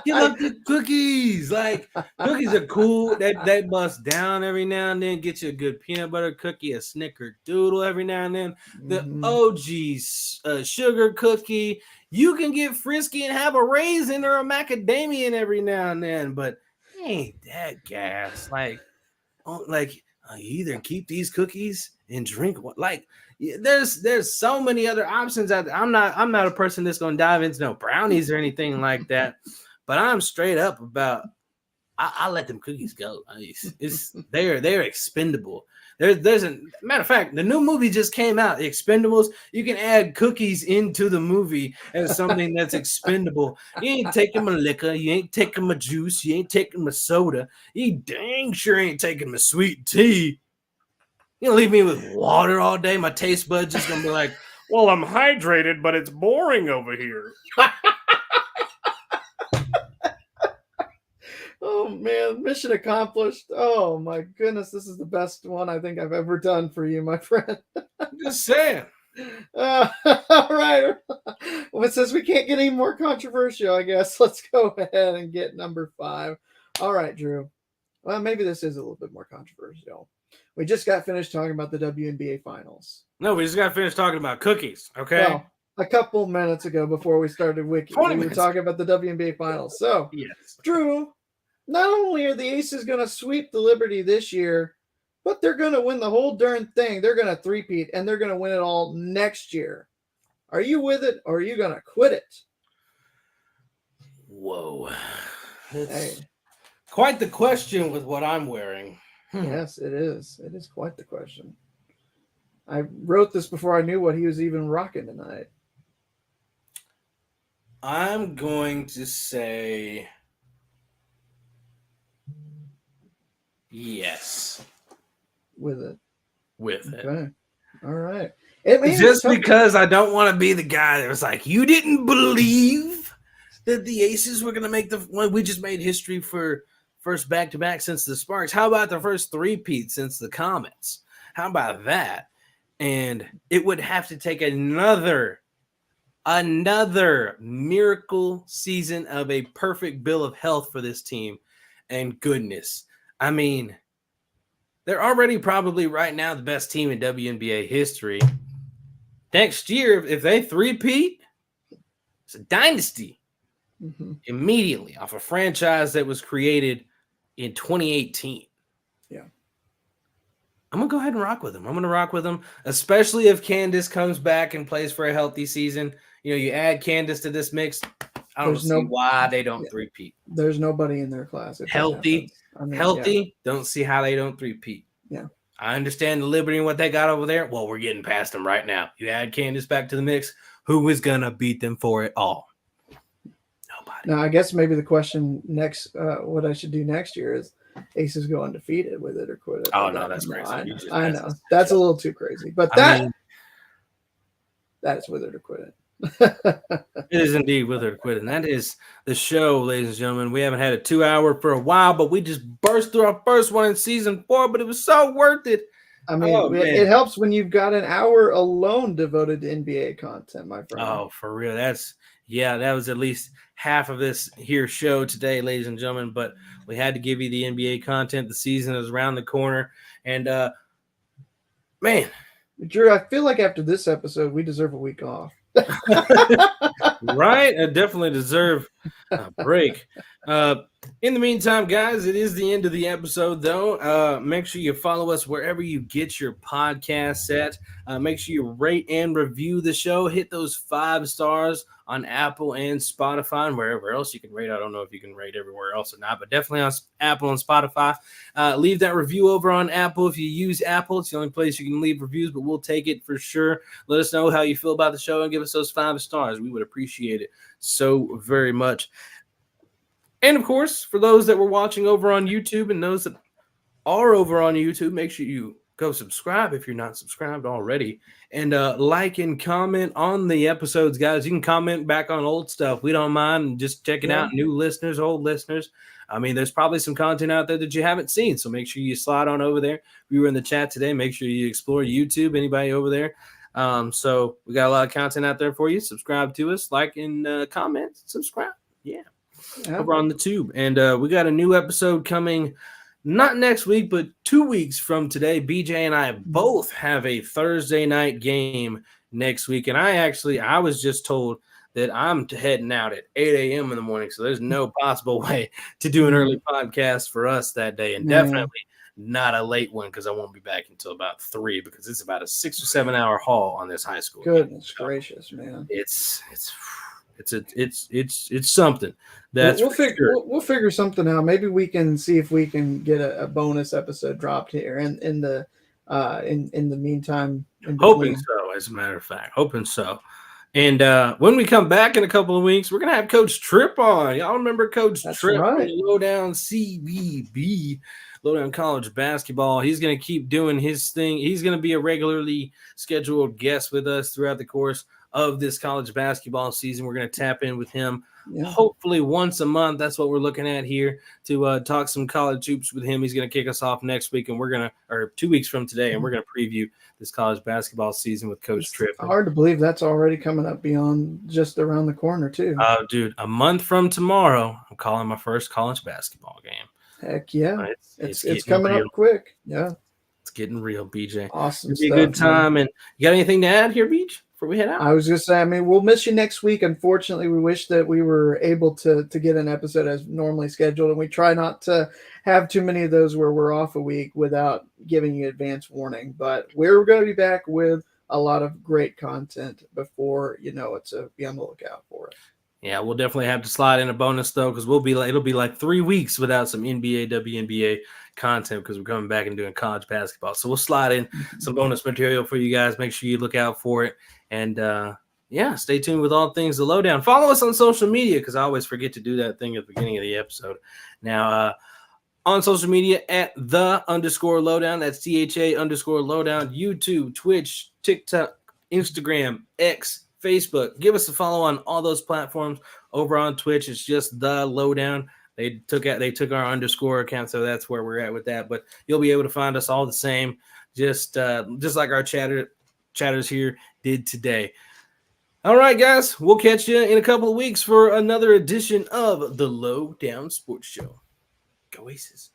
Give up the cookies. Like, cookies are cool. They bust down every now and then. Get you a good peanut butter cookie, a snickerdoodle every now and then. The OG sugar cookie. You can get frisky and have a raisin or a macadamia every now and then, but ain't that gas. Like you either keep these cookies and drink what, like. There's so many other options out there. I'm not a person that's gonna dive into no brownies or anything like that, but I'm straight up about I let them cookies go. They're expendable. There's a matter of fact, the new movie just came out, Expendables. You can add cookies into the movie as something that's expendable. You ain't taking my liquor, you ain't taking my juice, you ain't taking my soda. You dang sure ain't taking my sweet tea. You gonna leave me with water all day? My taste buds just gonna be like, well, I'm hydrated, but it's boring over here. Oh man, mission accomplished. Oh my goodness, this is the best one I think I've ever done for you, my friend. I'm just saying. All right. Well, since we can't get any more controversial, I guess let's go ahead and get number 5. All right, Drew. Well, maybe this is a little bit more controversial. We just got finished talking about the WNBA finals. No, we just got finished talking about cookies, okay? Well, a couple minutes ago before we started Wiki, we were talking about the WNBA finals. So, yes. Drew, not only are the Aces going to sweep the Liberty this year, but they're going to win the whole darn thing. They're going to three-peat, and they're going to win it all next year. Are you with it, or are you going to quit it? Whoa. It's quite the question with what I'm wearing. Yes, it is. It is quite the question. I wrote this before I knew what he was even rocking tonight. I'm going to say yes. With it. Okay. All right. Just because I don't want to be the guy that was like, you didn't believe that the Aces were going to make we just made history for first back-to-back since the Sparks. How about the first three-peat since the Comets? How about that? And it would have to take another miracle season of a perfect bill of health for this team. And goodness, I mean, they're already probably right now the best team in WNBA history. Next year, if they three-peat, it's a dynasty. Mm-hmm. Immediately off a franchise that was created in 2018. Yeah. I'm going to go ahead and rock with them. Especially if Candace comes back and plays for a healthy season. You know, you add Candace to this mix. I don't see why they don't three-peat. There's nobody in their class. Healthy. Don't see how they don't three-peat. Yeah. I understand the Liberty and what they got over there. Well, we're getting past them right now. You add Candace back to the mix. Who is going to beat them for it all? Now, I guess maybe the question next, what I should do next year is Aces go undefeated with it or quit it. Oh, no, that's crazy. I know. That's a little too crazy. But that is with it or quit it. It is indeed with her to quit. And that is the show, ladies and gentlemen. We haven't had a 2-hour for a while, but we just burst through our first one in season 4, but it was so worth it. I mean, it helps when you've got an hour alone devoted to NBA content, my friend. Oh, for real. That was at least half of this here show today, ladies and gentlemen. But we had to give you the NBA content. The season is around the corner. And, man. Drew, I feel like after this episode, we deserve a week off. Right? I definitely deserve a break. In the meantime, guys, it is the end of the episode, though. Make sure you follow us wherever you get your podcasts at. Make sure you rate and review the show. Hit those 5 stars on Apple and Spotify and wherever else you can rate. I don't know if you can rate everywhere else or not, but definitely on Apple and Spotify. Leave that review over on Apple. If you use Apple, it's the only place you can leave reviews, but we'll take it for sure. Let us know how you feel about the show and give us those 5 stars. We would appreciate it so very much. And, of course, for those that were watching over on YouTube and those that are over on YouTube, make sure you go subscribe if you're not subscribed already. And like and comment on the episodes, guys. You can comment back on old stuff. We don't mind just checking out new listeners, old listeners. I mean, there's probably some content out there that you haven't seen, so make sure you slide on over there. If you were in the chat today, make sure you explore YouTube, anybody over there. So we got a lot of content out there for you. Subscribe to us, like and comment, subscribe. Yeah. Over on the tube. And we got a new episode coming not next week, but 2 weeks from today. BJ and I both have a Thursday night game next week. And I was just told that I'm heading out at 8 a.m. in the morning. So there's no possible way to do an early podcast for us that day. And definitely not a late one because I won't be back until about 3 because it's about a 6 or 7 hour haul on this high school. Goodness gracious, man. It's something. We'll figure something out. Maybe we can see if we can get a bonus episode dropped here in the meantime. Hoping so, as a matter of fact. Hoping so. And when we come back in a couple of weeks, we're gonna have Coach Tripp on. Y'all remember Coach Tripp from Lowdown CBB, Lowdown College Basketball. He's gonna keep doing his thing. He's gonna be a regularly scheduled guest with us throughout the course of this college basketball season. We're going to tap in with him hopefully once a month. That's what we're looking at here to talk some college hoops with him. He's going to kick us off next week, and or 2 weeks from today, and we're going to preview this college basketball season with Coach Tripp. Hard to believe that's already coming up beyond just around the corner, too. Dude, a month from tomorrow, I'm calling my first college basketball game. Heck yeah. It's coming up quick. Yeah. It's getting real, BJ. Awesome. It'll be a good time. Man. And you got anything to add here, Beach? Before we head out? I was just saying, I mean, we'll miss you next week. Unfortunately, we wish that we were able to get an episode as normally scheduled, and we try not to have too many of those where we're off a week without giving you advance warning. But we're going to be back with a lot of great content before you know it, so be on the lookout for it. Yeah, we'll definitely have to slide in a bonus though, because it'll be like 3 weeks without some NBA, WNBA content because we're coming back and doing college basketball. So we'll slide in some bonus material for you guys. Make sure you look out for it. And stay tuned with all things The Lowdown. Follow us on social media because I always forget to do that thing at the beginning of the episode. Now, on social media at _Lowdown. That's THA_Lowdown. YouTube, Twitch, TikTok, Instagram, X, Facebook. Give us a follow on all those platforms. Over on Twitch, it's just The Lowdown. They took our underscore account, so that's where we're at with that. But you'll be able to find us all the same, just like our chatters here did today. All right, guys, we'll catch you in a couple of weeks for another edition of the Lowdown Sports Show. Go Aces.